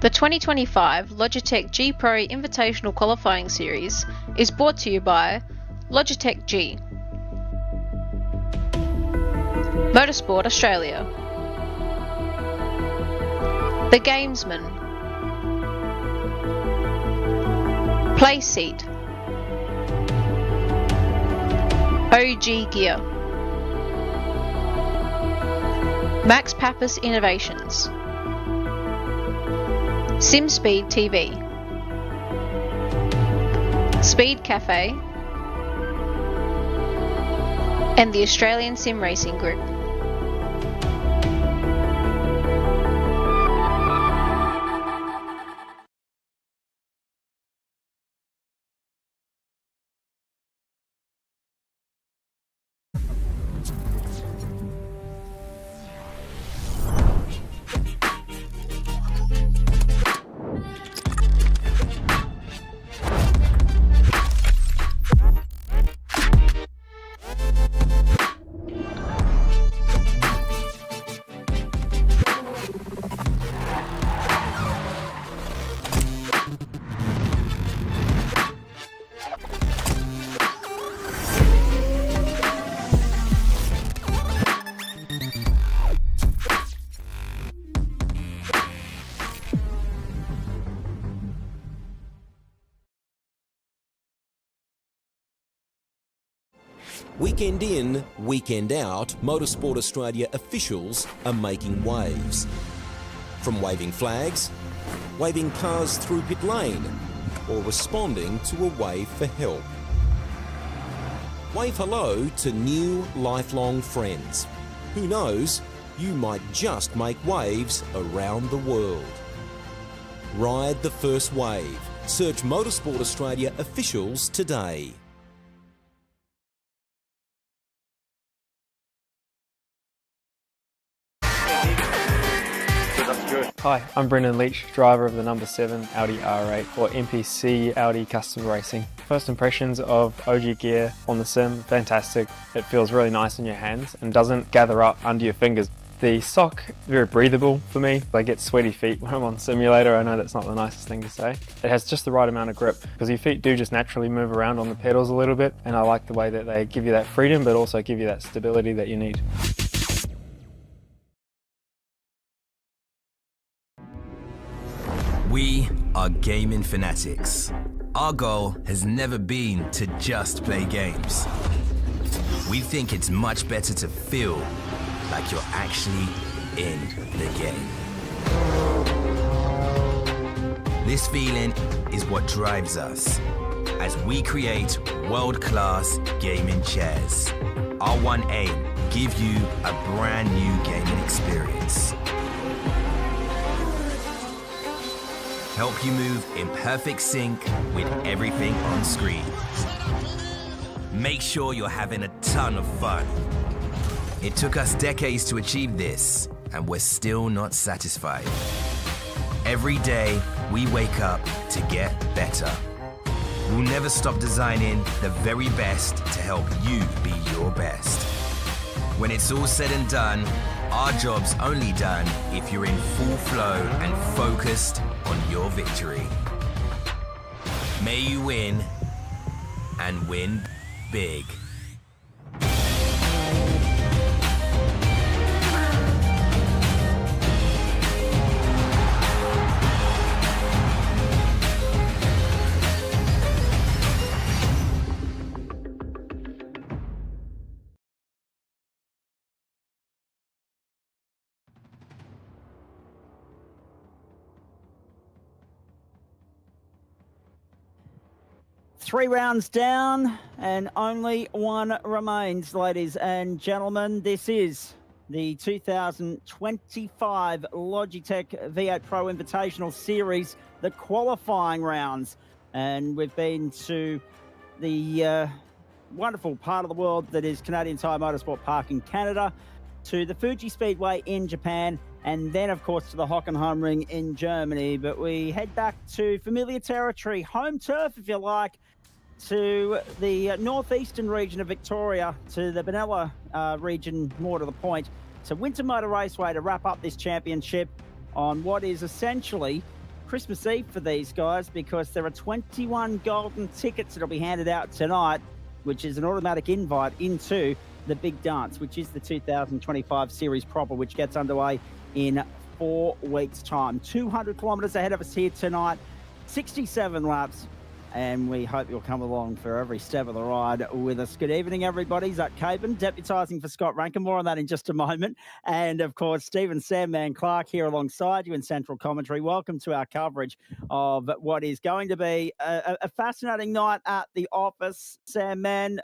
The 2025 Logitech G Pro Invitational Qualifying Series is brought to you by Logitech G, Motorsport Australia, The Gamesman, Playseat, OG Gear, Max Pappas Innovations, SimSpeed TV, Speed Cafe, and the Australian Sim Racing Group. Weekend in, weekend out, Motorsport Australia officials are making waves. From waving flags, waving cars through pit lane, or responding to a wave for help. Wave hello to new lifelong friends. Who knows, you might just make waves around the world. Ride the first wave. Search Motorsport Australia officials today. Hi, I'm Brendan Leach, driver of the number 7 Audi R8 or MPC Audi Custom Racing. First impressions of OG Gear on the sim, fantastic. It feels really nice in your hands and doesn't gather up under your fingers. The sock, very breathable for me. I get sweaty feet when I'm on simulator. I know that's not the nicest thing to say. It has just the right amount of grip because your feet do just naturally move around on the pedals a little bit, and I like the way that they give you that freedom but also give you that stability that you need. We are gaming fanatics. Our goal has never been to just play games. We think it's much better to feel like you're actually in the game. This feeling is what drives us as we create world-class gaming chairs. Our one aim, give you a brand new gaming experience. Help you move in perfect sync with everything on screen. Make sure you're having a ton of fun. It took us decades to achieve this, and we're still not satisfied. Every day, we wake up to get better. We'll never stop designing the very best to help you be your best. When it's all said and done, our job's only done if you're in full flow and focused on your victory. May you win, and win big. Three rounds down and only one remains, ladies and gentlemen. This is the 2025 Logitech V8 Pro Invitational Series, the qualifying rounds. And we've been to the wonderful part of the world that is Canadian Tire Motorsport Park in Canada, to the Fuji Speedway in Japan, and then, of course, to the Hockenheimring in Germany. But we head back to familiar territory, home turf, if you like, to the northeastern region of Victoria, to the Benalla region, more to the point, to Winton Motor Raceway to wrap up this championship on what is essentially Christmas Eve for these guys because there are 21 golden tickets that'll be handed out tonight, which is an automatic invite into the big dance, which is the 2025 series proper, which gets underway in 4 weeks' time. 200 kilometres ahead of us here tonight, 67 laps, and we hope you'll come along for every step of the ride with us. Good evening, everybody. Zach Capen, deputising for Scott Rankin. More on that in just a moment. And, of course, Stephen Sandman Clark here alongside you in Central Commentary. Welcome to our coverage of what is going to be a fascinating night at the office. Sandman,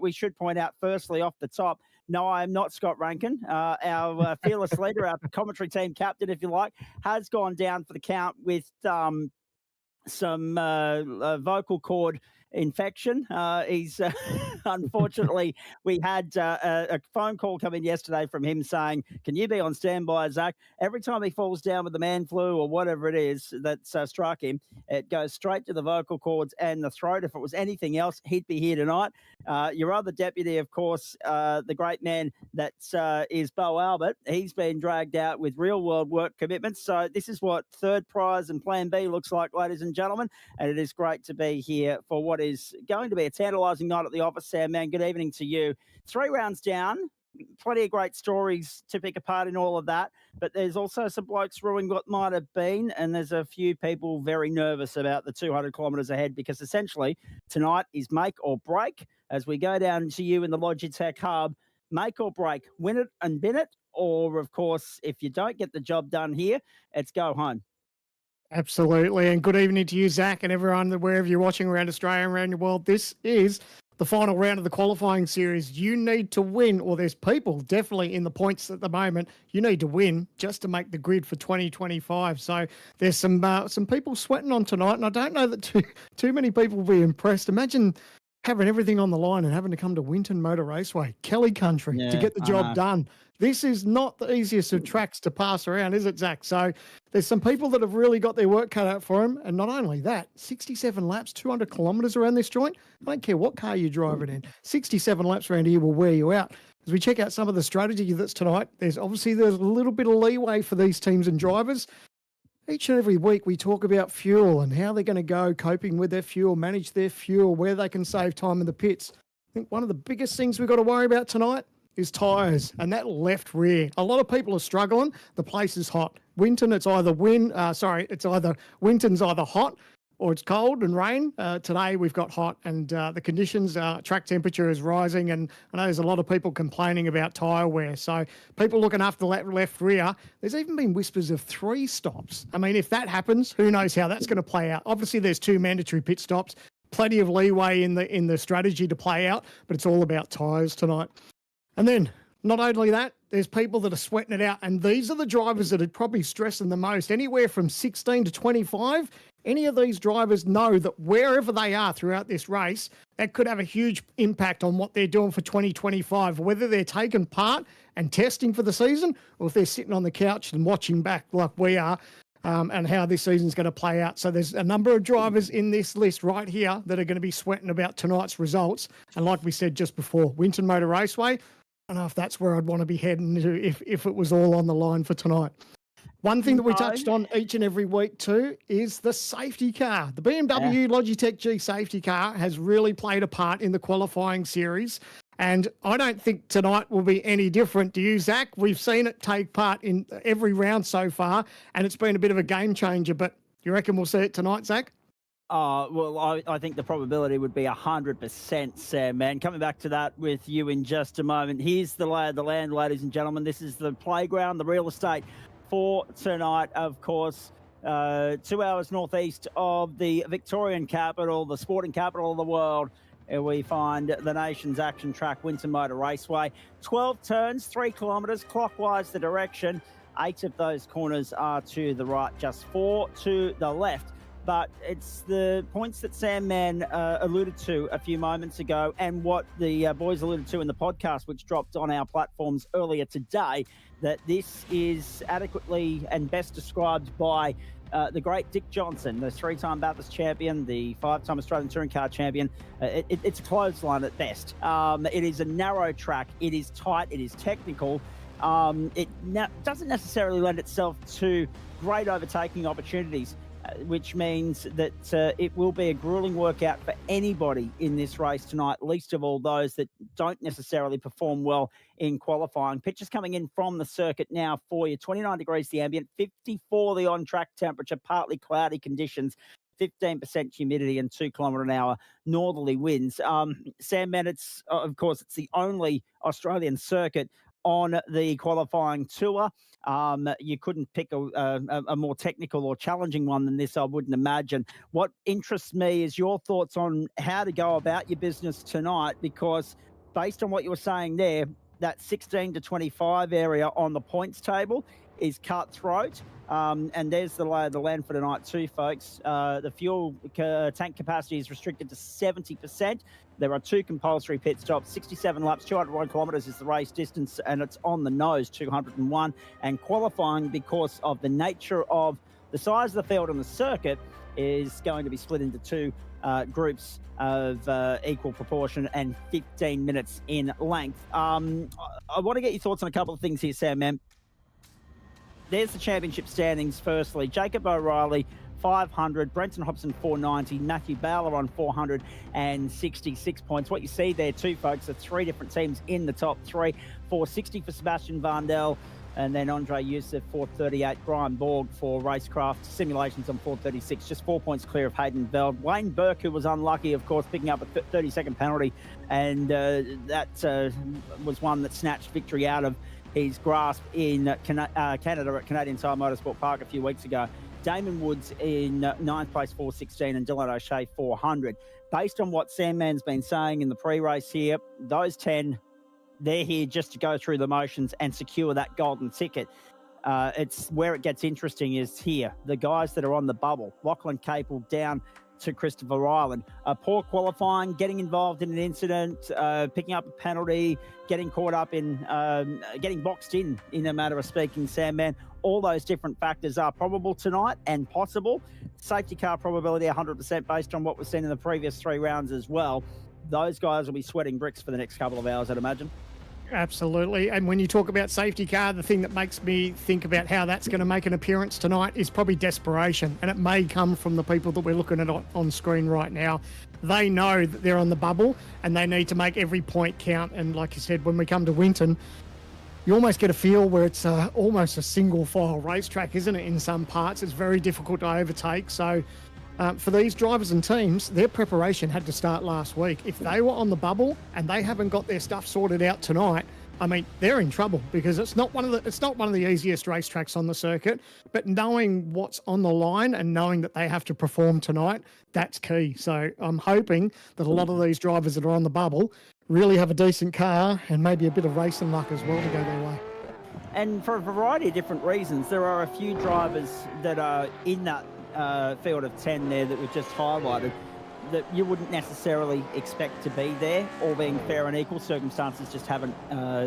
we should point out, firstly, off the top, no, I am not Scott Rankin. Our fearless leader, our commentary team captain, if you like, has gone down for the count with some vocal cord infection. He's unfortunately, we had a phone call come in yesterday from him saying, can you be on standby, Zach? Every time he falls down with the man flu or whatever it is that's struck him, it goes straight to the vocal cords and the throat. If it was anything else, he'd be here tonight. Your other deputy, of course, the great man that is Bo Albert, he's been dragged out with real world work commitments. So this is what third prize and plan B looks like, ladies and gentlemen. And it is great to be here for what is going to be a tantalising night at the office. Sam, man, good evening to you. 3 rounds down, plenty of great stories to pick apart in all of that, but there's also some blokes ruining what might have been, and there's a few people very nervous about the 200 kilometres ahead, because essentially tonight is make or break as we go down to you in the Logitech hub. Make or break, win it and bin it, or of course, if you don't get the job done here, it's go home. Absolutely. And good evening to you, Zach, and everyone, wherever you're watching around Australia and around the world. This is the final round of the qualifying series. You need to win, or there's people definitely in the points at the moment. You need to win just to make the grid for 2025. So there's some people sweating on tonight, and I don't know that too many people will be impressed. Imagine having everything on the line and having to come to Winton Motor Raceway, Kelly Country, to get the job done. This is not the easiest of tracks to pass around, is it, Zach? So there's some people that have really got their work cut out for them. And not only that, 67 laps, 200 kilometres around this joint. I don't care what car you're driving in. 67 laps around here will wear you out. As we check out some of the strategy that's tonight, there's a little bit of leeway for these teams and drivers. Each and every week we talk about fuel and how they're going to go coping with their fuel, manage their fuel, where they can save time in the pits. I think one of the biggest things we've got to worry about tonight is tyres and that left rear. A lot of people are struggling. The place is hot. Winton, it's either Winton's either hot or it's cold and rain. Today we've got hot, and the conditions, track temperature is rising, and I know there's a lot of people complaining about tyre wear. So people looking after the left rear, there's even been whispers of 3 stops. I mean, if that happens, who knows how that's going to play out. Obviously there's 2 mandatory pit stops, plenty of leeway in the strategy to play out, but it's all about tyres tonight. And then not only that, there's people that are sweating it out, and these are the drivers that are probably stressing the most. Anywhere from 16 to 25, any of these drivers know that wherever they are throughout this race, that could have a huge impact on what they're doing for 2025, whether they're taking part and testing for the season, or if they're sitting on the couch and watching back like we are, and how this season's going to play out. So there's a number of drivers in this list right here that are going to be sweating about tonight's results. And like we said just before, Winton Motor Raceway, I don't know if that's where I'd want to be heading to if it was all on the line for tonight. One thing that we touched on each and every week too is the safety car. The BMW Logitech G safety car has really played a part in the qualifying series. And I don't think tonight will be any different. Do you, Zach? We've seen it take part in every round so far, and it's been a bit of a game changer. But you reckon we'll see it tonight, Zach? Well, I think the probability would be 100%, Sam, man. Coming back to that with you in just a moment. Here's the lay of the land, ladies and gentlemen. This is the playground, the real estate for tonight, of course. 2 hours northeast of the Victorian capital, the sporting capital of the world. We find the nation's action track, Winton Motor Raceway. 12 turns, 3 kilometres clockwise the direction. 8 of those corners are to the right, just 4 to the left. But it's the points that Sam Mann alluded to a few moments ago, and what the boys alluded to in the podcast, which dropped on our platforms earlier today, that this is adequately and best described by the great Dick Johnson, the 3-time Bathurst champion, the 5-time Australian Touring Car champion. It's a clothesline at best. It is a narrow track. It is tight. It is technical. It doesn't necessarily lend itself to great overtaking opportunities. which means that it will be a grueling workout for anybody in this race tonight, least of all those that don't necessarily perform well in qualifying. Pictures coming in from the circuit now for you. 29 degrees the ambient, 54 the on-track temperature, partly cloudy conditions, 15% humidity and 2 kilometre an hour northerly winds. Sam, man, it's the only Australian circuit on the qualifying tour. You couldn't pick a more technical or challenging one than this, I wouldn't imagine. What interests me is your thoughts on how to go about your business tonight, because based on what you were saying there, that 16 to 25 area on the points table is cutthroat. And there's the lay of the land for tonight too, folks. The fuel tank capacity is restricted to 70%. There are 2 compulsory pit stops, 67 laps, 201 kilometres is the race distance, and it's on the nose, 201. And qualifying, because of the nature of the size of the field and the circuit, is going to be split into 2 groups of equal proportion and 15 minutes in length. I want to get your thoughts on a couple of things here, Sam, man. There's the championship standings. Firstly, Jacob O'Reilly, 500, Brenton Hobson, 490, Matthew Bowler on 466 points. What you see there too, folks, are 3 different teams in the top 3. 460 for Sebastian Vandel, and then Andre Youssef, 438. Brian Borg for Racecraft Simulations on 436, just 4 points clear of Hayden Veld. Wayne Burke, who was unlucky, of course, picking up a 30-second penalty, and that was one that snatched victory out of his grasp in Canada at Canadian Tire Motorsport Park a few weeks ago. Damon Woods in 9th place, 416, and Dylan O'Shea, 400. Based on what Sandman's been saying in the pre-race here, those 10, they're here just to go through the motions and secure that golden ticket. It's where it gets interesting is here. The guys that are on the bubble, Lachlan Capel down to Christopher Island. Poor qualifying, getting involved in an incident, picking up a penalty, getting caught up in, getting boxed in a matter of speaking, Sam, man. All those different factors are probable tonight and possible. Safety car probability 100% based on what we've seen in the previous 3 rounds as well. Those guys will be sweating bricks for the next couple of hours, I'd imagine. Absolutely. And when you talk about safety car, the thing that makes me think about how that's going to make an appearance tonight is probably desperation. And it may come from the people that we're looking at on screen right now. They know that they're on the bubble and they need to make every point count. And like you said, when we come to Winton, you almost get a feel where it's almost a single file racetrack, isn't it? In some parts, it's very difficult to overtake. So for these drivers and teams, their preparation had to start last week. If they were on the bubble and they haven't got their stuff sorted out tonight, I mean, they're in trouble, because it's not one of the easiest racetracks on the circuit. But knowing what's on the line and knowing that they have to perform tonight, that's key. So I'm hoping that a lot of these drivers that are on the bubble really have a decent car and maybe a bit of racing luck as well to go their way. And for a variety of different reasons, there are a few drivers that are in that field of 10 there that we've just highlighted that you wouldn't necessarily expect to be there. All being fair and equal, circumstances just haven't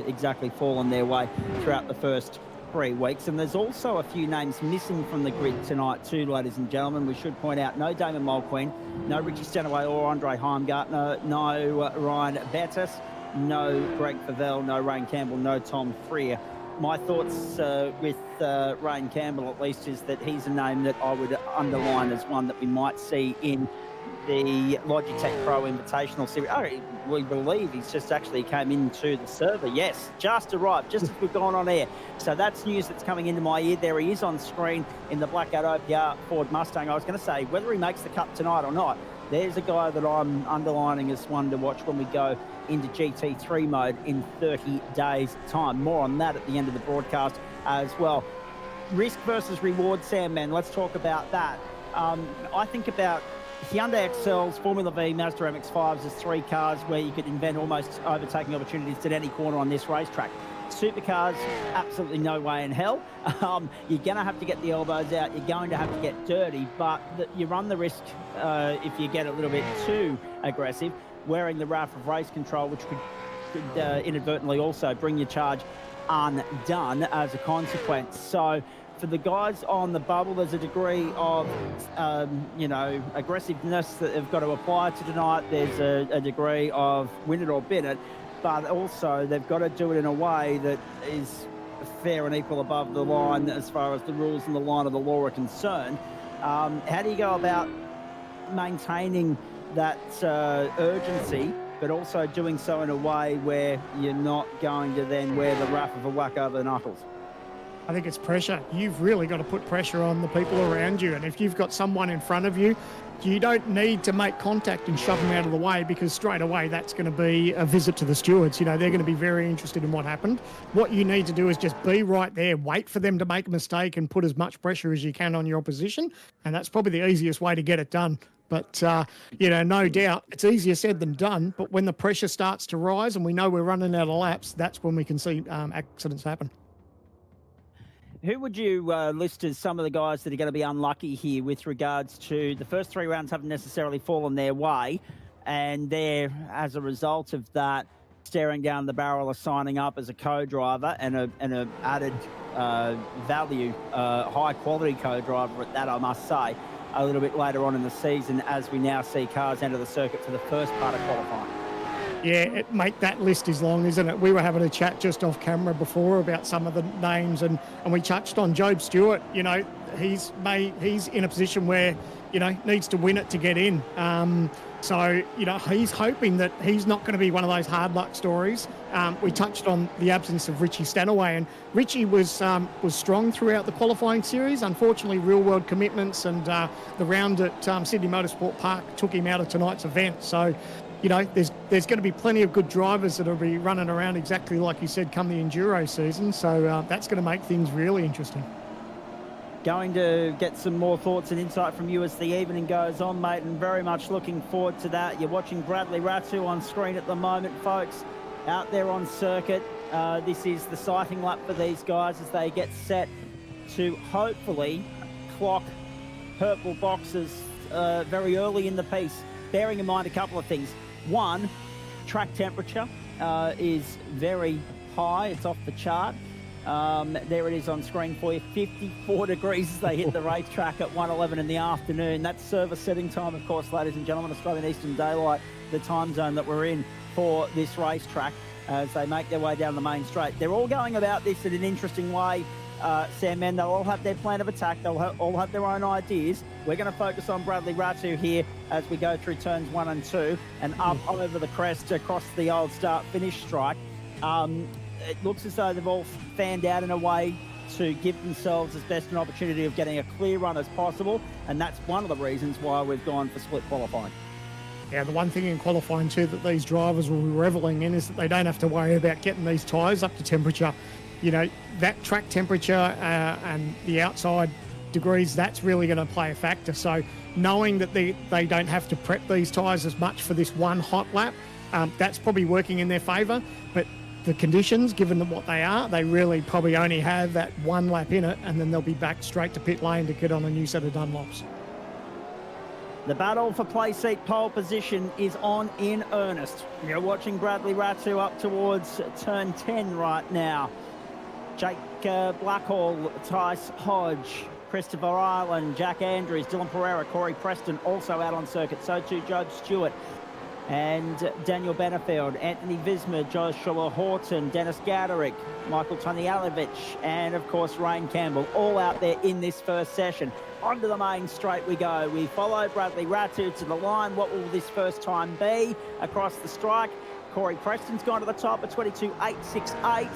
exactly fallen their way throughout the first 3 weeks. And there's also a few names missing from the grid tonight too, ladies and gentlemen. We should point out no Damon Mulqueen, no Richie Stenaway or Andre Heimgartner, no Ryan Bettis, no Greg Favell, no Rain Campbell, no Tom Freer. My thoughts with Rain Campbell, at least, is that he's a name that I would underline as one that we might see in the Logitech Pro Invitational Series. Oh, we believe he's just actually came into the server. Yes, just arrived, just as we've gone on air. So that's news that's coming into my ear. There he is on screen in the Blackout OPR Ford Mustang. I was going to say, whether he makes the cut tonight or not, there's a guy that I'm underlining as one to watch when we go into GT3 mode in 30 days' time. More on that at the end of the broadcast as well. Risk versus reward, Sam, man. Let's talk about that. I think about Hyundai Excels, Formula V, Mazda MX-5s as 3 cars where you could invent almost overtaking opportunities at any corner on this racetrack. Supercars, absolutely no way in hell. You're going to have to get the elbows out. You're going to have to get dirty, but you run the risk if you get a little bit too aggressive, wearing the wrath of race control, which could inadvertently also bring your charge undone as a consequence. So for the guys on the bubble, there's a degree of, aggressiveness that they've got to apply to tonight. There's a degree of win it or bin it, but also they've got to do it in a way that is fair and equal above the line as far as the rules and the line of the law are concerned. How do you go about maintaining that urgency, but also doing so in a way where you're not going to then wear the wrath of a whack over the knuckles? I think it's pressure. You've really got to put pressure on the people around you. And if you've got someone in front of you, you don't need to make contact and shove them out of the way, because straight away that's going to be a visit to the stewards. You know, they're going to be very interested in what happened. What you need to do is just be right there, wait for them to make a mistake and put as much pressure as you can on your opposition. And that's probably the easiest way to get it done. But, you know, no doubt it's easier said than done. But when the pressure starts to rise and we know we're running out of laps, that's when we can see accidents happen. Who would you list as some of the guys that are going to be unlucky here with regards to the first 3 rounds haven't necessarily fallen their way, and they're, as a result of that, staring down the barrel of signing up as a co-driver and a added value, high-quality co-driver at that, I must say, a little bit later on in the season as we now see cars enter the circuit for the first part of qualifying? Yeah, that list is long, isn't it? We were having a chat just off camera before about some of the names, and we touched on Job Stewart. You know, he's in a position where, you know, needs to win it to get in. So, you know, he's hoping that he's not going to be one of those hard luck stories. We touched on the absence of Richie Stanaway, and Richie was strong throughout the qualifying series. Unfortunately, real-world commitments and the round at Sydney Motorsport Park took him out of tonight's event. So, you know, there's going to be plenty of good drivers that will be running around exactly like you said come the Enduro season. So that's going to make things really interesting. Going to get some more thoughts and insight from you as the evening goes on, mate, and very much looking forward to that. You're watching Bradley Ratu on screen at the moment, folks, out there on circuit. This is the sighting lap for these guys as they get set to hopefully clock purple boxes very early in the piece, bearing in mind a couple of things. One, track temperature is very high. It's off the chart. There it is on screen for you. 54 degrees as they hit the racetrack at 1:11 in the afternoon. That's service setting time, of course, ladies and gentlemen. Australian Eastern Daylight, the time zone that we're in for this racetrack as they make their way down the main straight. They're all going about this in an interesting way, Sam, and they'll all have their plan of attack. They'll all have their own ideas. We're going to focus on Bradley Ratu here as we go through turns 1 and 2 and up over the crest across the old start-finish strike. It looks as though they've all fanned out in a way to give themselves as best an opportunity of getting a clear run as possible, and that's one of the reasons why we've gone for split qualifying. Yeah, the one thing in qualifying too that these drivers will be revelling in is that they don't have to worry about getting these tyres up to temperature. You know, that track temperature and the outside degrees, that's really going to play a factor. So knowing that they don't have to prep these tyres as much for this one hot lap, that's probably working in their favour. But the conditions, given them what they are, they really probably only have that one lap in it, and then they'll be back straight to pit lane to get on a new set of Dunlops. The battle for place seat pole position is on in earnest. You're watching Bradley Ratu up towards turn 10 right now. Jake Blackhall, Tice Hodge, Christopher Ireland, Jack Andrews, Dylan Pereira, Corey Preston also out on circuit. So too Job Stewart and Daniel Benefield, Anthony Visma, Joshua Horton, Dennis Gaderick, Michael Tonialevich, and of course Ryan Campbell, all out there in this first session. Onto the main straight we go. We follow Bradley Ratu to the line. What will this first time be across the strike? Corey Preston's gone to the top at 22.868,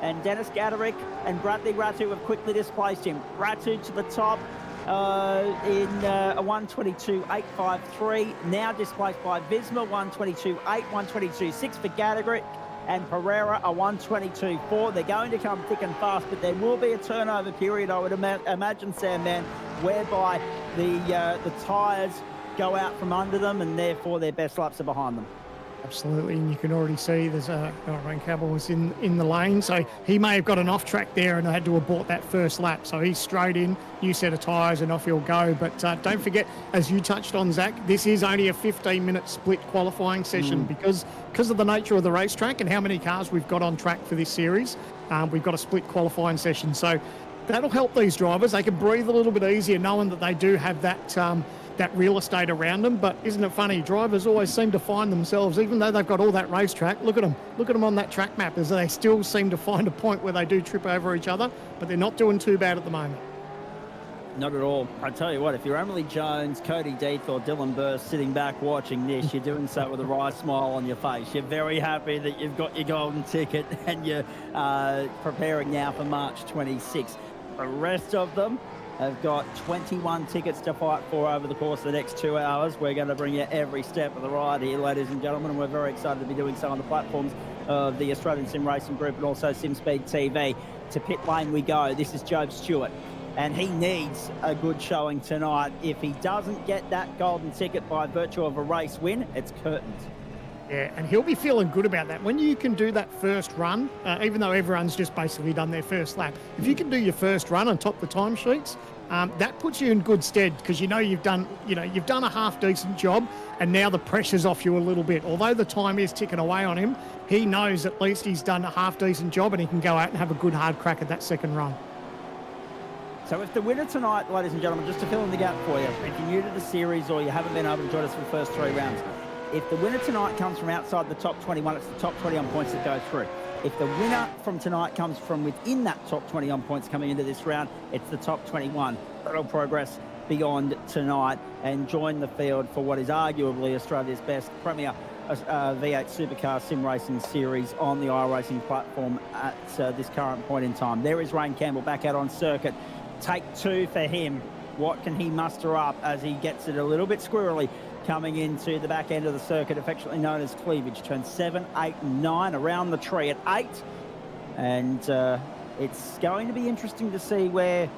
and Dennis Gaderick and Bradley Ratu have quickly displaced him. Ratu to the top in a 122.853, now displaced by Visma, 122.8, 122.6 for Gaderick, and Pereira a 122.4. They're going to come thick and fast, but there will be a turnover period, I would imagine, Sam, man, whereby the tyres go out from under them, and therefore their best laps are behind them. Absolutely, and you can already see there's Ryan Campbell was in the lane, so he may have got an off track there and had to abort that first lap. So he's straight in, new set of tyres, and off he'll go. But don't forget, as you touched on, Zach, this is only a 15-minute split qualifying session because of the nature of the racetrack and how many cars we've got on track for this series. We've got a split qualifying session, so that'll help these drivers. They can breathe a little bit easier knowing that they do have that real estate around them. But isn't it funny, drivers always seem to find themselves, even though they've got all that racetrack, look at them on that track map, as they still seem to find a point where they do trip over each other, but they're not doing too bad at the moment. Not at all. I tell you what, if you're Emily Jones, Cody Deeth or Dylan Burst sitting back watching this, you're doing so with a wry smile on your face. You're very happy that you've got your golden ticket and you're preparing now for March 26th. The rest of them have got 21 tickets to fight for over the course of the next 2 hours. We're going to bring you every step of the ride here, ladies and gentlemen, and we're very excited to be doing so on the platforms of the Australian Sim Racing Group and also SimSpeed TV. To pit lane we go. This is Job Stewart, and he needs a good showing tonight. If he doesn't get that golden ticket by virtue of a race win, it's curtains. Yeah, and he'll be feeling good about that. When you can do that first run, even though everyone's just basically done their first lap, if you can do your first run and top the timesheets, that puts you in good stead because you've done a half decent job, and now the pressure's off you a little bit. Although the time is ticking away on him, he knows at least he's done a half decent job and he can go out and have a good hard crack at that second run. So if the winner tonight, ladies and gentlemen, just to fill in the gap for you, if you're new to the series or you haven't been able to join us for the first 3 rounds, if the winner tonight comes from outside the top 21, it's the top 20 on points that go through. If the winner from tonight comes from within that top 20 on points coming into this round, it's the top 21. That'll progress beyond tonight and join the field for what is arguably Australia's best premier V8 Supercar Sim Racing Series on the iRacing platform at this current point in time. There is Ryan Campbell back out on circuit. Take 2 for him. What can he muster up as he gets it a little bit squirrely coming into the back end of the circuit, affectionately known as cleavage? Turn 7, 8, and 9 around the tree at 8. And it's going to be interesting to see where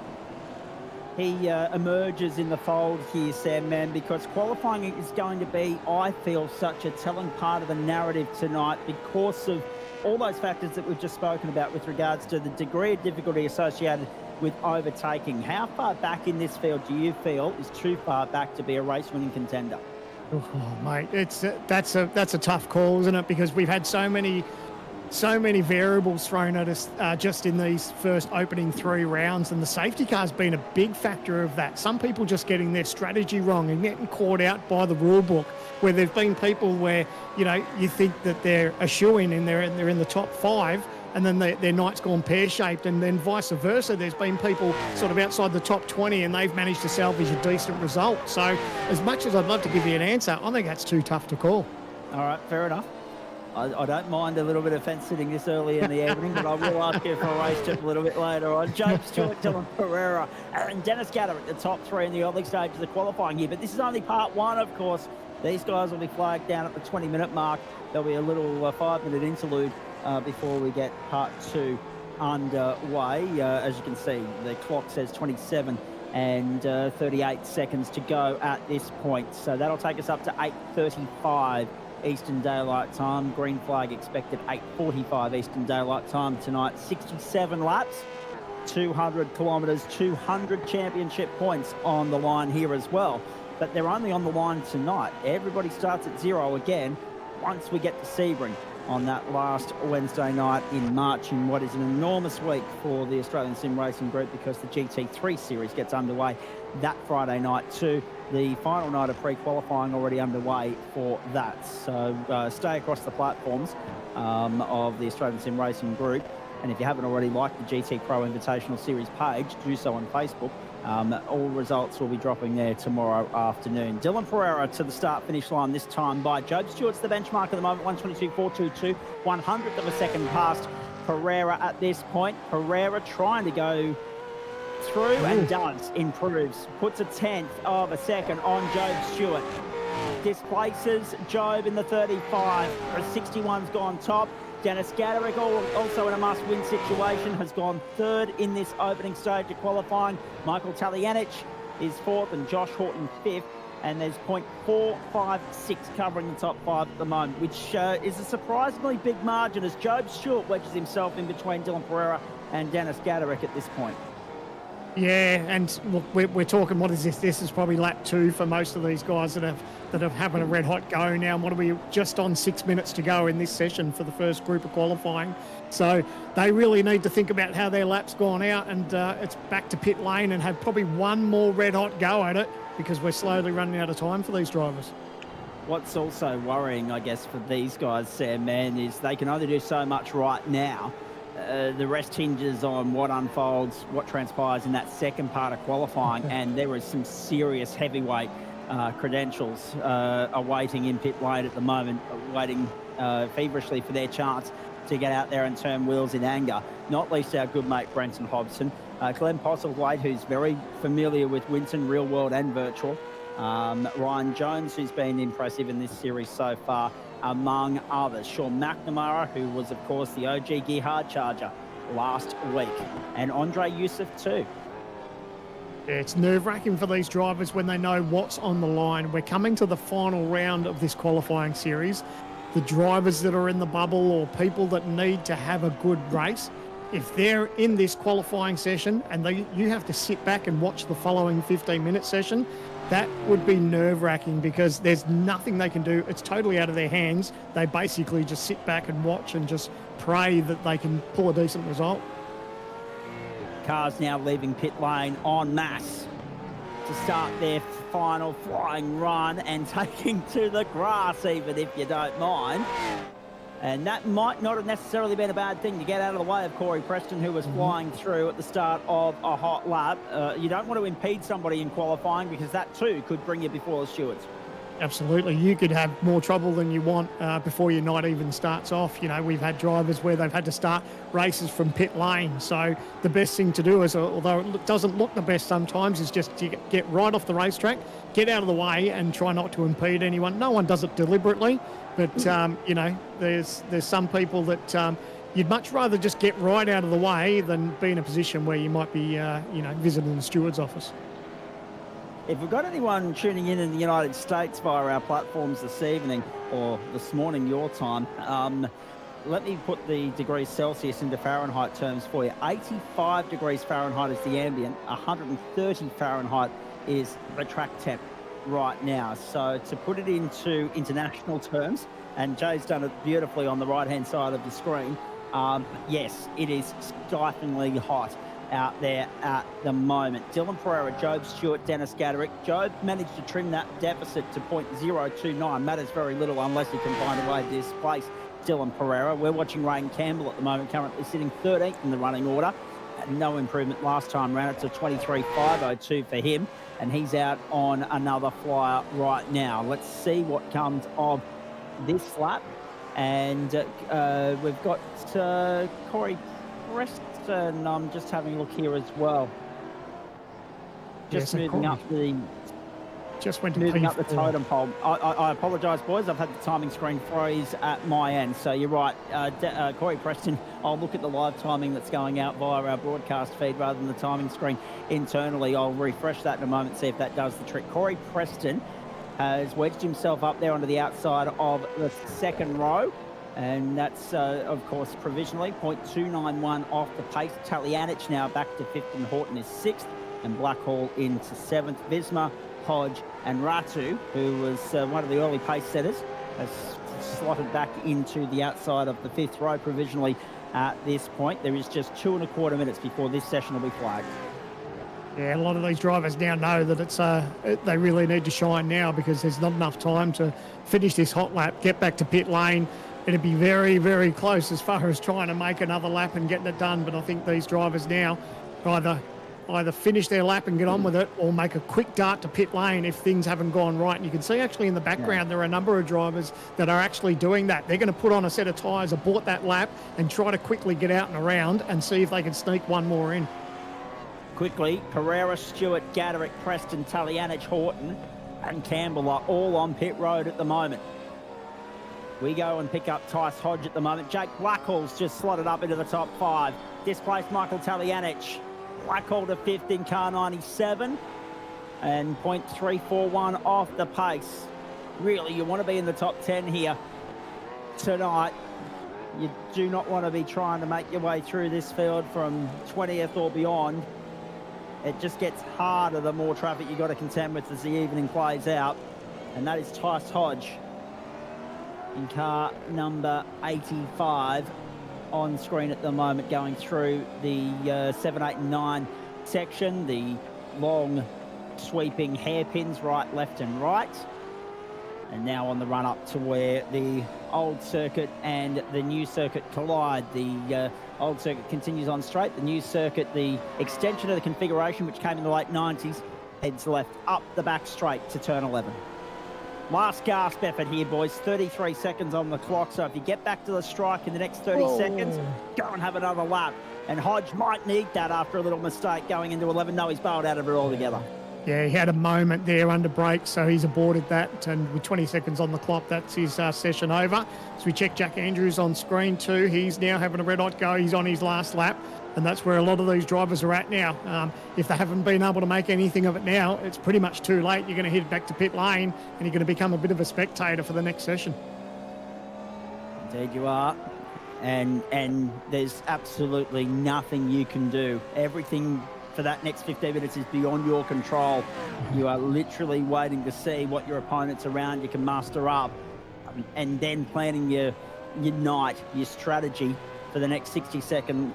he emerges in the fold here, Sam, man, because qualifying is going to be, I feel, such a telling part of the narrative tonight because of all those factors that we've just spoken about with regards to the degree of difficulty associated with overtaking. How far back in this field do you feel is too far back to be a race-winning contender? Oh, mate, that's a tough call, isn't it? Because we've had so many variables thrown at us just in these first opening 3 rounds, and the safety car's been a big factor of that. Some people just getting their strategy wrong and getting caught out by the rule book, where there've been people where, you think that they're a shoo-in and they're in the top 5, and then their night's gone pear-shaped, and then vice versa. There's been people sort of outside the top 20 and they've managed to salvage a decent result. So as much as I'd love to give you an answer, I think that's too tough to call. All right, fair enough. I don't mind a little bit of fence sitting this early in the evening, but I will ask you for a race tip a little bit later on. Job Stewart, Dylan Pereira, and Dennis Gatter at the top 3 in the early stages of the qualifying here. But this is only part 1, of course. These guys will be flagged down at the 20-minute mark. There'll be a little 5-minute interlude before we get part 2 underway. As you can see, the clock says 27 and 38 seconds to go at this point. So that'll take us up to 8:35 Eastern Daylight Time. Green flag expected 8:45 Eastern Daylight Time tonight. 67 laps, 200 kilometres, 200 championship points on the line here as well. But they're only on the line tonight. Everybody starts at 0 again once we get to Sebring on that last Wednesday night in March, in what is an enormous week for the Australian Sim Racing Group, because the GT3 series gets underway that Friday night too. The final night of pre-qualifying already underway for that. So stay across the platforms of the Australian Sim Racing Group. And if you haven't already liked the GT Pro Invitational Series page, do so on Facebook. All results will be dropping there tomorrow afternoon. Dylan Pereira to the start-finish line this time by Job Stewart's the benchmark at the moment, 1:22.422, 100th of a second past Pereira at this point. Pereira trying to go through and does, improves, puts a 10th of a second on Job Stewart. Displaces Job in the 35. The 61's gone top. Dennis Gaderick, also in a must-win situation, has gone 3rd in this opening stage of qualifying. Michael Talianic is 4th and Josh Horton 5th. And there's .456 covering the top 5 at the moment, which is a surprisingly big margin as Job Stewart wedges himself in between Dylan Pereira and Dennis Gaderick at this point. Yeah, and look, we're talking, what is this? This is probably lap 2 for most of these guys that have having a red hot go now. And what are we, just on 6 minutes to go in this session for the first group of qualifying. So they really need to think about how their lap's gone out, and it's back to pit lane and have probably one more red hot go at it, because we're slowly running out of time for these drivers. What's also worrying, I guess, for these guys, Sam, man, is they can only do so much right now the rest hinges on what unfolds, what transpires in that second part of qualifying, and there is some serious heavyweight credentials awaiting in pit lane at the moment, waiting feverishly for their chance to get out there and turn wheels in anger. Not least our good mate Brenton Hobson, Glenn Postlethwaite, who's very familiar with Winton, real world and virtual. Ryan Jones, who's been impressive in this series so far, among others. Sean McNamara, who was, of course, the OG Gear Hard Charger last week, and Andre Youssef too. It's nerve-wracking for these drivers when they know what's on the line. We're coming to the final round of this qualifying series. The drivers that are in the bubble or people that need to have a good race, if they're in this qualifying session and you have to sit back and watch the following 15-minute session, that would be nerve-wracking because there's nothing they can do. It's totally out of their hands. They basically just sit back and watch and just pray that they can pull a decent result. Cars now leaving pit lane en masse to start their final flying run and taking to the grass, even if you don't mind. And that might not have necessarily been a bad thing to get out of the way of Corey Preston, who was flying through at the start of a hot lap. You don't want to impede somebody in qualifying because that too could bring you before the stewards. Absolutely. You could have more trouble than you want before your night even starts off. You know, we've had drivers where they've had to start races from pit lane. So the best thing to do is, although it doesn't look the best sometimes, is just to get right off the racetrack, get out of the way and try not to impede anyone. No one does it deliberately, but, you know, there's some people that you'd much rather just get right out of the way than be in a position where you might be, you know, visiting the steward's office. If we've got anyone tuning in the United States via our platforms this evening, or this morning your time, let me put the degrees Celsius into Fahrenheit terms for you. 85 degrees Fahrenheit is the ambient, 130 Fahrenheit is the track temp right now. So to put it into international terms, and Jay's done it beautifully on the right-hand side of the screen, yes, it is stiflingly hot out there at the moment. Dylan Pereira, Job Stewart, Dennis Gaderick. Job managed to trim that deficit to .029. Matters very little unless he can find a way to displace Dylan Pereira. We're watching Ryan Campbell at the moment, currently sitting 13th in the running order. No improvement last time round. It's a 23.502 for him, and he's out on another flyer right now. Let's see what comes of this lap. And we've got Corey Preston. I'm just having a look here as well. Just moving up the totem pole. I apologise, boys. I've had the timing screen freeze at my end. So you're right. Corey Preston, I'll look at the live timing that's going out via our broadcast feed rather than the timing screen internally. I'll refresh that in a moment, see if that does the trick. Corey Preston has wedged himself up there onto the outside of the second row. And that's, of course, provisionally 0.291 off the pace. Talianic now back to 5th and Horton is 6th, and Blackhall into 7th. Visma, Hodge and Ratu, who was one of the early pace setters, has slotted back into the outside of the 5th row provisionally at this point. There is just 2.25 minutes before this session will be flagged. Yeah, a lot of these drivers now know that it's they really need to shine now because there's not enough time to finish this hot lap, get back to pit lane. It'd be very, very close as far as trying to make another lap and getting it done. But I think these drivers now either finish their lap and get on with it or make a quick dart to pit lane if things haven't gone right. And you can see actually in the background there are a number of drivers that are actually doing that. They're going to put on a set of tyres, abort that lap and try to quickly get out and around and see if they can sneak one more in. Quickly, Pereira, Stewart, Gaderick, Preston, Talianic, Horton and Campbell are all on pit road at the moment. We go and pick up Tice Hodge at the moment. Jake Blackhall's just slotted up into the top 5. Displaced Michael Talianic. Blackhall to 5th in car 97 and 0.341 off the pace. Really, you want to be in the top 10 here tonight. You do not want to be trying to make your way through this field from 20th or beyond. It just gets harder the more traffic you've got to contend with as the evening plays out. And that is Tice Hodge in car number 85 on screen at the moment, going through the 7, 8 and 9 section, the long sweeping hairpins right, left and right. And now on the run up to where the old circuit and the new circuit collide. The old circuit continues on straight. The new circuit, the extension of the configuration, which came in the late 90s, heads left up the back straight to turn 11. Last gasp effort here, boys. 33 seconds on the clock. So if you get back to the strike in the next 30 seconds, go and have another lap. And Hodge might need that after a little mistake going into 11. No, he's bailed out of it altogether. Yeah, he had a moment there under brake, so he's aborted that. And with 20 seconds on the clock, that's his session over. So we check Jack Andrews on screen too. He's now having a red hot go. He's on his last lap. And that's where a lot of these drivers are at now. If they haven't been able to make anything of it now, it's pretty much too late. You're going to head back to pit lane and you're going to become a bit of a spectator for the next session. Indeed you are. And there's absolutely nothing you can do. Everything for that next 15 minutes is beyond your control. You are literally waiting to see what your opponents around you can muster up, and then planning your night, your strategy for the next 67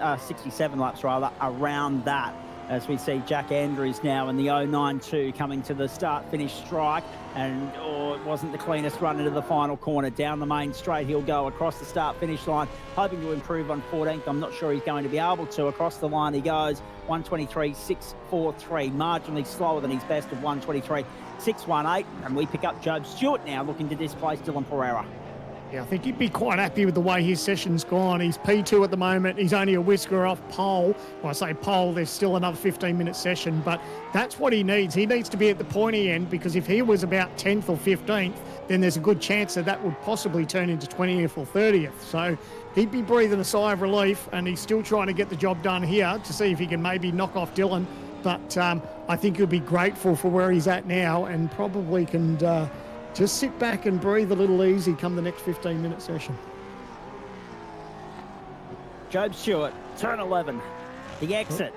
laps rather, around that. As we see Jack Andrews now in the 092 coming to the start-finish strike, and it wasn't the cleanest run into the final corner. Down the main straight he'll go across the start-finish line, hoping to improve on 14th. I'm not sure he's going to be able to. Across the line he goes, 123.643, marginally slower than his best of 123.618. And we pick up Job Stewart now, looking to displace Dylan Pereira. Yeah, I think he'd be quite happy with the way his session's gone. He's P2 at the moment. He's only a whisker off pole. When I say pole, there's still another 15-minute session, but that's what he needs. He needs to be at the pointy end, because if he was about 10th or 15th, then there's a good chance that would possibly turn into 20th or 30th. So he'd be breathing a sigh of relief, and he's still trying to get the job done here to see if he can maybe knock off Dylan. But I think he'll be grateful for where he's at now, and probably can just sit back and breathe a little easy come the next 15-minute session. Job Stewart, turn 11. The exit.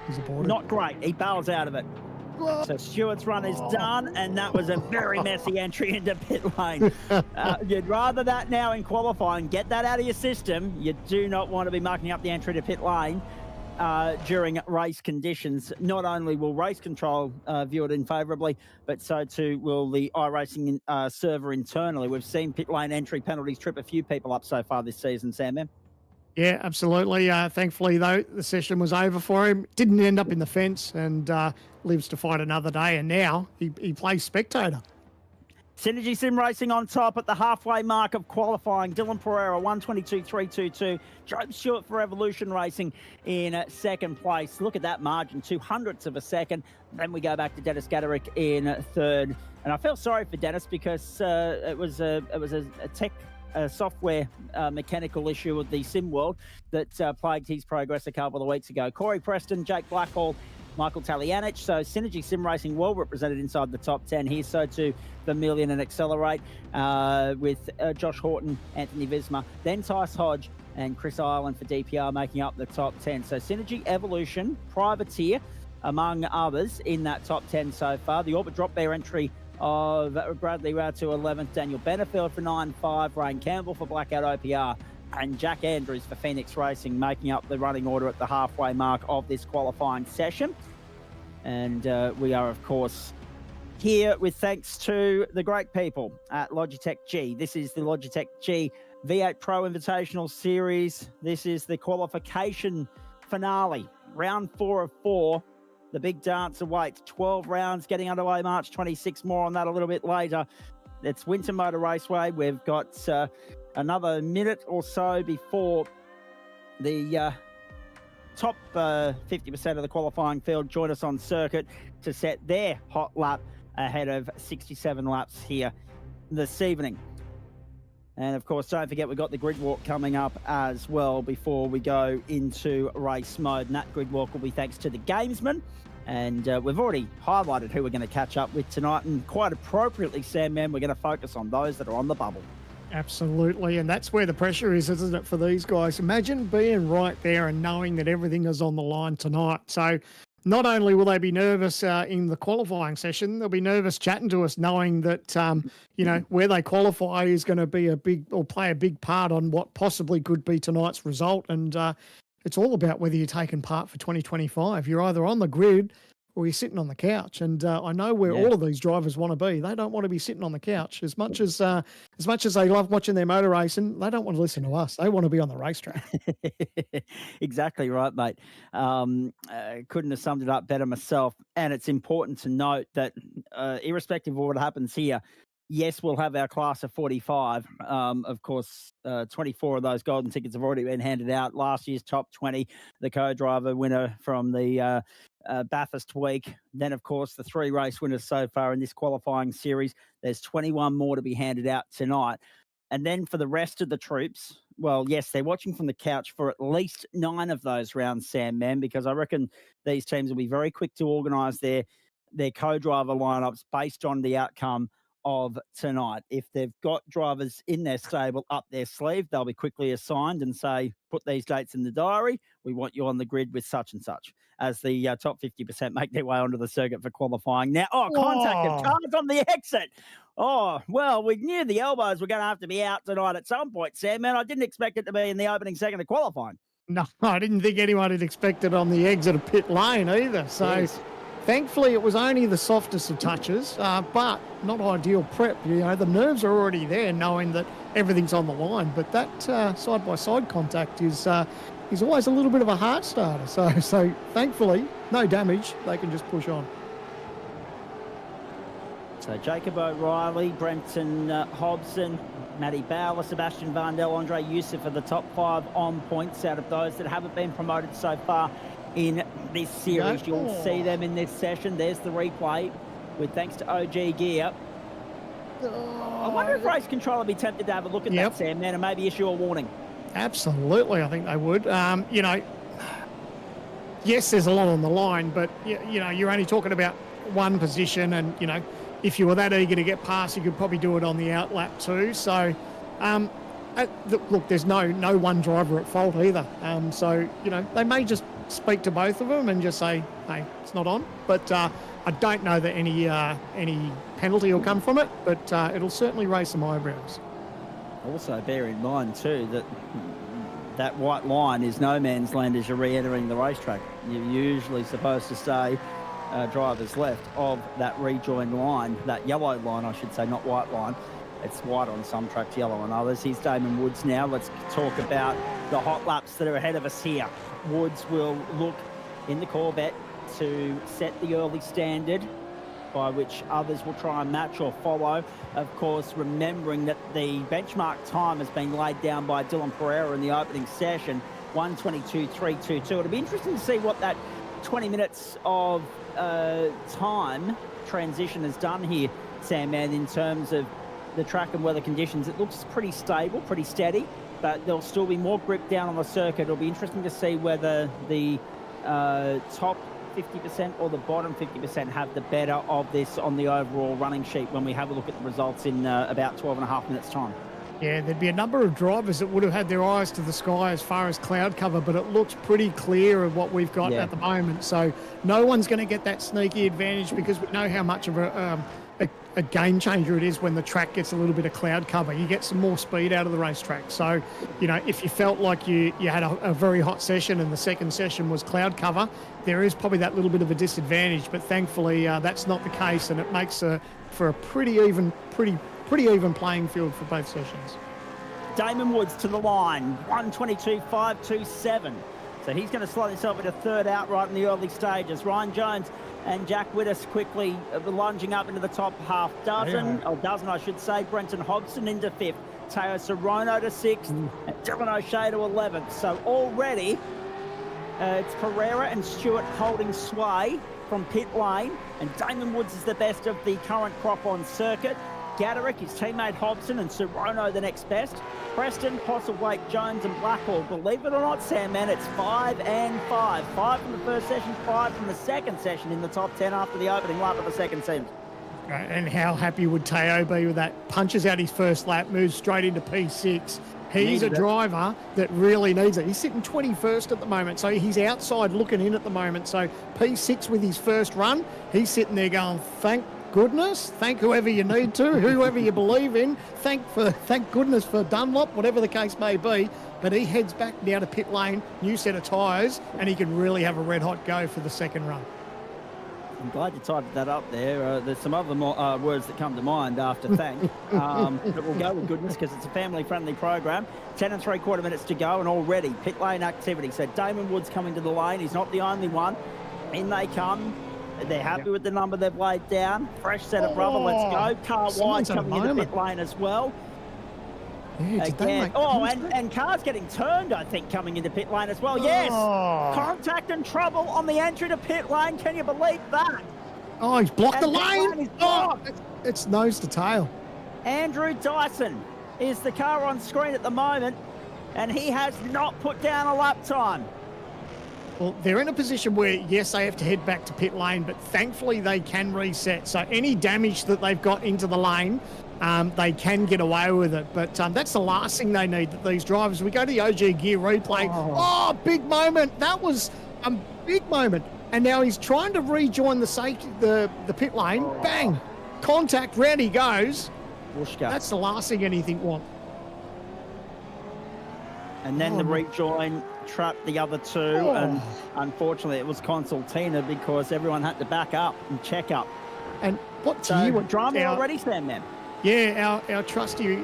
He's aborted. Not great. He bails out of it. So Stewart's run is done, and that was a very messy entry into pit lane. You'd rather that now in qualifying. Get that out of your system. You do not want to be mucking up the entry to pit lane during race conditions. Not only will race control view it in favourably, but so too will the iRacing server internally. We've seen pit lane entry penalties trip a few people up so far this season, Sam. Yeah, absolutely. Thankfully, though, the session was over for him. Didn't end up in the fence, and lives to fight another day. And now he plays spectator. Synergy Sim Racing on top at the halfway mark of qualifying. Dylan Pereira, 122.322. Job Stewart for Evolution Racing in second place. Look at that margin, 200ths of a second. Then we go back to Dennis Gaderick in third. And I feel sorry for Dennis, because it was a tech software mechanical issue with the sim world that plagued his progress a couple of weeks ago. Corey Preston, Jake Blackhall, Michael Talianich. So Synergy Sim Racing well represented inside the top 10 here. So too Vermilion and Accelerate with Josh Horton, Anthony Visma, then Tice Hodge and Chris Ireland for DPR making up the top 10. So Synergy, Evolution, Privateer, among others in that top 10 so far. The Orbit Drop Bear entry of Bradley Rowe to 11th, Daniel Benefield for 9.5, Ryan Campbell for Blackout OPR, and Jack Andrews for Phoenix Racing making up the running order at the halfway mark of this qualifying session. And we are, of course, here with thanks to the great people at Logitech G. This is the Logitech G V8 Pro Invitational Series. This is the qualification finale, round 4 of 4. The big dance awaits. 12 rounds getting underway March 26. More on that a little bit later. It's Winton Motor Raceway. We've got another minute or so before the top 50% of the qualifying field join us on circuit to set their hot lap ahead of 67 laps here this evening. And of course, don't forget, we've got the grid walk coming up as well before we go into race mode. And that grid walk will be thanks to the gamesman. And we've already highlighted who we're going to catch up with tonight. And quite appropriately, Sam, we're going to focus on those that are on the bubble. Absolutely. And that's where the pressure is, isn't it, for these guys? Imagine being right there and knowing that everything is on the line tonight. So not only will they be nervous in the qualifying session, they'll be nervous chatting to us, knowing that, where they qualify is going to be play a big part on what possibly could be tonight's result. And it's all about whether you're taking part for 2025. You're either on the grid or you're sitting on the couch. And I know where all of these drivers want to be. They don't want to be sitting on the couch as much as they love watching their motor racing. They don't want to listen to us. They want to be on the racetrack. Exactly right, mate. Couldn't have summed it up better myself. And it's important to note that irrespective of what happens here, yes, we'll have our class of 45. Of course, 24 of those golden tickets have already been handed out. Last year's top 20, the co-driver winner from the Bathurst week. Then, of course, the 3 race winners so far in this qualifying series. There's 21 more to be handed out tonight. And then for the rest of the troops, well, yes, they're watching from the couch for at least 9 of those rounds, Sam, man, because I reckon these teams will be very quick to organise their co-driver lineups based on the outcome of tonight. If they've got drivers in their stable up their sleeve, they'll be quickly assigned and say, put these dates in the diary. We want you on the grid with such and such, as the top 50% make their way onto the circuit for qualifying. Now, contact of cars on the exit. Oh, well, we knew the elbows were going to have to be out tonight at some point, Sam, man. I didn't expect it to be in the opening second of qualifying. No, I didn't think anyone had expected on the exit of pit lane either. So yes. Thankfully, it was only the softest of touches, but not ideal prep. You know, the nerves are already there, knowing that everything's on the line. But that side-by-side contact is always a little bit of a heart starter. So thankfully, no damage. They can just push on. So Jacob O'Reilly, Brenton Hobson, Matty Bowler, Sebastian Vandel, Andre Youssef are the top 5 on points out of those that haven't been promoted so far in this series. You'll see them in this session. There's the replay with thanks to OG Gear. I wonder if race control will be tempted to have a look at that, Sam, man, and maybe issue a warning. Absolutely, I think they would. You know, yes, there's a lot on the line, but, you know, you're only talking about one position and, you know, if you were that eager to get past, you could probably do it on the outlap too. So, look, there's no one driver at fault either. So, you know, they may just speak to both of them and just say, hey, it's not on. But I don't know that any penalty will come from it, but it'll certainly raise some eyebrows. Also, bear in mind too that white line is no man's land as you're re-entering the racetrack. You're usually supposed to stay drivers left of that rejoined line, that yellow line, I should say, not white line. It's white on some tracks, yellow on others. Here's Damon Woods now. Let's talk about the hot laps that are ahead of us here. Woods will look in the Corvette to set the early standard by which others will try and match or follow. Of course, remembering that the benchmark time has been laid down by Dylan Pereira in the opening session, 1:22.322. It'll be interesting to see what that 20 minutes of time transition has done here, Sam, man, in terms of the track and weather conditions. It looks pretty stable, pretty steady, but there'll still be more grip down on the circuit. It'll be interesting to see whether the top 50% or the bottom 50% have the better of this on the overall running sheet when we have a look at the results in about 12 and a half minutes' time. Yeah, there'd be a number of drivers that would have had their eyes to the sky as far as cloud cover, but it looks pretty clear of what we've got at the moment. So no one's going to get that sneaky advantage because we know how much of a game changer it is when the track gets a little bit of cloud cover. You get some more speed out of the racetrack. So, you know, if you felt like you had a very hot session and the second session was cloud cover, there is probably that little bit of a disadvantage. But thankfully, that's not the case, and it makes for a pretty even playing field for both sessions. Damon Woods to the line, 1:22.527. So he's going to slot himself into third outright in the early stages. Ryan Jones and Jack Whittis quickly lunging up into the top half dozen, I should say. Brenton Hobson into fifth, Teo Sorono to sixth, and Dylan O'Shea to 11th. So already it's Pereira and Stewart holding sway from pit lane, and Damon Woods is the best of the current crop on circuit. Gaderick, his teammate Hobson, and Sorono the next best. Preston, Postlethwaite, Jones and Blackwell. Believe it or not, Sam, man, it's 5 and 5. 5 from the first session, 5 from the second session in the top 10 after the opening lap of the second session. And how happy would Teo be with that? Punches out his first lap, moves straight into P6. He's a driver that really needs it. He's sitting 21st at the moment, so he's outside looking in at the moment. So P6 with his first run, he's sitting there going, thank goodness, thank whoever you need to, whoever you believe in, thank goodness for Dunlop, whatever the case may be. But he heads back now to pit lane, new set of tyres, and he can really have a red hot go for the second run. I'm glad you typed that up there. There's some other words that come to mind after thank. But we'll go with goodness because it's a family-friendly program. 10 and 3/4 minutes to go, and already pit lane activity. So Damon Wood's coming to the lane. He's not the only one. In they come. They're happy with the number they've laid down. Fresh set of rubber. Let's go. Car wide coming into pit lane as well. Yeah, Again. And car's getting turned, I think, coming into pit lane as well. Yes. Contact and trouble on the entry to pit lane. Can you believe that? Oh, he's blocked the lane. Oh, it's nose to tail. Andrew Dyson is the car on screen at the moment, and he has not put down a lap time. Well, they're in a position where, yes, they have to head back to pit lane, but thankfully they can reset. So any damage that they've got into the lane, they can get away with it. But that's the last thing they need, that these drivers. We go to the OG Gear replay. Oh, big moment. That was a big moment. And now he's trying to rejoin the pit lane. Bang. Contact. Round he goes. Wushka. That's the last thing anything want. And then the rejoin trapped the other two. And unfortunately, it was Consultina because everyone had to back up and check up. And what drama already, Sam, then? Yeah, our trusty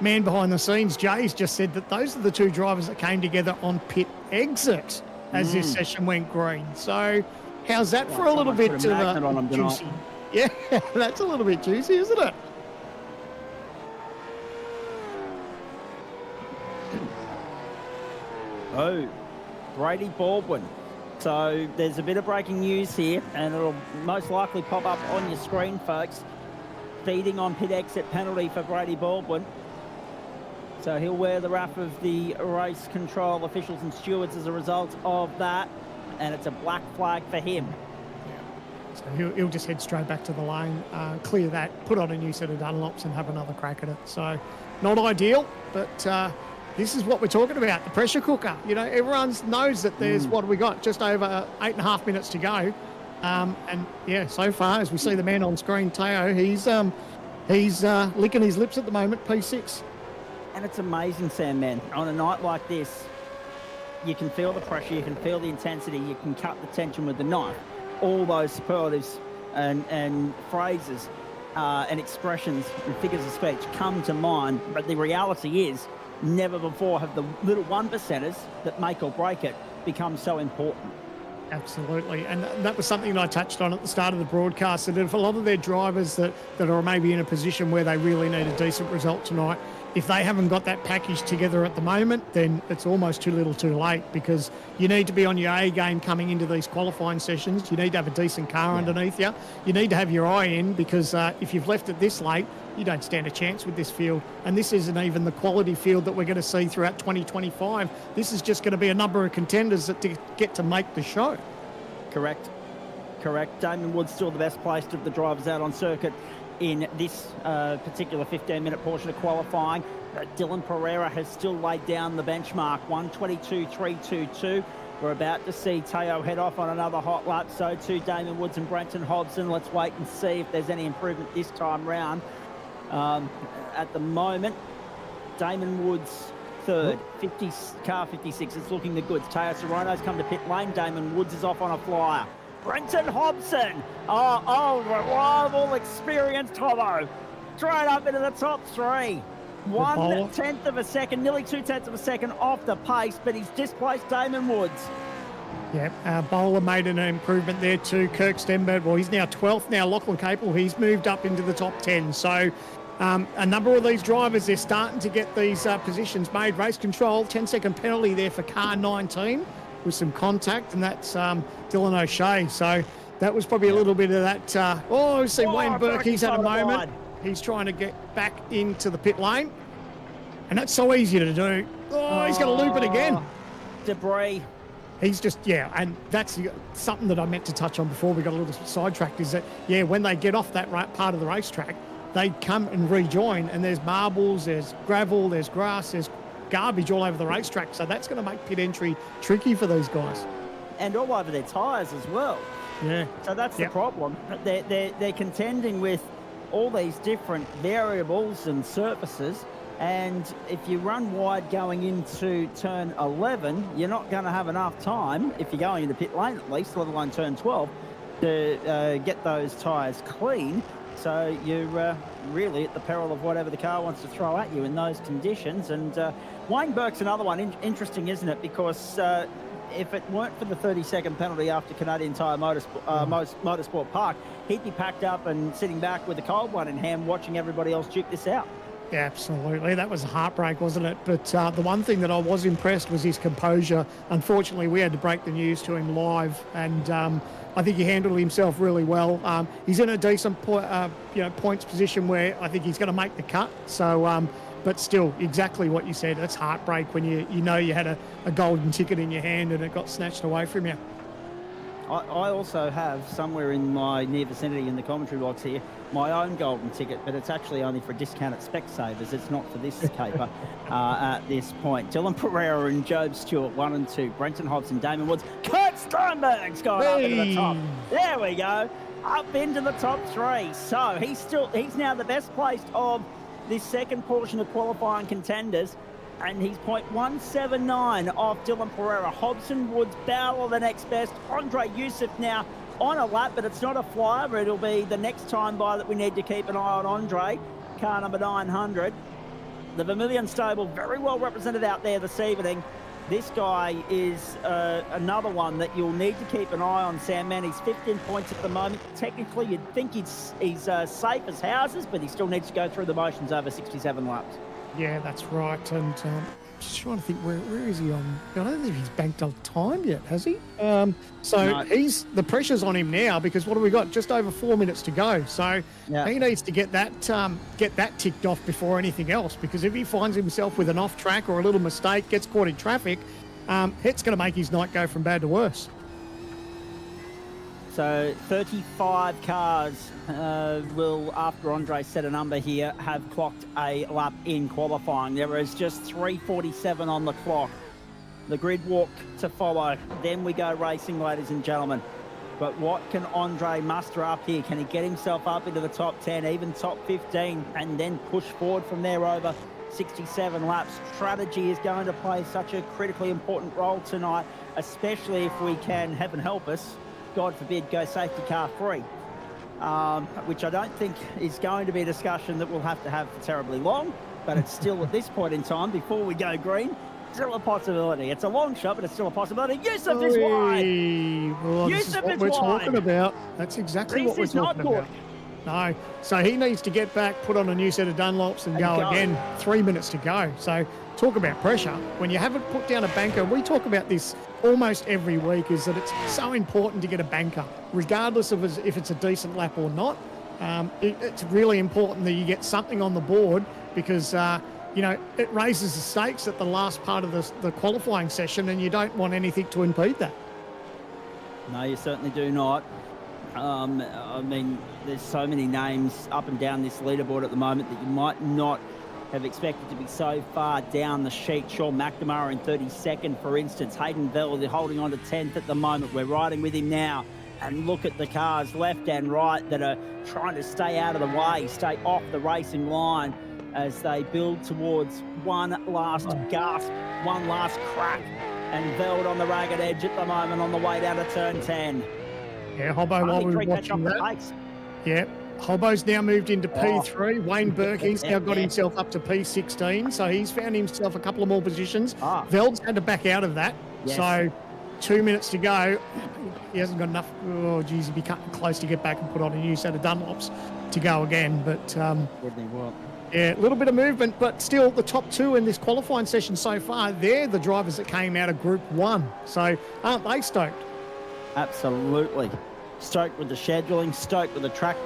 man behind the scenes, Jay's just said that those are the two drivers that came together on pit exit as this session went green. So how's that for a little bit of juicy? Yeah, that's a little bit juicy, isn't it? Oh, Brady Baldwin. So there's a bit of breaking news here, and it'll most likely pop up on your screen, folks. Feeding on pit exit penalty for Brady Baldwin. So he'll wear the wrath of the race control officials and stewards as a result of that, and it's a black flag for him. So he'll just head straight back to the lane, clear that, put on a new set of Dunlops and have another crack at it. So not ideal, but this is what we're talking about, the pressure cooker. You know, everyone knows that there's, what have we got, just over 8.5 minutes to go. And yeah, so far, as we see the man on screen, Teo, he's licking his lips at the moment, P6. And it's amazing, Sam, man. On a night like this, you can feel the pressure, you can feel the intensity, you can cut the tension with the knife. All those superlatives and phrases and expressions and figures of speech come to mind, but the reality is never before have the little 1%ers that make or break it become so important. Absolutely. And that was something that I touched on at the start of the broadcast, that if a lot of their drivers that are maybe in a position where they really need a decent result tonight, if they haven't got that package together at the moment, then it's almost too little too late, because you need to be on your A game coming into these qualifying sessions. You need to have a decent car underneath you. You need to have your eye in, because if you've left it this late, you don't stand a chance with this field. And this isn't even the quality field that we're going to see throughout 2025. This is just going to be a number of contenders that get to make the show. Correct. Damon Wood's still the best placed of the drivers out on circuit in this particular 15-minute portion of qualifying. Dylan Pereira has still laid down the benchmark, 1:22.322. We're about to see Teo head off on another hot lap. So too Damon Woods and Brenton Hobson. Let's wait and see if there's any improvement this time round. At the moment, Damon Woods third, car 56. It's looking the goods. Teo Sorono's come to pit lane. Damon Woods is off on a flyer. Brenton Hobson, reliable, experienced Hobbo, straight up into the top three. 1/10 of a second, nearly 2/10 of a second off the pace, but he's displaced Damon Woods. Yeah, Bowler made an improvement there too. Kirk Stenberg, well, he's now 12th now. Lachlan Capel, he's moved up into the top 10. So a number of these drivers, they're starting to get these positions made. Race control, 10-second penalty there for car 19 with some contact, and that's Dylan O'Shea. So that was probably a little bit of that. We see Wayne Burke, he's had a moment. He's trying to get back into the pit lane, and that's so easy to do. He's going to loop it again. Debris. He's just, and that's something that I meant to touch on before we got a little sidetracked, is that, when they get off that part of the racetrack, they come and rejoin, and there's marbles, there's gravel, there's grass, there's garbage all over the racetrack. So that's going to make pit entry tricky for these guys. And all over their tyres as well. Yeah. So that's the problem. They're contending with all these different variables and surfaces. And if you run wide going into turn 11, you're not going to have enough time, if you're going into pit lane at least, let alone turn 12, to get those tyres clean. So you're really at the peril of whatever the car wants to throw at you in those conditions. And Wayne Burke's another one. Interesting, isn't it? Because if it weren't for the 30-second penalty after Canadian Tire Motorsport Park, he'd be packed up and sitting back with a cold one in hand watching everybody else duke this out. Yeah, absolutely. That was a heartbreak, wasn't it? But the one thing that I was impressed was his composure. Unfortunately, we had to break the news to him live, and I think he handled himself really well. He's in a decent points position where I think he's going to make the cut. So, but still, exactly what you said. It's heartbreak when you know you had a golden ticket in your hand and it got snatched away from you. I also have somewhere in my near vicinity in the commentary box here my own golden ticket, but it's actually only for discounted Specsavers. It's not for this caper at this point. Dylan Pereira and Job Stewart, 1 and 2. Brenton Hobson, Damon Woods. Kurt Steinberg's gone up into the top. There we go. Up into the top 3. So he's now the best placed of this second portion of qualifying contenders. And he's 0.179 off Dylan Pereira. Hobson, Woods, Bowler the next best. Andre Youssef now on a lap, but it's not a flyer. It'll be the next time by that we need to keep an eye on Andre. Car number 900. The Vermilion stable very well represented out there this evening. This guy is another one that you'll need to keep an eye on, Sam, man. He's 15 points at the moment. Technically, you'd think he's safe as houses, but he still needs to go through the motions over 67 laps. Yeah, that's right. And just trying to think, where is he on? I don't think he's banked on time yet, has he? No. The pressure's on him now because what have we got? Just over 4 minutes to go. So he needs to get that ticked off before anything else, because if he finds himself with an off track or a little mistake, gets caught in traffic, it's going to make his night go from bad to worse. So 35 cars will, after Andre set a number here, have clocked a lap in qualifying. There is just 3:47 on the clock. The grid walk to follow. Then we go racing, ladies and gentlemen. But what can Andre muster up here? Can he get himself up into the top 10, even top 15, and then push forward from there over 67 laps? Strategy is going to play such a critically important role tonight, especially if we can, heaven help us, God forbid, go safety car free, which I don't think is going to be a discussion that we'll have for terribly long, but it's still at this point in time, before we go green, still a possibility. It's a long shot, but it's still a possibility. Yusuf is wide. Well, Yusuf is what we're talking about. That's exactly what we're talking about. No, so he needs to get back, put on a new set of Dunlops and go again. 3 minutes to go. So talk about pressure. When you haven't put down a banker, we talk about this almost every week, is that it's so important to get a banker, regardless of if it's a decent lap or not. It's really important that you get something on the board because, it raises the stakes at the last part of the qualifying session, and you don't want anything to impede that. No, you certainly do not. I mean, there's so many names up and down this leaderboard at the moment that you might not have expected to be so far down the sheet. Sean McNamara in 32nd, for instance. Hayden Veld, they're holding on to 10th at the moment. We're riding with him now. And look at the cars left and right that are trying to stay out of the way, stay off the racing line as they build towards one last gasp, one last crack. And Veld on the ragged edge at the moment on the way down to turn 10. Yeah, Hobbo, while we were watching that. Yeah, Hobbo's now moved into P3. Wayne Burke, he's now got himself up to P16, so he's found himself a couple of more positions. Veld's had to back out of that, so 2 minutes to go. He hasn't got enough. Oh, geez, he'd be cutting close to get back and put on a new set of Dunlops to go again. But yeah, a little bit of movement, but still the top two in this qualifying session so far, they're the drivers that came out of Group 1. So aren't they stoked? Absolutely. Stoked with the scheduling, stoked with the track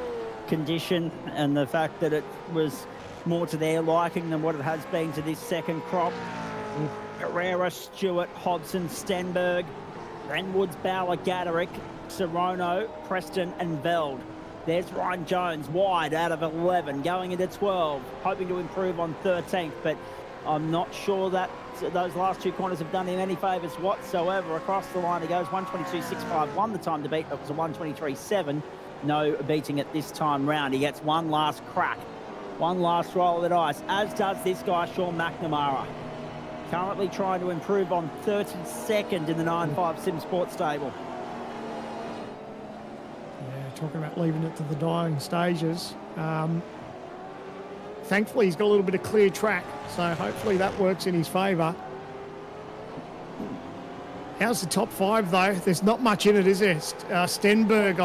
condition, and the fact that it was more to their liking than what it has been to this second crop. Herrera, Stewart, Hobson, Stenberg, Renwoods, Bowler, Gaderick, Serono, Preston and Veld. There's Ryan Jones wide out of 11, going into 12, hoping to improve on 13th, but I'm not sure that those last two corners have done him any favours whatsoever. Across the line he goes, 122.651 the time to beat. It was a 123.7. No beating it this time round. He gets one last crack, one last roll of the dice, as does this guy, Sean McNamara. Currently trying to improve on 32nd in the 9.5 Sim Sports stable. talking about leaving it to the dying stages. Thankfully, he's got a little bit of clear track, so hopefully that works in his favour. How's the top 5, though? There's not much in it, is there? Stenberg,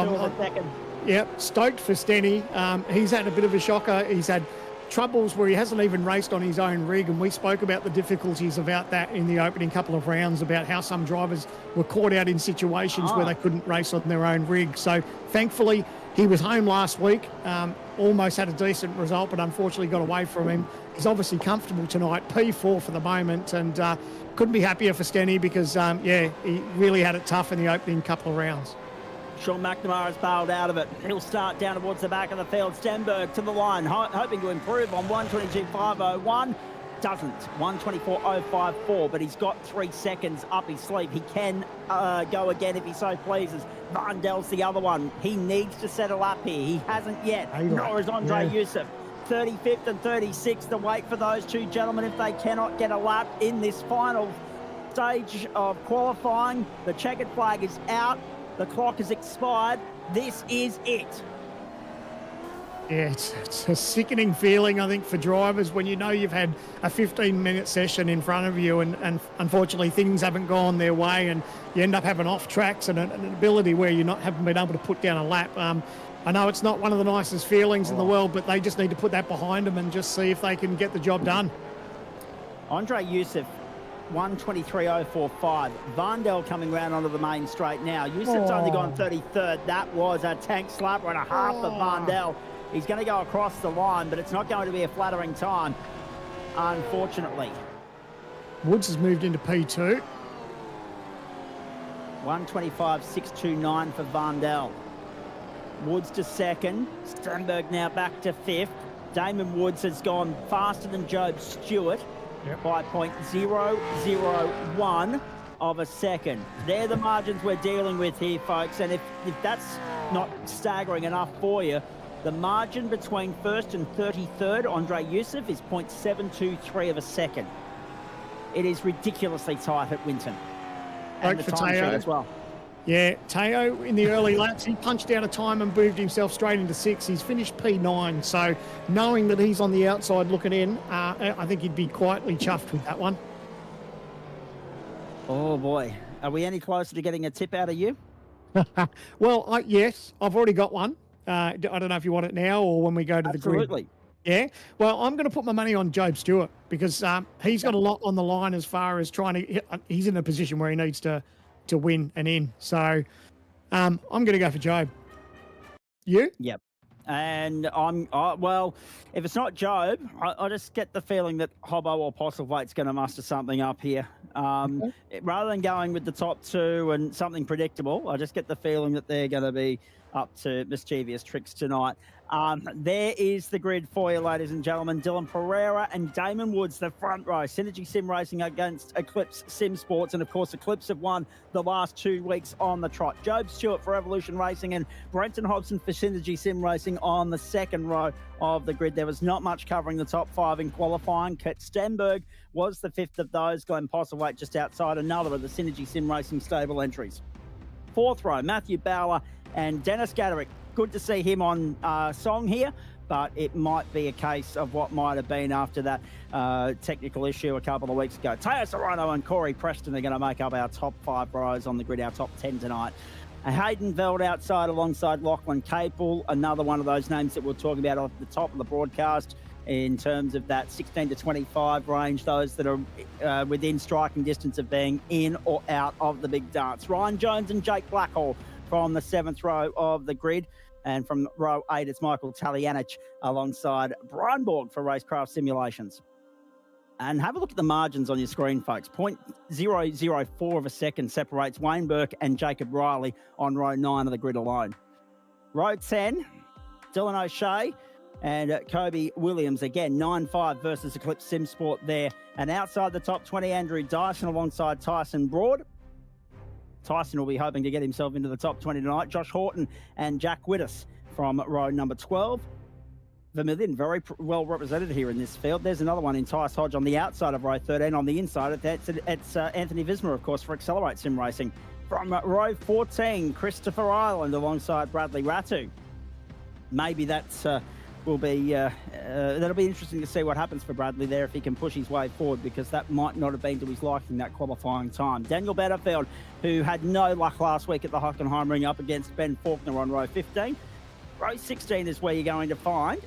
Yep, stoked for Stenny. He's had a bit of a shocker. He's had troubles where he hasn't even raced on his own rig, and we spoke about the difficulties about that in the opening couple of rounds, about how some drivers were caught out in situations where they couldn't race on their own rig. So thankfully, he was home last week, almost had a decent result, but unfortunately got away from him. He's obviously comfortable tonight, P4 for the moment, and couldn't be happier for Stenny because, he really had it tough in the opening couple of rounds. Sean McNamara has bailed out of it. He'll start down towards the back of the field. Stenberg to the line, hoping to improve on 1:22.501. Doesn't. 1:24.054, but he's got 3 seconds up his sleeve. He can go again if he so pleases. Vandel's the other one. He needs to settle up here. He hasn't yet. Nor is Andre Youssef. 35th and 36th to wait for those two gentlemen if they cannot get a lap in this final stage of qualifying. The checkered flag is out. The clock has expired. This is it. Yeah, it's a sickening feeling, I think, for drivers when you know you've had a 15-minute session in front of you and unfortunately things haven't gone their way and you end up having off tracks and an ability where you haven't been able to put down a lap. I know it's not one of the nicest feelings in the world, but they just need to put that behind them and just see if they can get the job done. Andre Youssef, 1:23.045. Vandel coming round onto the main straight now. Youssef's only gone 33rd. That was a tank slapper and a half of Vandel. He's going to go across the line, but it's not going to be a flattering time, unfortunately. Woods has moved into P2. 1:25.629 for Vandel. Woods to second. Stenberg now back to 5th. Damon Woods has gone faster than Job Stewart by 0.001 of a second. They're the margins we're dealing with here, folks. And if that's not staggering enough for you, the margin between 1st and 33rd, Andre Youssef, is 0.723 of a second. It is ridiculously tight at Winton. And the time sheet as well. Yeah, Teo in the early laps, he punched out a time and moved himself straight into 6th. He's finished P9, so knowing that he's on the outside looking in, I think he'd be quietly chuffed with that one. Oh, boy. Are we any closer to getting a tip out of you? Well, yes, I've already got one. I don't know if you want it now or when we go to the grid. Absolutely. Yeah, well, I'm going to put my money on Job Stewart because he's got a lot on the line as far as trying to he's in a position where he needs to win and in. So I'm going to go for Job. You? Yep. And well, if it's not Job, I just get the feeling that Hobbo or Postlewaite's going to muster something up here. Rather than going with the top two and something predictable, I just get the feeling that they're going to be up to mischievous tricks tonight. There is the grid for you, ladies and gentlemen. Dylan Pereira and Damon Woods, the front row. Synergy Sim Racing against Eclipse Sim Sports. And, of course, Eclipse have won the last 2 weeks on the trot. Job Stewart for Evolution Racing and Brenton Hobson for Synergy Sim Racing on the second row of the grid. There was not much covering the top 5 in qualifying. Kurt Stenberg was the 5th of those. Glenn Postlewaite just outside another of the Synergy Sim Racing stable entries. 4th row, Matthew Bauer and Dennis Gaderick. Good to see him on song here, but it might be a case of what might have been after that technical issue a couple of weeks ago. Teo Serrano and Corey Preston are going to make up our top 5 rows on the grid, our top 10 tonight. Hayden Veld outside alongside Lachlan Capel, another one of those names that we're talking about off the top of the broadcast in terms of that 16 to 25 range, those that are within striking distance of being in or out of the big dance. Ryan Jones and Jake Blackhall from the 7th row of the grid. And from row 8, it's Michael Talianich alongside Brian Borg for Racecraft Simulations. And have a look at the margins on your screen, folks. 0.004 of a second separates Wayne Burke and Jacob Riley on row 9 of the grid alone. Row 10, Dylan O'Shea and Kobe Williams. Again, 9.5 versus Eclipse Sim Sport there. And outside the top 20, Andrew Dyson alongside Tyson Broad. Tyson will be hoping to get himself into the top 20 tonight. Josh Horton and Jack Wittes from row number 12. Vermilion, very well represented here in this field. There's another one in Tyce Hodge on the outside of row 13. On the inside, it's Anthony Vismer, of course, for Accelerate Sim Racing From row 14, Christopher Island alongside Bradley Ratu. Maybe that's will be that'll be interesting to see what happens for Bradley there if he can push his way forward, because that might not have been to his liking, that qualifying time. Daniel Betterfield, who had no luck last week at the Hockenheimring, up against Ben Faulkner on row 15. Row 16 is where you're going to find,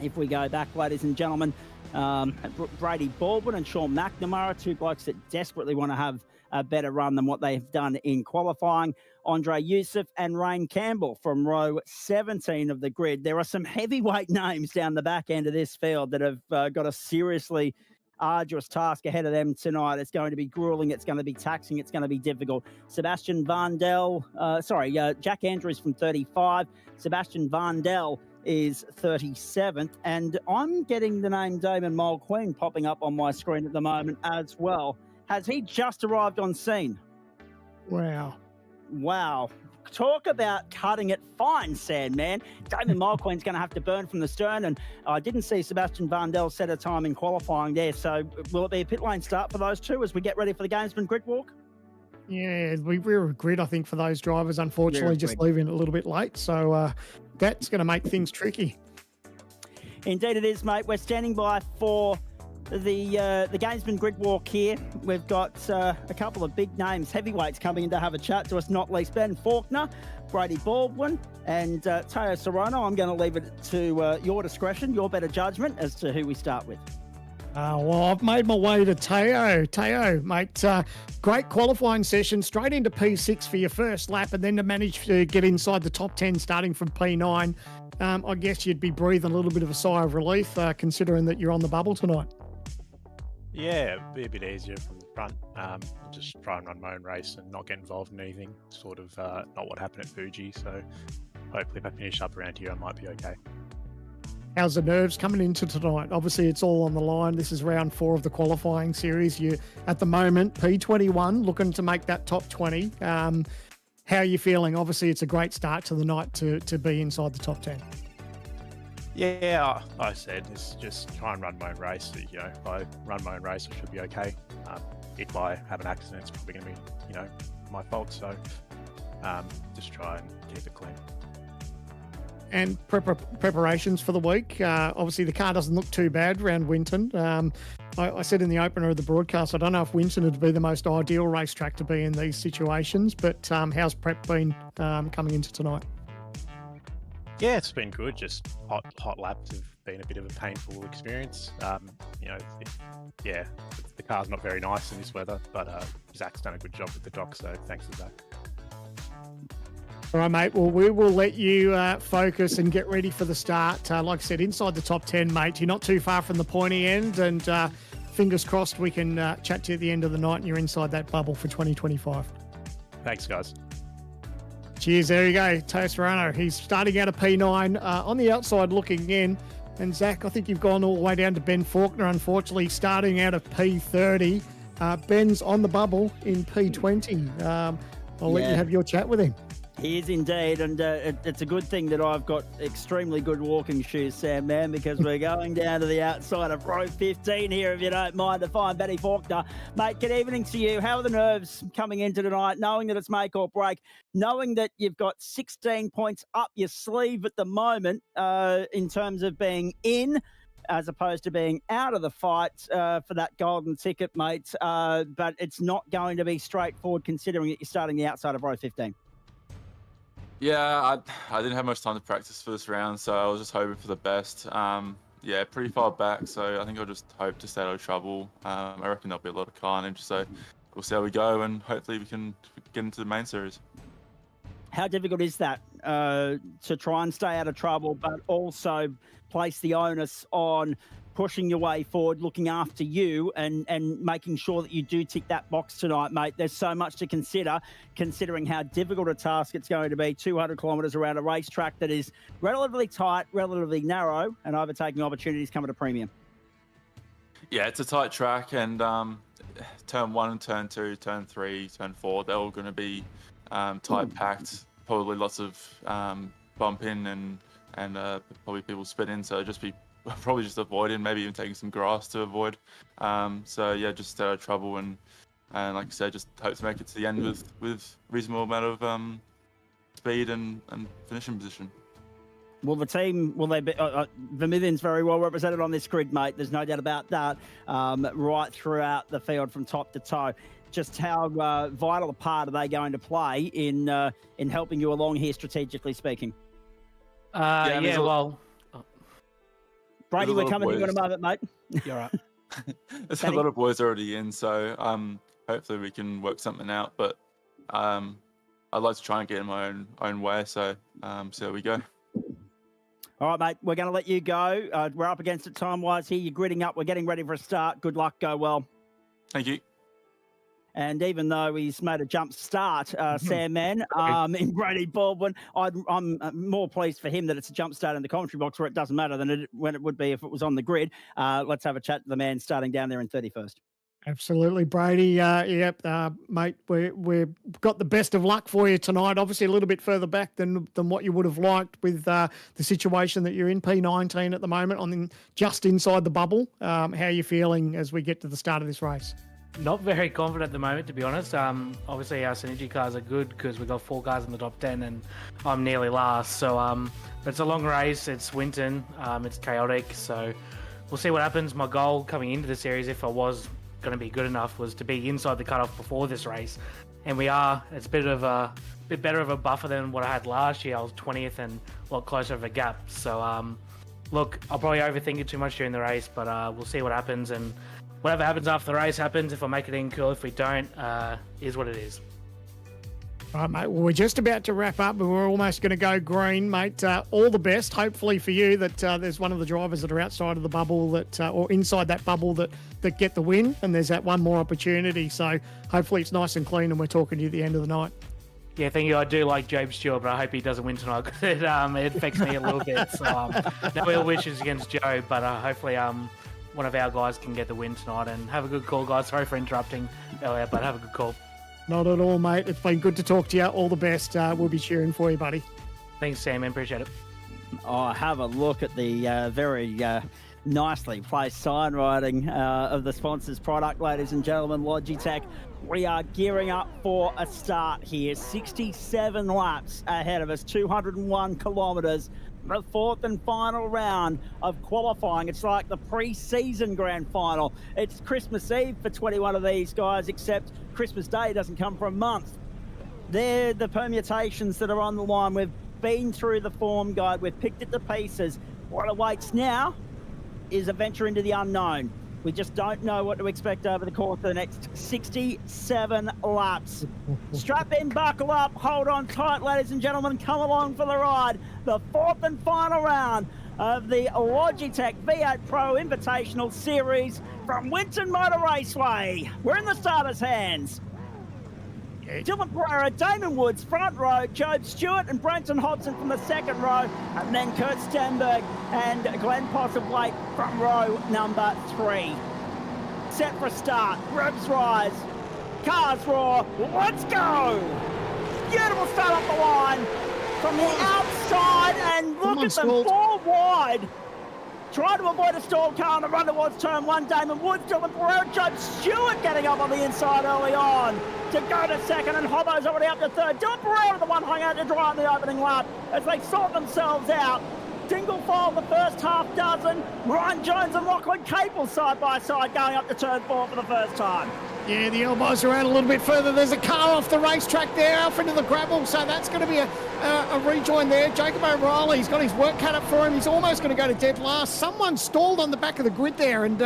if we go back, ladies and gentlemen, Brady Baldwin and Sean McNamara, two blokes that desperately want to have a better run than what they have done in qualifying. Andre Youssef and Rain Campbell from row 17 of the grid. There are some heavyweight names down the back end of this field that have got a seriously arduous task ahead of them tonight. It's going to be grueling, it's going to be taxing, it's going to be difficult. Sebastian Vandel, Jack Andrews from 35. Sebastian Vandel is 37th, and I'm getting the name Damon Mulqueen popping up on my screen at the moment as well. Has he just arrived on scene? Wow. Talk about cutting it fine, Sandman. Damon Mulqueen's going to have to burn from the stern, and I didn't see Sebastian Vandel set a time in qualifying there, so will it be a pit lane start for those two as we get ready for the Gamesman grid walk? Yeah, we're a grid, I think, for those drivers, unfortunately, just leaving a little bit late. So that's going to make things tricky. Indeed it is, mate. We're standing by for the Gamesman grid walk here. We've got a couple of big names, heavyweights, coming in to have a chat to us, not least Ben Faulkner, Brady Baldwin, and Teo Serrano. I'm going to leave it to your discretion, your better judgment as to who we start with. Well, I've made my way to Teo. Teo, mate, great qualifying session, straight into P6 for your first lap, and then to manage to get inside the top 10 starting from P9. I guess you'd be breathing a little bit of a sigh of relief, considering that you're on the bubble tonight. Yeah, it'd be a bit easier from the front. Just try and run my own race and not get involved in anything. Sort of not what happened at Fuji, so hopefully if I finish up around here, I might be okay. How's the nerves coming into tonight? Obviously, it's all on the line. This is round 4 of the qualifying series. You, at the moment, P21, looking to make that top 20. How are you feeling? Obviously, it's a great start to the night to be inside the top 10. Yeah, I said, it's just try and run my own race. You know, if I run my own race, I should be okay. If I have an accident, it's probably going to be, my fault. So just try and keep it clean. And preparations for the week. Obviously, the car doesn't look too bad around Winton. I said in the opener of the broadcast, I don't know if Winton would be the most ideal racetrack to be in these situations, but how's prep been coming into tonight? Yeah, it's been good. Just hot laps have been a bit of a painful experience. The car's not very nice in this weather, but Zach's done a good job with the dock, so thanks to Zach. All right, mate. Well, we will let you focus and get ready for the start. Like I said, inside the top 10, mate. You're not too far from the pointy end, and fingers crossed we can chat to you at the end of the night and you're inside that bubble for 2025. Thanks, guys. Cheers. There you go. Teo Serrano. He's starting out of P9 on the outside looking in. And Zach, I think you've gone all the way down to Ben Faulkner, unfortunately, starting out of P30. Ben's on the bubble in P20. I'll let you have your chat with him. He is indeed, and it's a good thing that I've got extremely good walking shoes, Sam, man, because we're going down to the outside of row 15 here, if you don't mind, to find Benny Faulkner. Mate, good evening to you. How are the nerves coming into tonight, knowing that it's make or break, knowing that you've got 16 points up your sleeve at the moment in terms of being in as opposed to being out of the fight for that golden ticket, mate, but it's not going to be straightforward considering that you're starting the outside of row 15. Yeah, I didn't have much time to practice for this round, so I was just hoping for the best. Pretty far back, so I think I'll just hope to stay out of trouble. I reckon there'll be a lot of carnage, so we'll see how we go, and hopefully we can get into the main series. How difficult is that to try and stay out of trouble, but also place the onus on pushing your way forward, looking after you, and making sure that you do tick that box tonight, mate? There's so much to consider, considering how difficult a task it's going to be, 200 kilometres around a racetrack that is relatively tight, relatively narrow, and overtaking opportunities come at a premium. Yeah, it's a tight track, and turn 1 and turn 2, turn 3, turn 4, they're all going to be tight packed, probably lots of bumping and probably people spinning, so just be probably just avoiding, maybe even taking some grass to avoid. Just stay out of trouble and And like I said, just hope to make it to the end with reasonable amount of speed and finishing position. Will the team, will they be, Vermillion's very well represented on this grid, mate. There's no doubt about that, right throughout the field from top to toe. Just how vital a part are they going to play in helping you along here, strategically speaking? Brady, we're coming to you in a moment, mate. You're right. There's a lot of boys already in, so hopefully we can work something out. But I'd like to try and get in my own way, so there we go. All right, mate, we're going to let you go. We're up against it time-wise here. You're gridding up. We're getting ready for a start. Good luck. Go well. Thank you. And even though he's made a jump start, Sam Mann, in Brady Baldwin, I'm more pleased for him that it's a jump start in the commentary box where it doesn't matter than when it would be if it was on the grid. Let's have a chat to the man starting down there in 31st. Absolutely, Brady. Mate, we've got the best of luck for you tonight. Obviously, a little bit further back than what you would have liked with the situation that you're in, P19 at the moment, just inside the bubble. How are you feeling as we get to the start of this race? Not very confident at the moment, to be honest. Obviously, our synergy cars are good because we've got 4 cars in the top 10 and I'm nearly last. So it's a long race. It's Winton. It's chaotic. So we'll see what happens. My goal coming into the series, if I was going to be good enough, was to be inside the cutoff before this race. And we are. It's a bit better of a buffer than what I had last year. I was 20th and a lot closer of a gap. So, look, I'll probably overthink it too much during the race, but we'll see what happens. And whatever happens after the race happens. If I make it in, cool. If we don't, is what it is. All right, mate. Well, we're just about to wrap up, but we're almost going to go green, mate. All the best. Hopefully for you that there's one of the drivers that are outside of the bubble or inside that bubble that get the win, and there's that one more opportunity. So hopefully it's nice and clean, and we're talking to you at the end of the night. Yeah, thank you. I do like Job Stewart, but I hope he doesn't win tonight because it affects me a little bit. So no ill wishes against Joe, but hopefully one of our guys can get the win tonight. And have a good call, guys. Sorry for interrupting earlier, but have a good call. Not at all, mate. It's been good to talk to you. All the best. We'll be cheering for you, buddy. Thanks, Sam. Appreciate it. Oh, have a look at the very nicely placed sign writing of the sponsor's product, ladies and gentlemen. Logitech. We are gearing up for a start here. 67 laps ahead of us, 201 kilometres. The 4th and final round of qualifying. It's like the pre-season grand final. It's Christmas Eve for 21 of these guys, except Christmas Day doesn't come for a month. They're the permutations that are on the line. We've been through the form guide. We've picked it to pieces. What awaits now is a venture into the unknown. We just don't know what to expect over the course of the next 67 laps. Strap in, buckle up, hold on tight, ladies and gentlemen. Come along for the ride. The 4th and final round of the Logitech V8 Pro Invitational Series from Winton Motor Raceway. We're in the starters' hands. Dylan Pereira, Damon Woods, front row, Job Stewart and Brenton Hobson from the second row, and then Kurt Stenberg and Glenn Postlethwaite from row number 3. Set for a start, ropes rise, cars roar, let's go! Beautiful start off the line from the outside, and look at them, 4 wide. Try to avoid a stalled car on the run towards turn 1. Damon Woods, Dylan Pereira, Job Stewart getting up on the inside early on to go to second, and Hobbo's already up to third. Dylan Pereira, the one hung out to dry on the opening lap as they sort themselves out. Single file the first half dozen. Ryan Jones and Lachlan Capel side by side going up to turn 4 for the first time. Yeah, the elbows are out a little bit further. There's a car off the racetrack there, off into the gravel, so that's going to be a rejoin there. Jacob O'Reilly's got his work cut up for him. He's almost going to go to dead last. Someone stalled on the back of the grid there and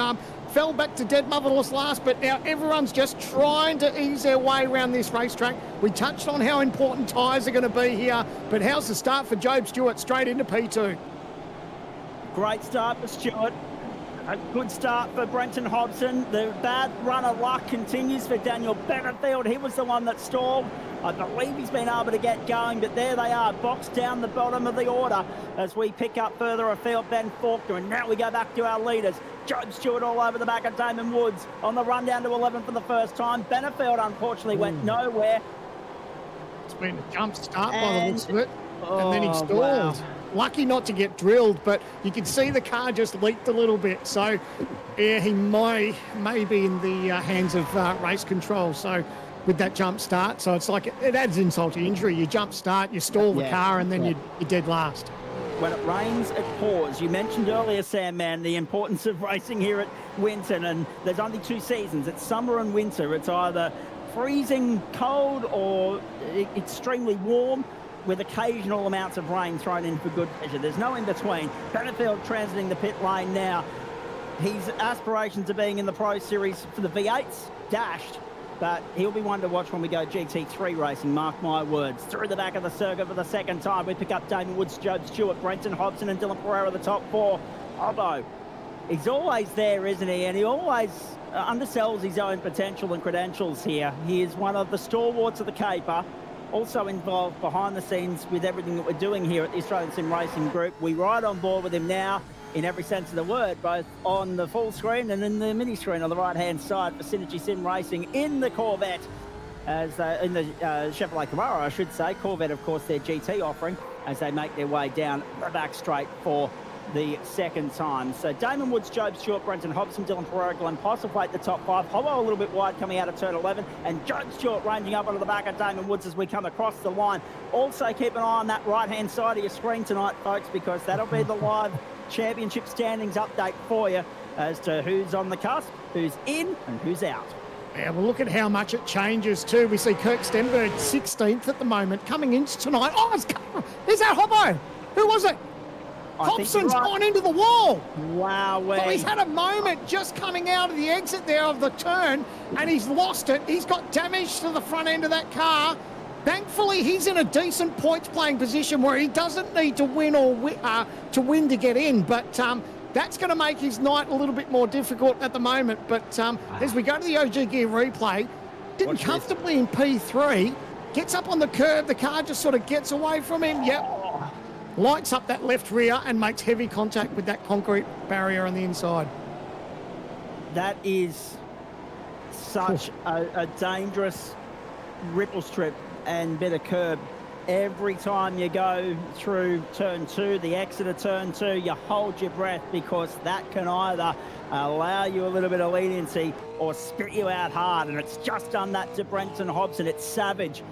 fell back to dead motherless last, but now everyone's just trying to ease their way around this racetrack. We touched on how important tyres are going to be here, but how's the start for Job Stewart straight into P2? Great start for Stewart. A good start for Brenton Hobson. The bad run of luck continues for Daniel Benefield. He was the one that stalled. I believe he's been able to get going, but there they are, boxed down the bottom of the order as we pick up further afield Ben Faulkner. And now we go back to our leaders. Job Stewart all over the back of Damon Woods on the run down to 11 for the first time. Benefield unfortunately went nowhere. It's been a jump start by the looks of it. And then he stalled. Wow. lucky not to get drilled, but you can see the car just leaked a little bit. So, yeah, he may be in the hands of race control. So, with that jump start, so it's like it adds insult to injury. You jump start, you stall the car, and then you're dead last. When it rains, it pours. You mentioned earlier, Sam, man, the importance of racing here at Winton, and there's only 2 seasons. It's summer and winter. It's either freezing cold or extremely warm, with occasional amounts of rain thrown in for good measure. There's no in between. Benefield transiting the pit lane now. His aspirations of being in the Pro Series for the V8s dashed, but he'll be one to watch when we go GT3 racing, mark my words. Through the back of the circuit for the second time, we pick up Damon Woods, Job Stewart, Brenton Hobson and Dylan Pereira, the top 4. Hobbo, he's always there, isn't he? And he always undersells his own potential and credentials here. He is one of the stalwarts of the caper, also involved behind the scenes with everything that we're doing here at the Australian Sim Racing Group. We ride on board with him now in every sense of the word, both on the full screen and in the mini screen on the right-hand side for Synergy Sim Racing in the Corvette, in the Chevrolet Camaro, I should say. Corvette, of course, their GT offering, as they make their way down the back straight for the second time. So Damon Woods, Job Stewart, Brenton Hobson, Dylan Pereira, Glenn Postlethwaite, the top 5. Hobbo a little bit wide coming out of turn 11, and Job Stewart ranging up onto the back of Damon Woods as we come across the line. Also keep an eye on that right-hand side of your screen tonight, folks, because that'll be the live championship standings update for you as to who's on the cusp, who's in and who's out. Yeah, well, look at how much it changes too. We see Kirk Stenberg 16th at the moment coming into tonight. Oh, is that Hobbo? Who was it? Hobson's gone into the wall. Wow. Well, he's had a moment just coming out of the exit there of the turn, and he's lost it. He's got damage to the front end of that car. Thankfully, he's in a decent points-playing position where he doesn't need to win to get in. But that's going to make his night a little bit more difficult at the moment. But as we go to the OG Gear replay, sitting comfortably in P3, gets up on the curb, the car just sort of gets away from him. Yep. Lights up that left rear and makes heavy contact with that concrete barrier on the inside. That is such a dangerous ripple strip and bit of curb. Every time you go through turn 2, the exit of turn 2, you hold your breath, because that can either allow you a little bit of leniency or spit you out hard. And it's just done that to Brenton Hobson. It's savage.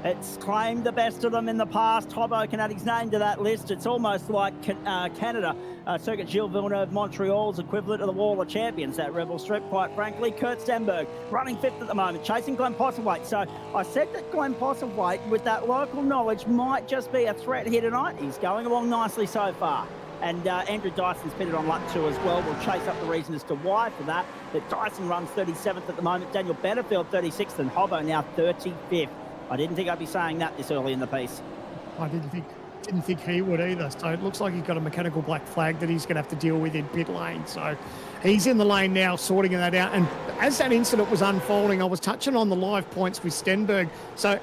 It's claimed the best of them in the past. Hobbo can add his name to that list. It's almost like Canada, Circuit Gilles Villeneuve, Montreal's equivalent of the Wall of Champions, that rebel strip, quite frankly. Kurt Stenberg running 5th at the moment, chasing Glenn Postlethwaite. So I said that Glenn Postlethwaite, with that local knowledge, might just be a threat here tonight. He's going along nicely so far. And Andrew Dyson's pitted on lap 2 as well. We'll chase up the reason as to why for that. But Dyson runs 37th at the moment. Daniel Benefield 36th, and Hobbo now 35th. I didn't think I'd be saying that this early in the piece. I didn't think he would either. So it looks like he's got a mechanical black flag that he's going to have to deal with in pit lane. So he's in the lane now, sorting that out. And as that incident was unfolding, I was touching on the live points with Stenberg. So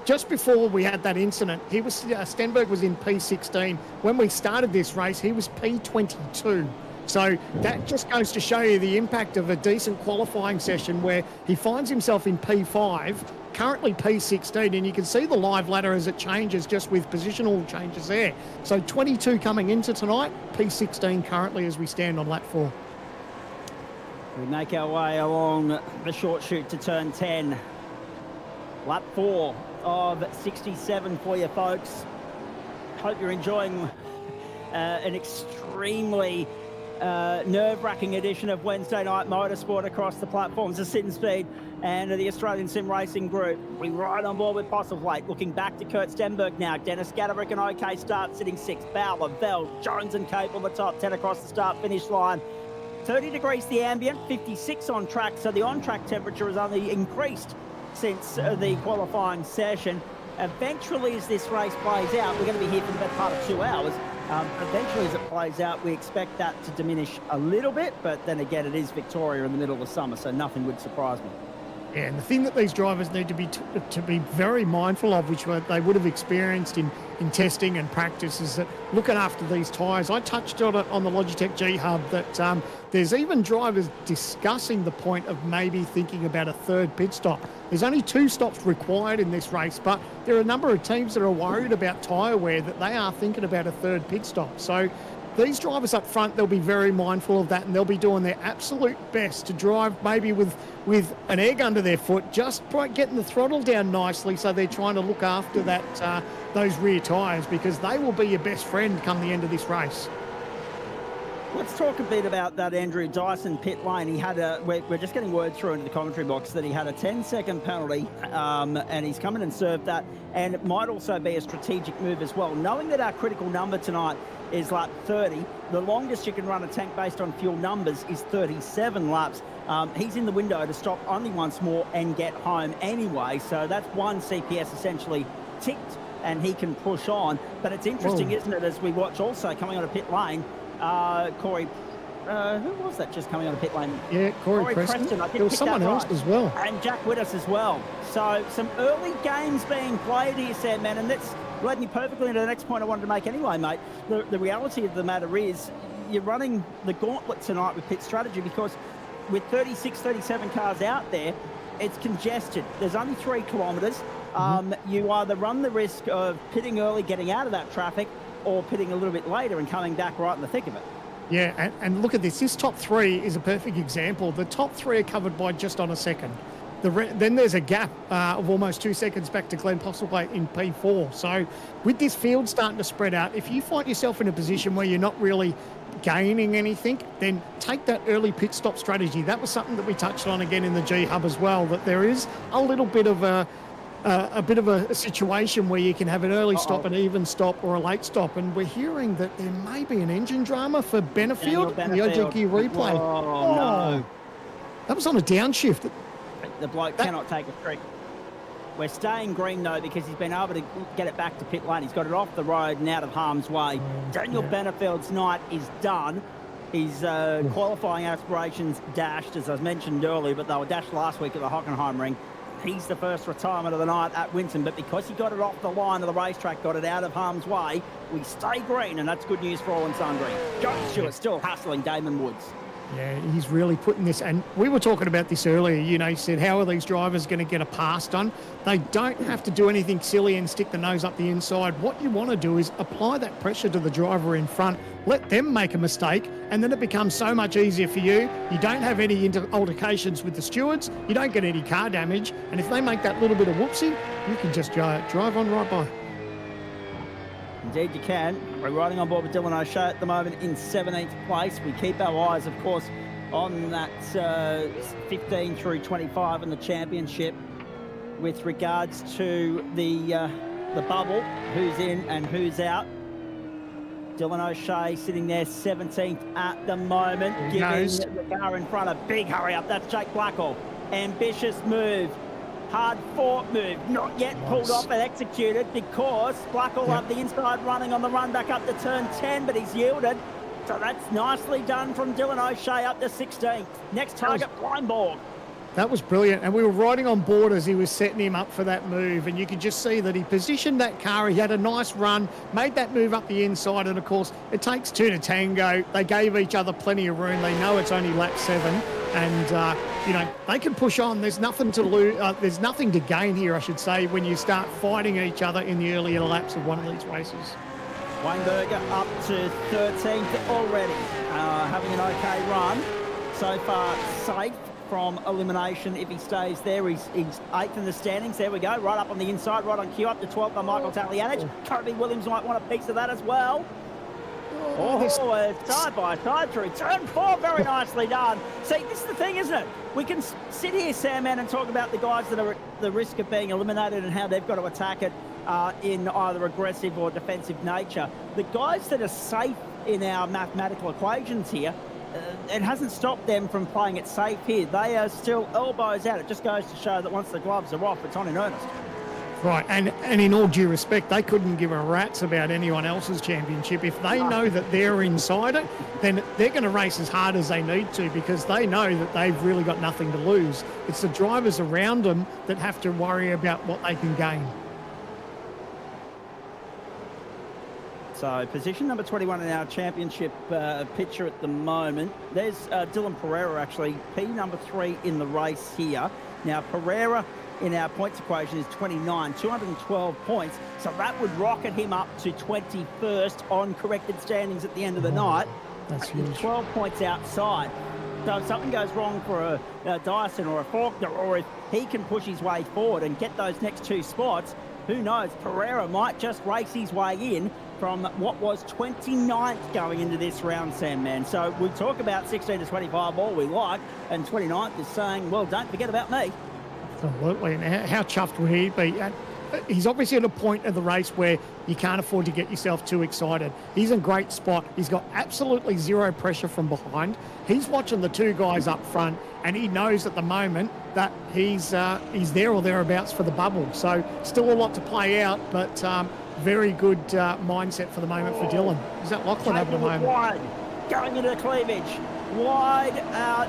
just before we had that incident, Stenberg was in P16. When we started this race, he was P22. So that just goes to show you the impact of a decent qualifying session where he finds himself in P5, currently P16, and you can see the live ladder as it changes just with positional changes there. So 22 coming into tonight, P16 currently as we stand on lap 4. We make our way along the short chute to turn 10. Lap 4 of 67 for you folks. Hope you're enjoying an extremely nerve-wracking edition of Wednesday Night Motorsport across the platforms of Sit and Speed and the Australian Sim Racing Group. We ride on board with Postlethwaite, looking back to Kurt Stenberg now. Dennis Gatterick, an okay start, sitting 6th. Bowler, Veld, Jones and Cape on the top, 10 across the start-finish line. 30 degrees the ambient, 56 on track, so the on-track temperature has only increased since the qualifying session. Eventually, as this race plays out, we're going to be here for the better part of 2 hours. Eventually, as it plays out, we expect that to diminish a little bit, but then again, it is Victoria in the middle of the summer, so nothing would surprise me. Yeah, and the thing that these drivers need to be very mindful of, which they would have experienced in testing and practice, is that looking after these tyres. I touched on it on the Logitech G Hub that there's even drivers discussing the point of maybe thinking about a third pit stop. There's only 2 stops required in this race, but there are a number of teams that are worried about tyre wear that they are thinking about a third pit stop. So these drivers up front, they'll be very mindful of that, and they'll be doing their absolute best to drive maybe with an air gun to their foot, just by getting the throttle down nicely, so they're trying to look after that those rear tyres, because they will be your best friend come the end of this race. Let's talk a bit about that Andrew Dyson pit lane. He had we're just getting word through into the commentary box that he had a 10-second penalty, and he's come in and served that, and it might also be a strategic move as well. Knowing that our critical number tonight is lap 30, the longest you can run a tank based on fuel numbers is 37 laps. He's in the window to stop only once more and get home anyway, so that's one CPS essentially ticked, and he can push on. But it's interesting, isn't it, as we watch also coming on a pit lane, Corey, who was that just coming on a pit lane? Yeah, Corey Preston. There was someone else as well. And Jack Widders as well. So some early games being played here, Sam, man, and that's led me perfectly into the next point I wanted to make anyway, mate. The reality of the matter is you're running the gauntlet tonight with pit strategy, because with 36, 37 cars out there, it's congested. There's only 3 kilometres. You either run the risk of pitting early, getting out of that traffic, or pitting a little bit later and coming back right in the thick of it. Yeah, and look at this. This top 3 is a perfect example. The top 3 are covered by just on a second. Then there's a gap of almost 2 seconds back to Glenn Postlethwaite in P4. So with this field starting to spread out, if you find yourself in a position where you're not really gaining anything, then take that early pit stop strategy. That was something that we touched on again in the G Hub as well, that there is a little bit of a situation where you can have an early stop, an even stop, or a late stop. And we're hearing that there may be an engine drama for Benefield in the OGQ replay. Oh, no. That was on a downshift. The bloke cannot take a trick. We're staying green, though, because he's been able to get it back to pit lane. He's got it off the road and out of harm's way. Daniel Benefield's night is done. His qualifying aspirations dashed, as I mentioned earlier, but they were dashed last week at the Hockenheim Ring. He's the first retirement of the night at Winton, but because he got it off the line of the racetrack, got it out of harm's way, we stay green, and that's good news for all and sundry. John Stewart still hustling Damon Woods. Yeah, he's really putting this, and we were talking about this earlier, you know, he said, how are these drivers going to get a pass done? They don't have to do anything silly and stick the nose up the inside. What you want to do is apply that pressure to the driver in front, let them make a mistake, and then it becomes so much easier for you. You don't have any altercations with the stewards, you don't get any car damage, and if they make that little bit of whoopsie, you can just drive on right by. Indeed you can. We're riding on board with Dylan O'Shea at the moment in 17th place. We keep our eyes, of course, on that 15 through 25 in the championship with regards to the bubble, who's in and who's out. Dylan O'Shea sitting there 17th at the moment, giving the car in front a big hurry up. That's Jake Blackall. Ambitious move. Hard-fought move, not yet pulled off and executed, because Blackall up the inside running on the run back up to turn 10, but he's yielded. So that's nicely done from Dylan O'Shea up to 16th. Next target, Blindborg. That was brilliant, and we were riding on board as he was setting him up for that move, and you could just see that he positioned that car, he had a nice run, made that move up the inside, and of course it takes 2 to tango. They gave each other plenty of room. They know it's only lap 7, and you know, they can push on. There's nothing to lose. There's nothing to gain here, I should say, when you start fighting each other in the earlier laps of one of these races. Wayne Berger up to 13th already, having an okay run. So far safe from elimination if he stays there. He's 8th in the standings. There we go, right up on the inside, right on cue, up to 12th by Michael Talianich. Kirby Williams might want a piece of that as well. Side by side through turn 4, very nicely done. See, this is the thing, isn't it? We can sit here, Sam, and talk about the guys that are at the risk of being eliminated and how they've got to attack it in either aggressive or defensive nature. The guys that are safe in our mathematical equations here, it hasn't stopped them from playing it safe here. They are still elbows out. It just goes to show that once the gloves are off, it's on in earnest. Right, and in all due respect, they couldn't give a rat's about anyone else's championship. If they know that they're inside it, then they're going to race as hard as they need to because they know that they've really got nothing to lose. It's the drivers around them that have to worry about what they can gain. So position number 21 in our championship picture at the moment. There's Dylan Pereira, actually, P number 3 in the race here. Now, Pereira in our points equation is 29, 212 points. So that would rocket him up to 21st on corrected standings at the end of the night. That's huge. 12 points outside. So if something goes wrong for a Dyson or a Faulkner, or if he can push his way forward and get those next 2 spots, who knows? Pereira might just race his way in from what was 29th going into this round, Sam, man. So we talk about 16 to 25 all we like, and 29th is saying, well, don't forget about me. Absolutely, and how chuffed would he be? He's obviously at a point of the race where you can't afford to get yourself too excited. He's in a great spot. He's got absolutely zero pressure from behind. He's watching the 2 guys up front, and he knows at the moment that he's there or thereabouts for the bubble. So still a lot to play out, but very good mindset for the moment for Dylan. Is that Lachlan over the moment? Wide, going into the cleavage. Wide out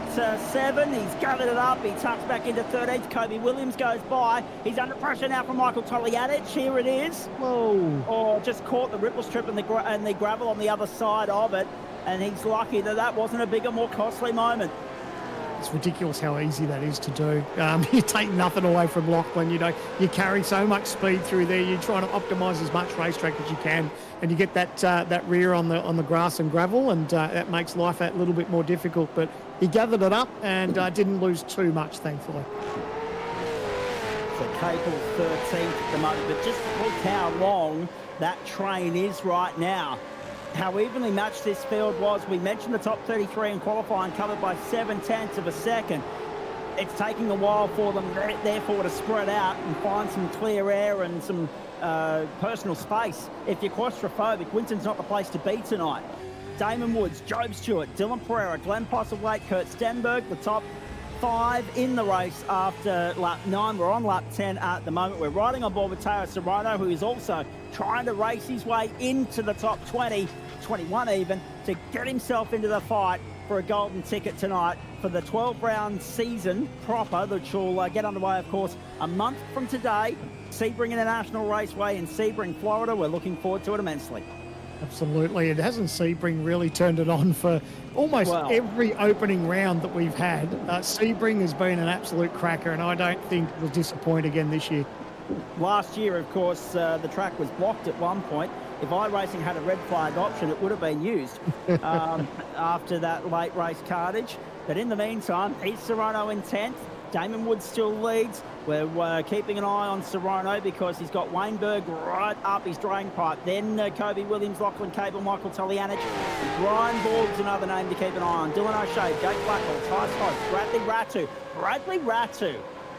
7. He's gathered it up. He tucks back into 13th. Kobe Williams goes by. He's under pressure now from Michael Tolianic. Here it is. Whoa. Oh, just caught the ripple strip and the gravel on the other side of it. And he's lucky that that wasn't a bigger, more costly moment. It's ridiculous how easy that is to do. You take nothing away from Lachlan. You know, you carry so much speed through there. You're trying to optimise as much racetrack as you can, and you get that rear on the grass and gravel, and that makes life that little bit more difficult. But he gathered it up and didn't lose too much, thankfully. So Capel 13th at the moment, but just look how long that train is right now. How evenly matched this field was. We mentioned the top 33 in qualifying, covered by 7/10 of a second. It's taking a while for them, therefore, to spread out and find some clear air and some personal space. If you're claustrophobic, Winton's not the place to be tonight. Damon Woods, Job Stewart, Dylan Pereira, Glenn Postlethwaite, Kurt Stenberg, the top 5 in the race after lap 9. We're on lap 10 at the moment. We're riding on board with Teo Serrano, who is also trying to race his way into the top 20, 21 even, to get himself into the fight for a golden ticket tonight for the 12-round season proper, which will get underway, of course, a month from today. Sebring International Raceway in Sebring, Florida. We're looking forward to it immensely. Absolutely. It hasn't Sebring really turned it on for almost every opening round that we've had. Sebring has been an absolute cracker, and I don't think it will disappoint again this year. Last year, of course, the track was blocked at one point. If iRacing had a red flag option, it would have been used after that late race cartage. But in the meantime, he's Serrano in 10th. Damon Wood still leads. We're keeping an eye on Serrano because he's got Wainberg right up his drain pipe. Then Kobe Williams, Lachlan Cable, Michael Tolianic. Brian Borg's another name to keep an eye on. Dylan O'Shea, Jake Blackwell, Tyce Hodge, Bradley Ratu.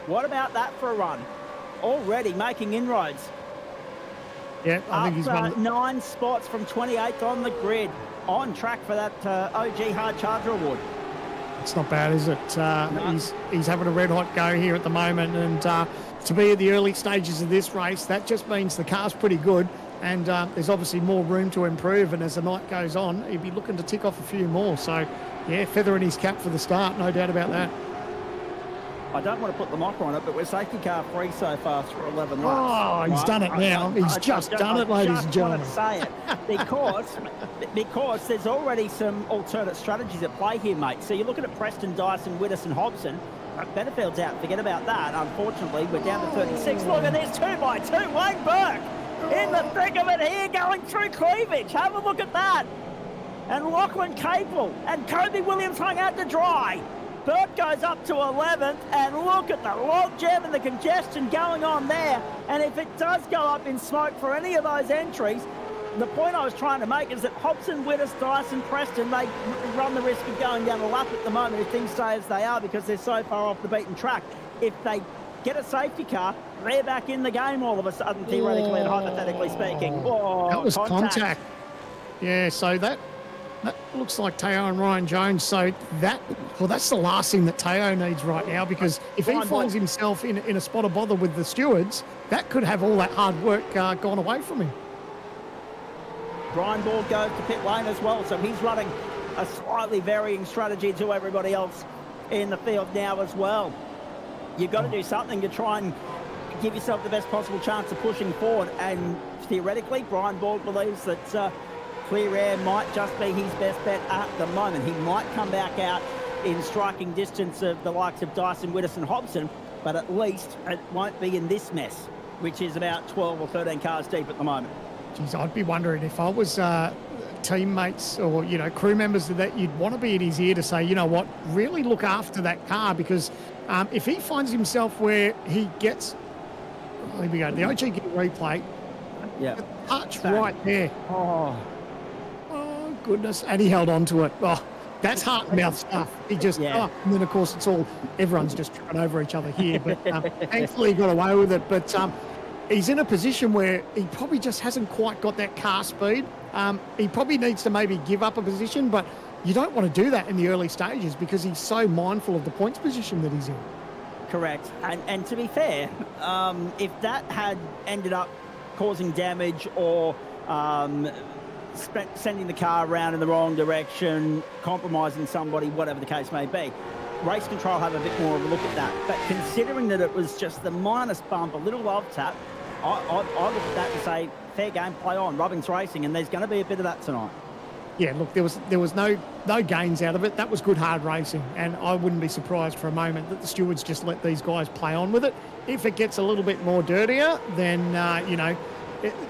What about that for a run? Already making inroads. Yeah, I think he's won 9 spots from 28th on the grid. On track for that OG Hard Charger Award. It's not bad, is it? No. He's having a red-hot go here at the moment, and to be at the early stages of this race, that just means the car's pretty good, and there's obviously more room to improve, and as the night goes on, he'll be looking to tick off a few more. So, yeah, feather in his cap for the start, no doubt about that. I don't want to put the mocker on it, but we're safety car free so far through 11 laps. Oh, he's done it now. He's just done it, ladies and gentlemen. I just want to say it because there's already some alternate strategies at play here, mate. So you're looking at Preston, Dyson, Widders and Hobson. Benefield's out. Forget about that. Unfortunately, we're down to 36. Look at this, 2x2. Wayne Burke in the thick of it here, going through cleavage. Have a look at that. And Lachlan Capel and Kobe Williams hung out to dry. Burke goes up to 11th, and look at the log jam and the congestion going on there. And if it does go up in smoke for any of those entries, the point I was trying to make is that Hobson, Widders, Dyson, Preston, they run the risk of going down the lap at the moment if things stay as they are because they're so far off the beaten track. If they get a safety car, they're back in the game all of a sudden, theoretically and hypothetically speaking. Oh, that was contact. Yeah, so that That looks like Teo and Ryan Jones. So that's the last thing that Teo needs right now, because if he finds himself in a spot of bother with the stewards, that could have all that hard work gone away from him. Brian Ball goes to pit lane as well, so he's running a slightly varying strategy to everybody else in the field now as well. You've got to do something to try and give yourself the best possible chance of pushing forward, and theoretically, Brian Ball believes that clear air might just be his best bet at the moment. He might come back out in striking distance of the likes of Dyson, Widders and Hobson, but at least it won't be in this mess, which is about 12 or 13 cars deep at the moment. Geez, I'd be wondering if I was teammates or, crew members that you'd want to be in his ear to say, you know what, really look after that car, because if he finds himself where he gets, here we go, the OG replay, touch right there. Oh, goodness. And he held on to it. Oh, that's heart and mouth stuff. He just, and then of course everyone's just tripping over each other here, but thankfully he got away with it. But he's in a position where he probably just hasn't quite got that car speed. He probably needs to maybe give up a position, but you don't want to do that in the early stages because he's so mindful of the points position that he's in. Correct. And to be fair, if that had ended up causing damage or sending the car around in the wrong direction, compromising somebody, whatever the case may be, race control have a bit more of a look at that. But considering that it was just the minus bump, a little love tap, I look at that and say, fair game, play on. Robbins Racing, and there's going to be a bit of that tonight. Yeah, look, there was no gains out of it. That was good hard racing, and I wouldn't be surprised for a moment that the stewards just let these guys play on with it. If it gets a little bit more dirtier, then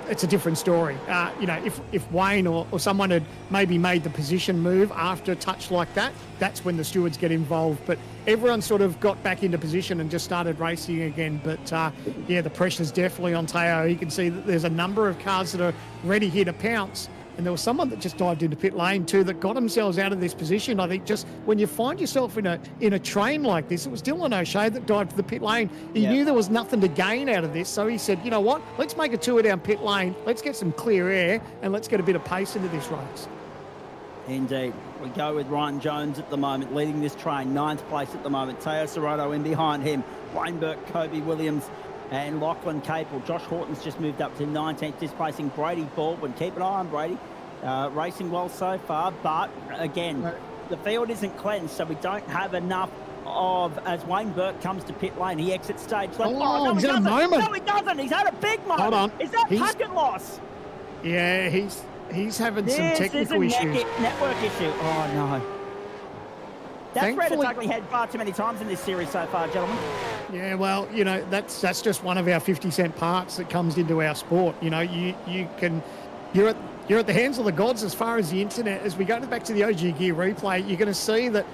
it's a different story. If Wayne or someone had maybe made the position move after a touch like that, that's when the stewards get involved. But everyone sort of got back into position and just started racing again. But the pressure's definitely on Teo. You can see that there's a number of cars that are ready here to pounce. And there was someone that just dived into pit lane too that got themselves out of this position. I think just when you find yourself in a train like this, it was Dylan O'Shea that dived to the pit lane. He knew there was nothing to gain out of this, so he said, you know what, let's make a tour down pit lane, let's get some clear air, and let's get a bit of pace into this race. Indeed. We go with Ryan Jones at the moment, leading this train, 9th place at the moment. Teo Serrato in behind him, Wayne Burke, Kobe Williams, and Lachlan Capel. Josh Horton's just moved up to 19th, displacing Brady Baldwin. Keep an eye on Brady. Racing well so far, but again, the field isn't cleansed, so we don't have enough of, as Wayne Burke comes to pit lane, he exits stage left. No, he's had a moment. No, he doesn't. He's had a big moment. Hold on. Is that packet loss? Yeah, he's having some technical issues. issues. Network issue. Oh, no. That's read its ugly head far too many times in this series so far, gentlemen. Yeah, well, that's just one of our 50-cent parts that comes into our sport. You're at the hands of the gods as far as the internet. As we go back to the OG Gear replay, you're going to see that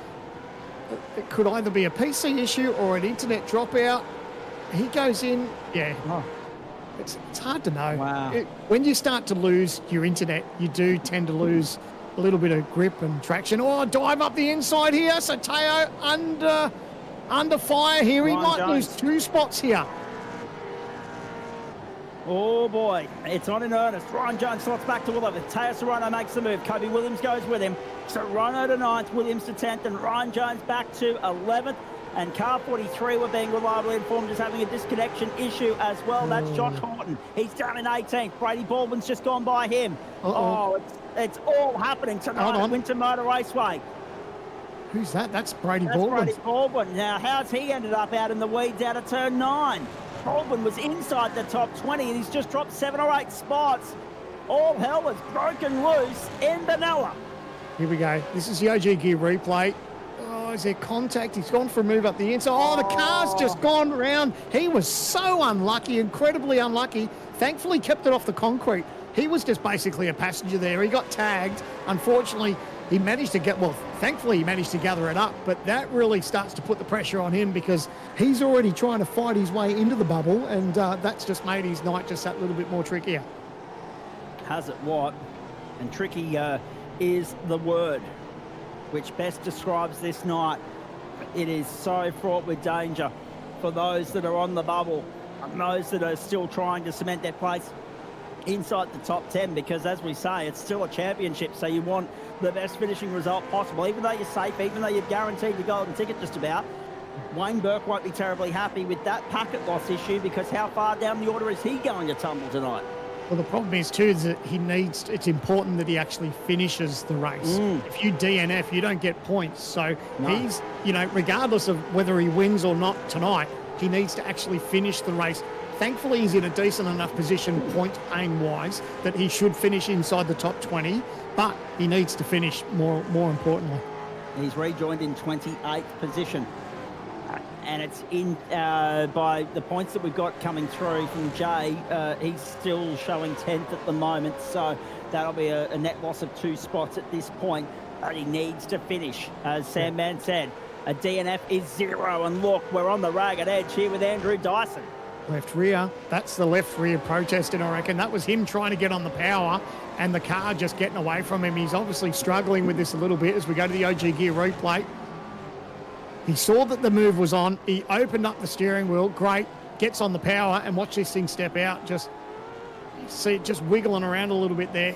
it could either be a PC issue or an internet dropout. He goes in, it's hard to know. Wow. When you start to lose your internet, you do tend to lose a little bit of grip and traction. Oh, dive up the inside here. So Teo under fire here. He might lose 2 spots here. Oh boy, it's on in earnest. Ryan Jones slots back to 11th. Teo Serrano makes the move. Kobe Williams goes with him. Serrano to 9th, Williams to 10th, and Ryan Jones back to 11th. And car 43, we're being reliably informed, is having a disconnection issue as well. That's Josh Horton. He's down in 18th. Brady Baldwin's just gone by him. It's all happening tonight at Winton Motor Raceway. Who's that? That's Brady Baldwin. Brady Baldwin. Now, how's he ended up out in the weeds out of turn 9? Baldwin was inside the top 20 and he's just dropped 7 or 8 spots. All hell has broken loose in Benalla. Here we go. This is the OG Gear replay. Oh, is there contact? He's gone for a move up the inside. Oh, the car's just gone round. He was so unlucky, incredibly unlucky. Thankfully kept it off the concrete. He was just basically a passenger there. He got tagged. Unfortunately, he managed to thankfully he managed to gather it up, but that really starts to put the pressure on him because he's already trying to fight his way into the bubble, and that's just made his night just that little bit more trickier. Has it what? And tricky is the word which best describes this night. It is so fraught with danger for those that are on the bubble and those that are still trying to cement their place inside the top 10, because as we say, it's still a championship, so you want the best finishing result possible. Even though you're safe, even though you're guaranteed the golden ticket just about, Wayne Burke won't be terribly happy with that packet loss issue, because how far down the order is he going to tumble tonight? Well, the problem is too is that it's important that he actually finishes the race. If you DNF, you don't get points. So he's, regardless of whether he wins or not tonight, he needs to actually finish the race. Thankfully, he's in a decent enough position, point-paying wise, that he should finish inside the top 20, but he needs to finish more importantly. He's rejoined in 28th position. And it's in by the points that we've got coming through from Jay. He's still showing 10th at the moment, so that'll be a net loss of 2 spots at this point. But he needs to finish, as Sam Mann said. A DNF is 0, and look, we're on the ragged edge here with Andrew Dyson. Left rear, that's the left rear protesting, I reckon. That was him trying to get on the power and the car just getting away from him. He's obviously struggling with this a little bit as we go to the OG Gear replay. He saw that the move was on. He opened up the steering wheel. Great. Gets on the power, and watch this thing step out. Just see it just wiggling around a little bit there.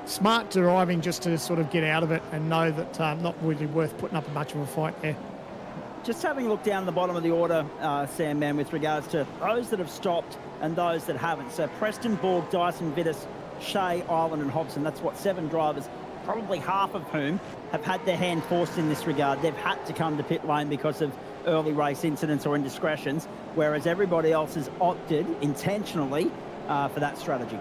Smart driving just to sort of get out of it and know that not really worth putting up much of a fight there. Just having a look down the bottom of the order, Sam Mann, with regards to those that have stopped and those that haven't. So Preston, Borg, Dyson, Vitus, Shea, Ireland and Hobson. That's what 7 drivers, probably half of whom have had their hand forced in this regard. They've had to come to pit lane because of early race incidents or indiscretions, whereas everybody else has opted intentionally for that strategy.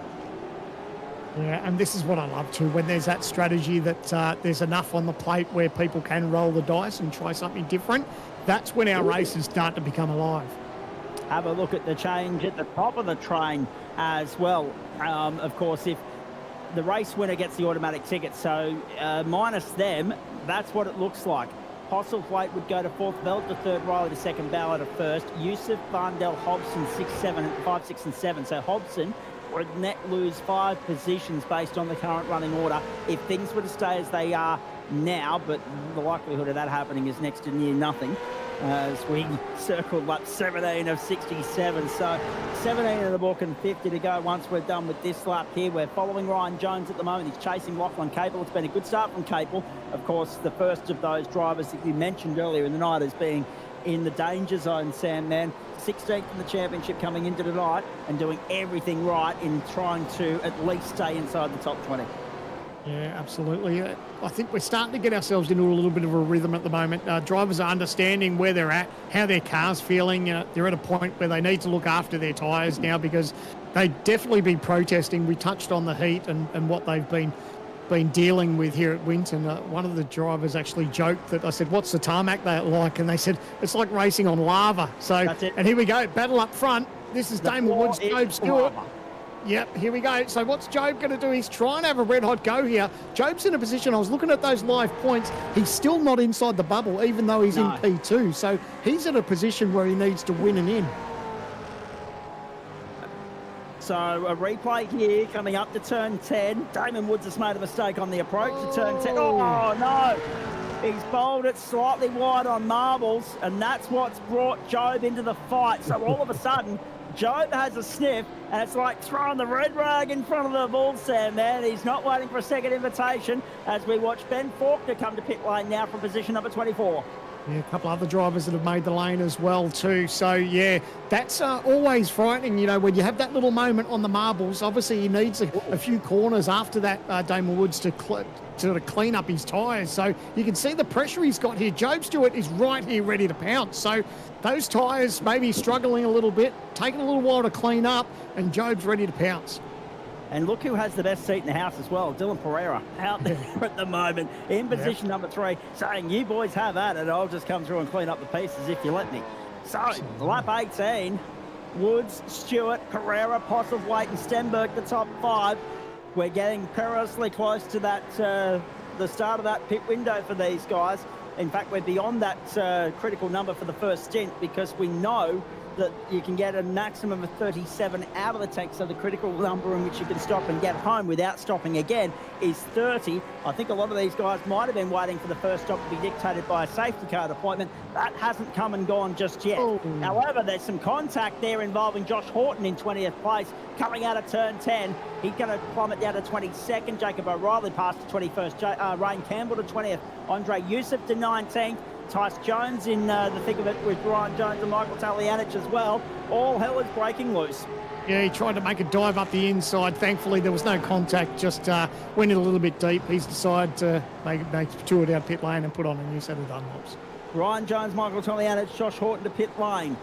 Yeah, and this is what I love too, when there's that strategy that there's enough on the plate where people can roll the dice and try something different. That's when our races start to become alive. Have a look at the change at the top of the train as well. Of course, if the race winner gets the automatic ticket, so minus them, that's what it looks like. Postlethwaite would go to 4th belt, to 3rd, Riley to 2nd, Ballard to 1st, Yusuf, Barndell, Hobson 5, 6 and 7. So Hobson would net lose 5 positions based on the current running order if things were to stay as they are now, but the likelihood of that happening is next to near nothing. As we circle lap 17 of 67. So 17 in the book and 50 to go once we're done with this lap here. We're following Ryan Jones at the moment. He's chasing Lachlan Capel. It's been a good start from Capel. Of course, the first of those drivers that you mentioned earlier in the night as being in the danger zone, Sam Mann. 16th in the championship coming into tonight and doing everything right in trying to at least stay inside the top 20. Yeah, absolutely. I think we're starting to get ourselves into a little bit of a rhythm at the moment. Drivers are understanding where they're at, how their car's feeling. They're at a point where they need to look after their tyres now, because they'd definitely be protesting. We touched on the heat and what they've been dealing with here at Winton. One of the drivers actually joked that I said, "What's the tarmac they like?" And they said, "It's like racing on lava." So, that's it. And here we go, battle up front. This is Damon Woods, Job Stewart. Yep, here we go. So what's Job going to do? He's trying to have a red-hot go here. Job's in a position, I was looking at those live points, he's still not inside the bubble, even though he's in P2. So he's in a position where he needs to win and in. So a replay here coming up to turn 10. Damon Woods has made a mistake on the approach to turn 10. Oh, no. He's bowled it slightly wide on marbles, and that's what's brought Job into the fight. So all of a sudden, Job has a sniff, and it's like throwing the red rag in front of the bull, Sam Mann. He's not waiting for a second invitation as we watch Ben Faulkner come to pit lane now from position number 24. Yeah, a couple other drivers that have made the lane as well too. So, yeah, that's always frightening, when you have that little moment on the marbles. Obviously, he needs a few corners after that, Damon Woods, to sort of clean up his tyres. So you can see the pressure he's got here. Job Stewart is right here ready to pounce. So those tyres maybe struggling a little bit, taking a little while to clean up, and Job's ready to pounce. And look who has the best seat in the house as well, Dylan Pereira, out there at the moment in position number 3, saying, "You boys have at it, I'll just come through and clean up the pieces if you let me." So, lap 18, Woods, Stewart, Pereira, Postlethwaite and Stenberg, the top 5. We're getting perilously close to that, the start of that pit window for these guys. In fact, we're beyond that critical number for the first stint, because we know that you can get a maximum of 37 out of the tank, so the critical number in which you can stop and get home without stopping again is 30. I think a lot of these guys might have been waiting for the first stop to be dictated by a safety car appointment. That hasn't come and gone just yet. Oh. However, there's some contact there involving Josh Horton in 20th place, coming out of turn 10. He's going to plummet down to 22nd. Jacob O'Reilly past to 21st. Ryan Campbell to 20th. Andre Youssef to 19th. Tice Jones in the thick of it with Brian Jones and Michael Talianich as well. All hell is breaking loose. Yeah, he tried to make a dive up the inside. Thankfully, there was no contact, just went in a little bit deep. He's decided to make two down pit lane and put on a new set of Dunlops. Ryan Jones, Michael Talianich, Josh Horton to pit lane.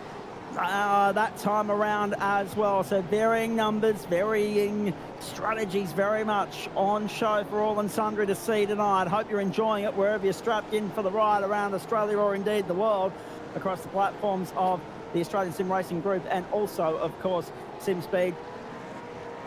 That time around as well. So varying numbers, varying strategies, very much on show for all and sundry to see tonight. Hope you're enjoying it wherever you're strapped in for the ride around Australia or indeed the world across the platforms of the Australian Sim Racing Group and also, of course, SimSpeed.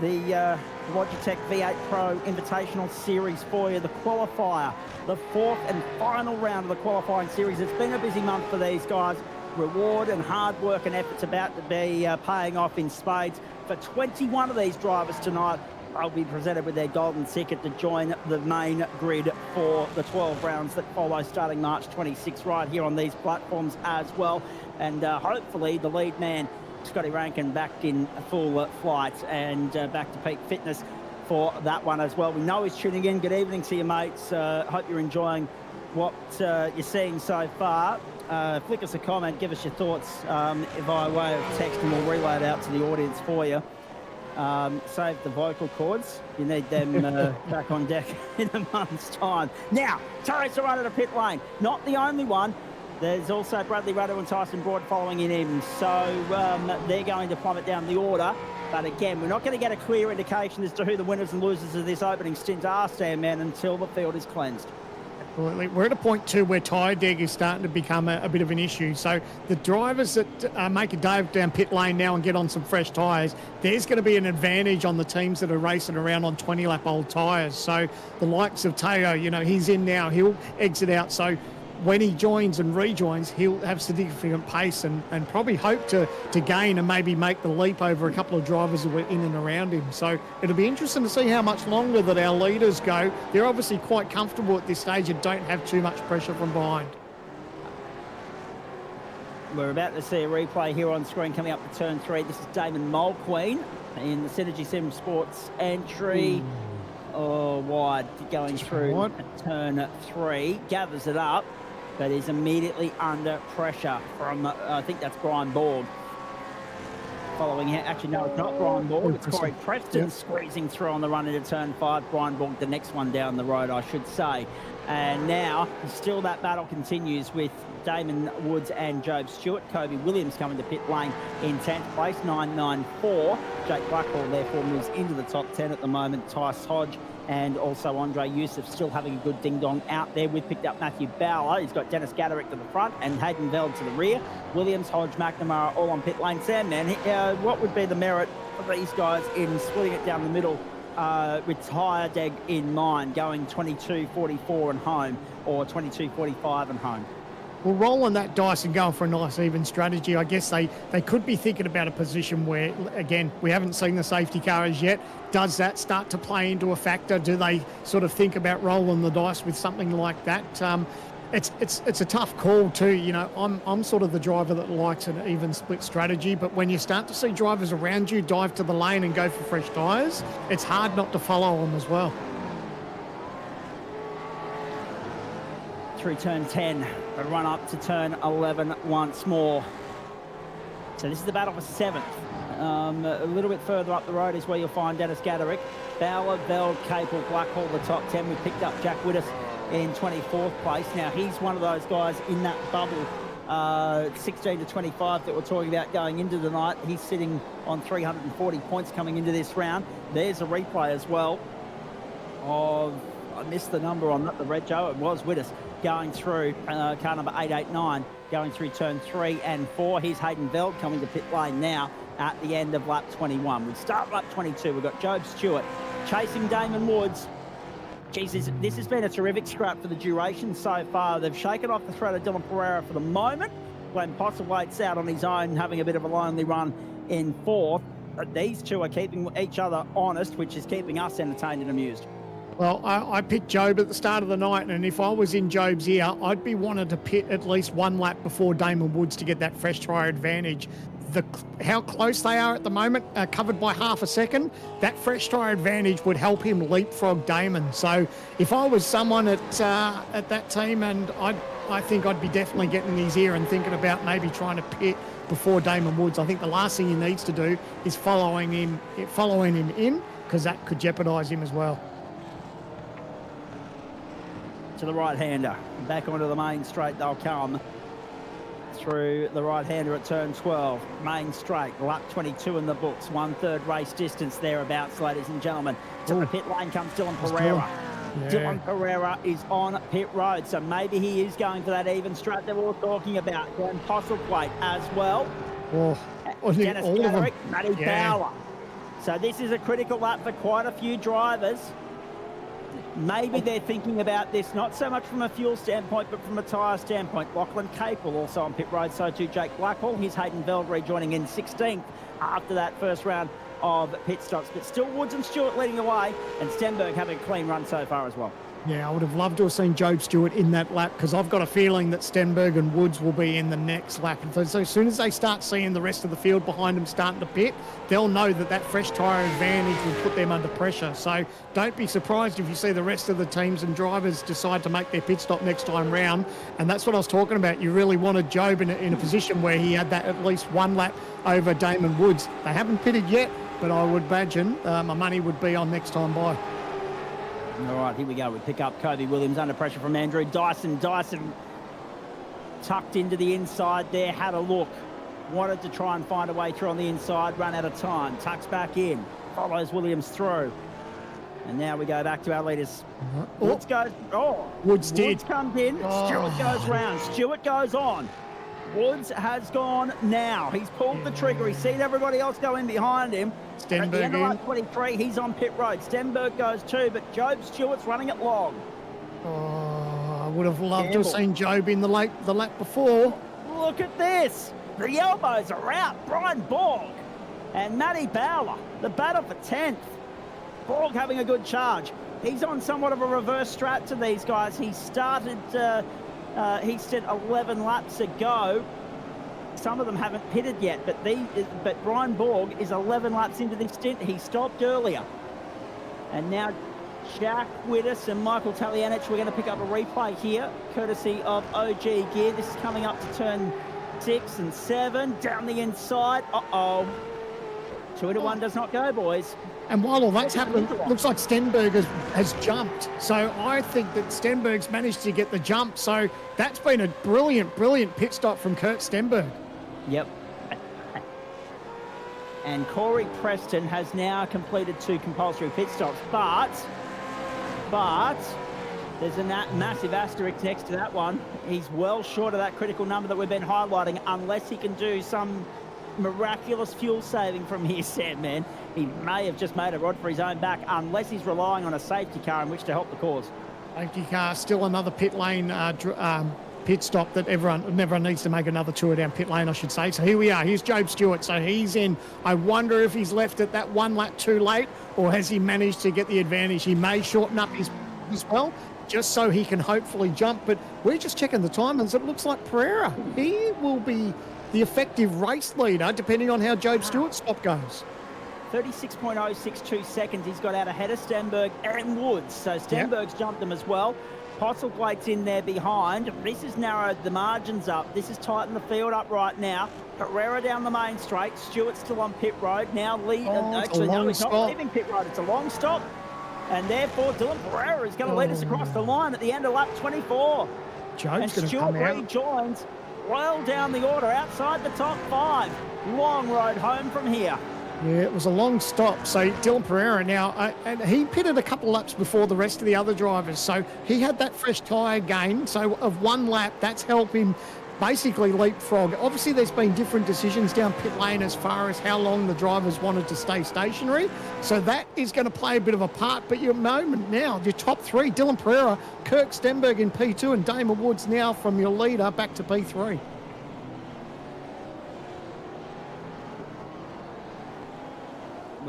The Logitech V8 Pro Invitational Series for you, the qualifier, the fourth and final round of the qualifying series. It's been a busy month for these guys. Reward and hard work and effort's about to be paying off in spades. For 21 of these drivers tonight, they'll be presented with their golden ticket to join the main grid for the 12 rounds that follow starting March 26 right here on these platforms as well. And hopefully the lead man, Scotty Rankin, back in full flight and back to peak fitness for that one as well. We know he's tuning in. Good evening to you, mates. Hope you're enjoying what you're seeing so far. Flick us a comment, give us your thoughts via way of text, and we'll relay it out to the audience for you. Save the vocal cords. You need them back on deck in a month's time. Now, Torres Serrano to pit lane. Not the only one. There's also Bradley Rado and Tyson Broad following in him. So they're going to plummet down the order. But again, we're not going to get a clear indication as to who the winners and losers of this opening stint are, Stan Man, until the field is cleansed. Absolutely. We're at a point too where tyre deg is starting to become a bit of an issue. So the drivers that make a dive down pit lane now and get on some fresh tyres, there's going to be an advantage on the teams that are racing around on 20-lap old tyres. So the likes of Teo, you know, he's in now. He'll exit out. So when he joins and rejoins, he'll have significant pace and probably hope to gain and maybe make the leap over a couple of drivers who were in and around him. So it'll be interesting to see how much longer that our leaders go. They're obviously quite comfortable at this stage and don't have too much pressure from behind. We're about to see a replay here on screen coming up for turn 3. This is Damon Mulqueen in the Synergy Sim Sports entry. Wide going through turn 3. Gathers it up, but is immediately under pressure from, I think that's Brian Borg. Following him. Actually, no, it's not Brian Borg. It's Corey Preston squeezing through on the run into turn 5. Brian Borg, the next one down the road, I should say. And now, still that battle continues with Damon Woods and Job Stewart. Kobe Williams coming to pit lane in 10th place, 994. Jake Blackwell, therefore, moves into the top 10 at the moment. Tice Hodge and also Andre Youssef still having a good ding-dong out there. We've picked up Matthew Bauer. He's got Dennis Gaderick to the front and Hayden Veld to the rear. Williams, Hodge, McNamara all on pit lane. Sam, man, what would be the merit of these guys in splitting it down the middle with tyre deg in mind, going 22.44 and home or 22.45 and home? Well, rolling that dice and going for a nice even strategy, I guess they could be thinking about a position where, again, we haven't seen the safety car as yet. Does that start to play into a factor? Do they sort of think about rolling the dice with something like that? It's a tough call too. You know, I'm sort of the driver that likes an even split strategy, but when you start to see drivers around you dive to the lane and go for fresh tyres, it's hard not to follow them as well. Through turn 10, a run up to turn 11 once more. So this is the battle for 7th. A little bit further up the road is where you'll find Dennis Gaderick. Bauer, Veld, Capel, Blackhall, the top 10. We picked up Jack Widdis in 24th place. Now, he's one of those guys in that bubble, 16 to 25 that we're talking about going into the night. He's sitting on 340 points coming into this round. There's a replay as well of, I missed the number on that, the red Joe, it was Widdis. Going through car number 889, going through turn 3 and 4. Here's Hayden Veld coming to pit lane now at the end of lap 21. We start lap 22. We've got Job Stewart chasing Damon Woods. Jesus, this has been a terrific scrap for the duration so far. They've shaken off the threat of Dylan Pereira for the moment. Glenn Postlethwaite's out on his own, having a bit of a lonely run in fourth. But these two are keeping each other honest, which is keeping us entertained and amused. Well, I picked Job at the start of the night, and if I was in Job's ear, I'd be wanting to pit at least one lap before Damon Woods to get that fresh tyre advantage. How close they are at the moment, covered by half a second, that fresh tyre advantage would help him leapfrog Damon. So if I was someone at that team, and I think I'd be definitely getting in his ear and thinking about maybe trying to pit before Damon Woods. I think the last thing he needs to do is following him in, because that could jeopardise him as well. To the right-hander, back onto the main straight they'll come through the right-hander at turn 12. Main straight, lap 22 in the books, 1/3 race distance thereabouts, ladies and gentlemen. To the pit lane comes Dylan Pereira. Yeah. Dylan Pereira is on pit road, so maybe he is going for that even straight that we were talking about. Glenn Postlethwaite as well. Dennis all of them. Gaderick, Matty Bauer. So this is a critical lap for quite a few drivers. Maybe they're thinking about this not so much from a fuel standpoint, but from a tyre standpoint. Lachlan Capel also on pit road, so too Jake Blackhall. Here's Hayden Veldry joining in 16th after that first round of pit stops. But still Woods and Stewart leading the way, and Stenberg having a clean run so far as well. Yeah, I would have loved to have seen Job Stewart in that lap, because I've got a feeling that Stenberg and Woods will be in the next lap. And so as soon as they start seeing the rest of the field behind them starting to pit, they'll know that that fresh tyre advantage will put them under pressure. So don't be surprised if you see the rest of the teams and drivers decide to make their pit stop next time round. And that's what I was talking about. You really wanted Job in a position where he had that at least one lap over Damon Woods. They haven't pitted yet, but I would imagine my money would be on next time by. All right, here we go. We pick up Kobe Williams under pressure from Andrew Dyson. Dyson tucked into the inside there, had a look. Wanted to try and find a way through on the inside, run out of time. Tucks back in, follows Williams through. And now we go back to our leaders. Woods goes, Woods comes in, Stewart goes round, Stewart goes on. Woods has gone now. He's pulled the trigger. He's seen everybody else go in behind him. At the end of lap 23, he's on pit road. Stenberg goes too, but Job Stewart's running it long. I would have loved to have seen Job in the lap before. Look at this. The elbows are out. Brian Borg and Matty Bauer, the battle for 10th. Borg having a good charge. He's on somewhat of a reverse strat to these guys. He started... he said 11 laps ago. Some of them haven't pitted yet, but Brian Borg is 11 laps into this stint. He stopped earlier. And now Jack Wittes and Michael Talianich, we're going to pick up a replay here, courtesy of OG Gear. This is coming up to turn 6 and 7, down the inside. 2 to 1 does not go, boys. And while all that's happening, it looks like Stenberg has jumped. So I think that Stenberg's managed to get the jump. So that's been a brilliant, brilliant pit stop from Kurt Stenberg. Yep. And Corey Preston has now completed 2 compulsory pit stops. But there's a massive asterisk next to that one. He's well short of that critical number that we've been highlighting, unless he can do some miraculous fuel saving from here, Sam, man. He may have just made a rod for his own back, unless he's relying on a safety car in which to help the cause. Safety car, still another pit lane pit stop that everyone needs to make another tour down pit lane, I should say. So here we are. Here's Job Stewart. So he's in. I wonder if he's left at that 1 lap too late, or has he managed to get the advantage? He may shorten up his as well, just so he can hopefully jump. But we're just checking the timings. It looks like Pereira, he will be the effective race leader, depending on how Job Stewart's stop goes. 36.062 seconds he's got out ahead of Stenberg and Woods. So Stenberg's jumped them as well. Postlethwaite's in there behind. This has narrowed the margins up. This has tightened the field up right now. Pereira down the main straight. Stewart's still on pit road. Now he's not leaving pit road. It's a long stop. And therefore, Dylan Pereira is going to lead us across the line at the end of lap 24. Job's and Stewart rejoins well down the order outside the top 5. Long road home from here. Yeah, it was a long stop. So Dylan Pereira now, and he pitted a couple of laps before the rest of the other drivers. So he had that fresh tyre gain. So of 1 lap, that's helped him basically leapfrog. Obviously, there's been different decisions down pit lane as far as how long the drivers wanted to stay stationary. So that is going to play a bit of a part. But your moment now, your top 3, Dylan Pereira, Kirk Stenberg in P2, and Damon Woods now from your leader back to P3.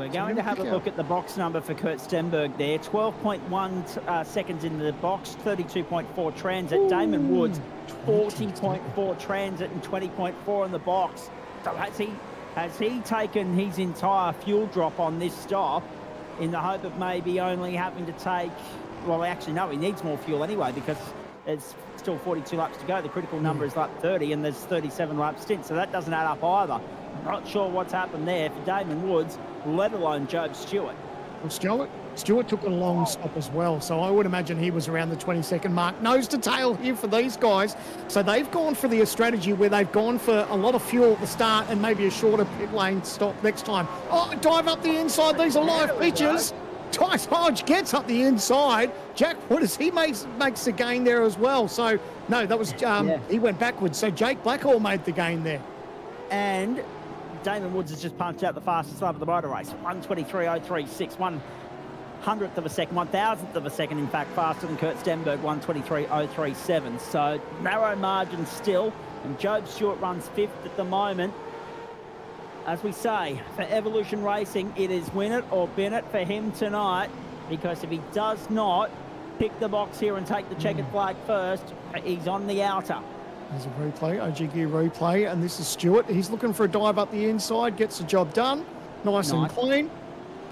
We're going to have a look at the box number for Kurt Stenberg there. 12.1 seconds in the box, 32.4 transit. Damon Woods, 40.4 transit and 20.4 in the box. So has he taken his entire fuel drop on this stop in the hope of maybe only having to take, well, actually, no, he needs more fuel anyway because there's still 42 laps to go. The critical number is lap 30 and there's 37 lap stint, so that doesn't add up either. Not sure what's happened there for Damon Woods, let alone Job Stewart. Well, Stewart took a long stop as well, so I would imagine he was around the 20-second mark. Nose to tail here for these guys. So they've gone for the strategy where they've gone for a lot of fuel at the start and maybe a shorter pit lane stop next time. Oh, dive up the inside. These are live pitches. Tice Hodge gets up the inside. Jack, what does he makes a gain there as well? So, no, that was he went backwards. So Jake Blackhall made the gain there. And Damon Woods has just punched out the fastest lap of the motor race. 1:23.036, 1/100th of a second, 1,000th of a second, in fact, faster than Kurt Stenberg, 1:23.037. So narrow margin still, and Job Stewart runs 5th at the moment. As we say, for Evolution Racing, it is win it or bin it for him tonight, because if he does not pick the box here and take the checkered flag first, he's on the outer. There's a replay, OG Gear replay, and this is Stewart. He's looking for a dive up the inside, gets the job done. Nice and clean.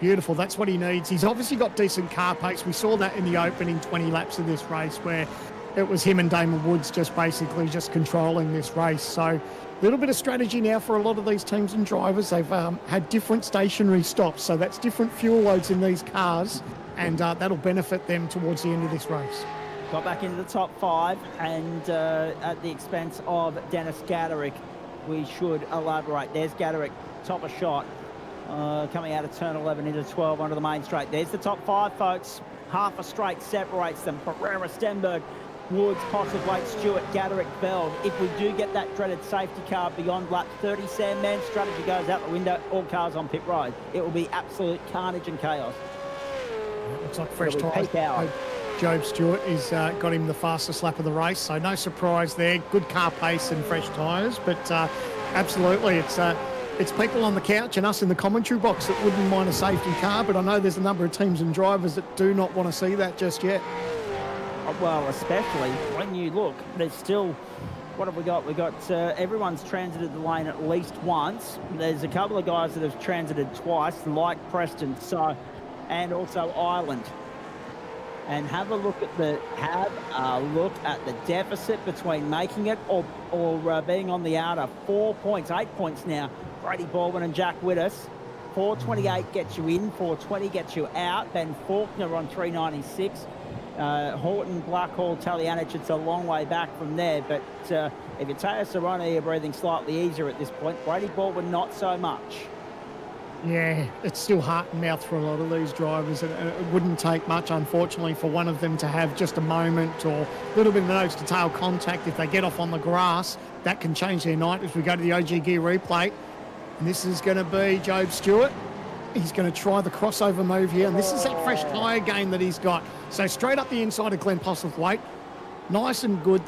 Beautiful, that's what he needs. He's obviously got decent car pace. We saw that in the opening 20 laps of this race where it was him and Damon Woods just controlling this race. So a little bit of strategy now for a lot of these teams and drivers. They've had different stationary stops, so that's different fuel loads in these cars, and that'll benefit them towards the end of this race. Got back into the top 5, and at the expense of Dennis Gaderick, we should elaborate. There's Gaderick, top of shot, coming out of turn 11 into 12 onto the main straight. There's the top 5, folks. Half a straight separates them. Pereira, Stenberg, Woods, Postlethwaite, Stewart, Gaderick, Bell. If we do get that dreaded safety car beyond lap 30, Sam, man, strategy goes out the window. All cars on pit road. It will be absolute carnage and chaos. Looks like fresh tyres. Job Stewart has got him the fastest lap of the race, so no surprise there. Good car pace and fresh tyres, but absolutely, it's people on the couch and us in the commentary box that wouldn't mind a safety car, but I know there's a number of teams and drivers that do not want to see that just yet. Well, especially when you look, there's still, what have we got? We've got everyone's transited the lane at least once. There's a couple of guys that have transited twice, like Preston, and also Ireland. And have a look at the deficit between making it or being on the outer. 4 points, 8 points now. Brady Baldwin and Jack Widders. 428 gets you in, 420 gets you out. Ben Faulkner on 396. Horton, Blackhall, Talianich, it's a long way back from there. But if you take us Serrano, you're breathing slightly easier at this point. Brady Baldwin, not so much. Yeah, it's still heart and mouth for a lot of these drivers. It wouldn't take much, unfortunately, for one of them to have just a moment or a little bit of nose-to-tail contact. If they get off on the grass, that can change their night as we go to the OG Gear replay. And this is going to be Job Stewart. He's going to try the crossover move here, and this is that fresh tyre gain that he's got. So straight up the inside of Glenn Postlethwaite. Nice and good.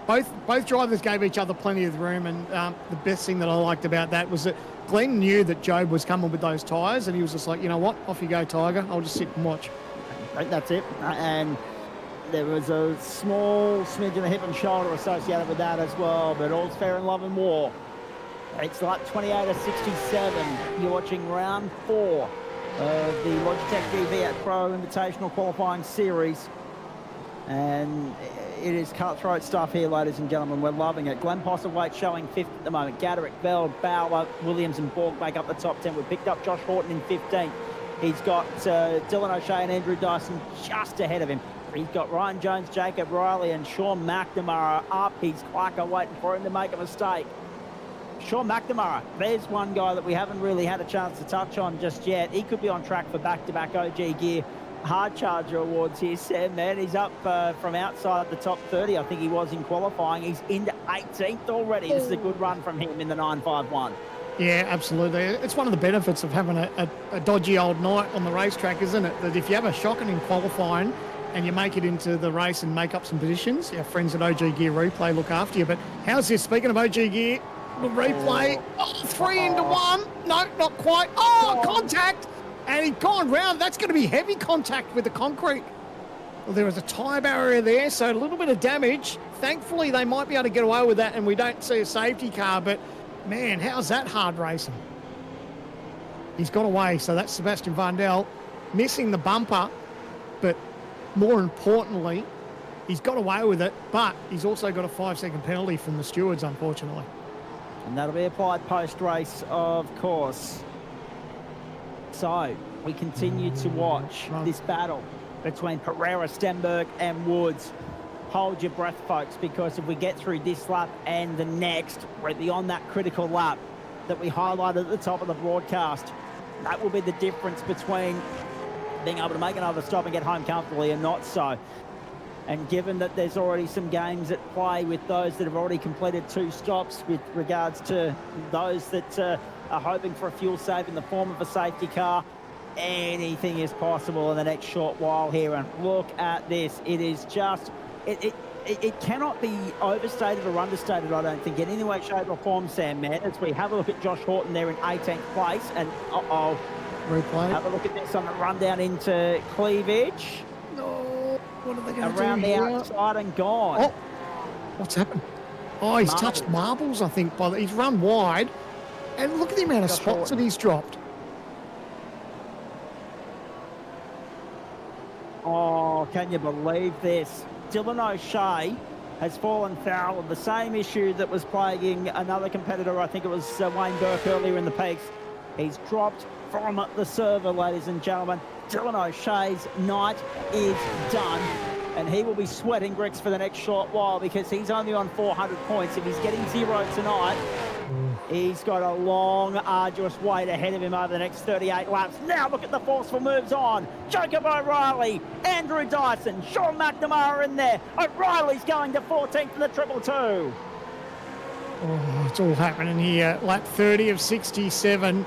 Both drivers gave each other plenty of room, and the best thing that I liked about that was that Glenn knew that Job was coming with those tyres, and he was just like, you know what, off you go, Tiger. I'll just sit and watch. That's it. And there was a small smidge of a hip and shoulder associated with that as well, but all's fair in love and war. It's like 28 of 67. You're watching round 4 of the Logitech GV Pro Invitational Qualifying Series. And it is cutthroat stuff here, ladies and gentlemen. We're loving it. Glenn Postlethwaite showing 5th at the moment. Gaderick, Bell, Bauer, Williams and Borg make up the top 10. We've picked up Josh Horton in 15th. He's got Dylan O'Shea and Andrew Dyson just ahead of him. He's got Ryan Jones, Jacob Riley and Sean McNamara up. He's Quacker waiting for him to make a mistake. Sean McNamara, there's one guy that we haven't really had a chance to touch on just yet. He could be on track for back-to-back OG Gear Hard Charger awards here, Sam, man. He's up from outside the top 30, I think he was in qualifying. He's into 18th already. This is a good run from him in the 951. Yeah, absolutely. It's one of the benefits of having a dodgy old night on the racetrack, isn't it? That if you have a shocking in qualifying and you make it into the race and make up some positions, our friends at OG Gear Replay look after you. But how's this? Speaking of OG Gear, the replay, 3 into 1. No, not quite. Oh, contact. And he's gone round. That's going to be heavy contact with the concrete. Well, there was a tyre barrier there, so a little bit of damage. Thankfully, they might be able to get away with that, and we don't see a safety car. But, man, how's that hard racing? He's got away, so that's Sebastian Vandel missing the bumper. But more importantly, he's got away with it, but he's also got a 5-second penalty from the stewards, unfortunately. And that'll be applied post-race, of course. So we continue to watch this battle between Pereira, Stenberg and Woods. Hold your breath, folks, because if we get through this lap and the next, we're beyond that critical lap that we highlighted at the top of the broadcast. That will be the difference between being able to make another stop and get home comfortably and not so. And given that there's already some games at play with those that have already completed 2 stops with regards to those that are hoping for a fuel save in the form of a safety car, anything is possible in the next short while here. And look at this. It is just, it cannot be overstated or understated, I don't think, in any way, shape or form, Sam, man. As we have a look at Josh Horton there in 18th place. And, replay. Have a look at this on the rundown into cleavage. No, what are they going to do around the here? outside and gone. Oh, what's happened? Oh, he's touched marbles, I think. He's run wide. And look at the amount of spots that he's dropped. Oh, can you believe this? Dylan O'Shea has fallen foul of the same issue that was plaguing another competitor. I think it was Wayne Burke earlier in the piece. He's dropped from the server, ladies and gentlemen. Dylan O'Shea's night is done, and he will be sweating bricks for the next short while because he's only on 400 points. If he's getting 0 tonight, he's got a long, arduous wait ahead of him over the next 38 laps. Now look at the forceful moves on. Jacob O'Reilly, Andrew Dyson, Sean McNamara in there. O'Reilly's going to 14th in the 222. Oh, it's all happening here. Lap 30 of 67.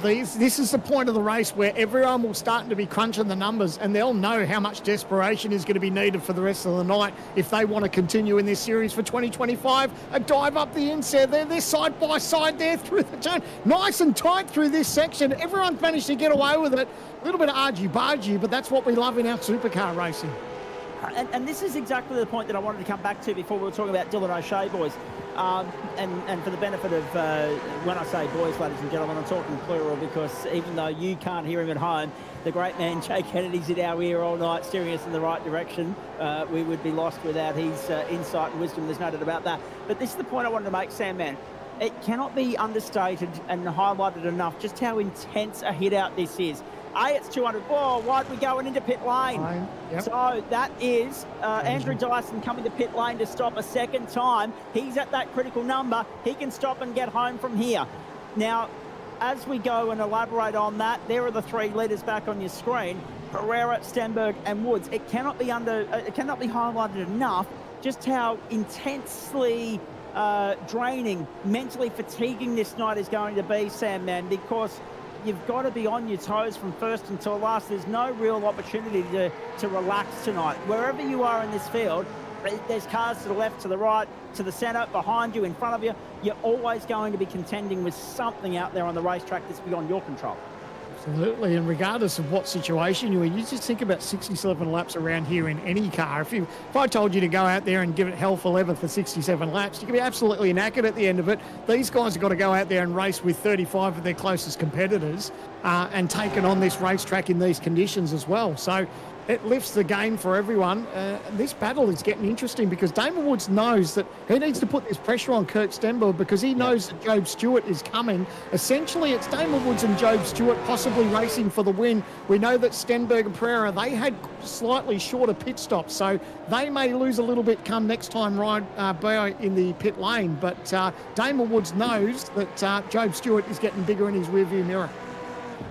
This is the point of the race where everyone will start to be crunching the numbers, and they'll know how much desperation is going to be needed for the rest of the night if they want to continue in this series for 2025. A dive up the inside there. They're side by side there through the turn. Nice and tight through this section. Everyone's managed to get away with it. A little bit of argy-bargy, but that's what we love in our supercar racing. And this is exactly the point that I wanted to come back to before we were talking about Dylan O'Shea, boys. And for the benefit of, when I say boys, ladies and gentlemen, I'm talking plural because even though you can't hear him at home, the great man Jake Kennedy's in our ear all night steering us in the right direction. We would be lost without his insight and wisdom, there's no doubt about that. But this is the point I wanted to make, Sam, man. It cannot be understated and highlighted enough just how intense a hit out this is. It's 200. Whoa, wide we going into pit lane. Yep. So that is Andrew Dyson coming to pit lane to stop a second time. He's at that critical number. He can stop and get home from here. Now, as we go and elaborate on that, there are the 3 leaders back on your screen. Pereira, Stenberg and Woods. It cannot be highlighted enough just how intensely draining, mentally fatiguing this night is going to be, Sam, man, because you've got to be on your toes from first until last. There's no real opportunity to relax tonight. Wherever you are in this field, there's cars to the left, to the right, to the centre, behind you, in front of you. You're always going to be contending with something out there on the racetrack that's beyond your control. Absolutely, and regardless of what situation you're in, you just think about 67 laps around here in any car. If I told you to go out there and give it hell for leather for 67 laps, you could be absolutely knackered at the end of it. These guys have got to go out there and race with 35 of their closest competitors and take it on this racetrack in these conditions as well. So it lifts the game for everyone. This battle is getting interesting because Damon Woods knows that he needs to put this pressure on Kirk Stenberg because he knows that Job Stewart is coming. Essentially, it's Damon Woods and Job Stewart possibly racing for the win. We know that Stenberg and Pereira, they had slightly shorter pit stops, so they may lose a little bit come next time right in the pit lane. But Damon Woods knows that Job Stewart is getting bigger in his rearview mirror.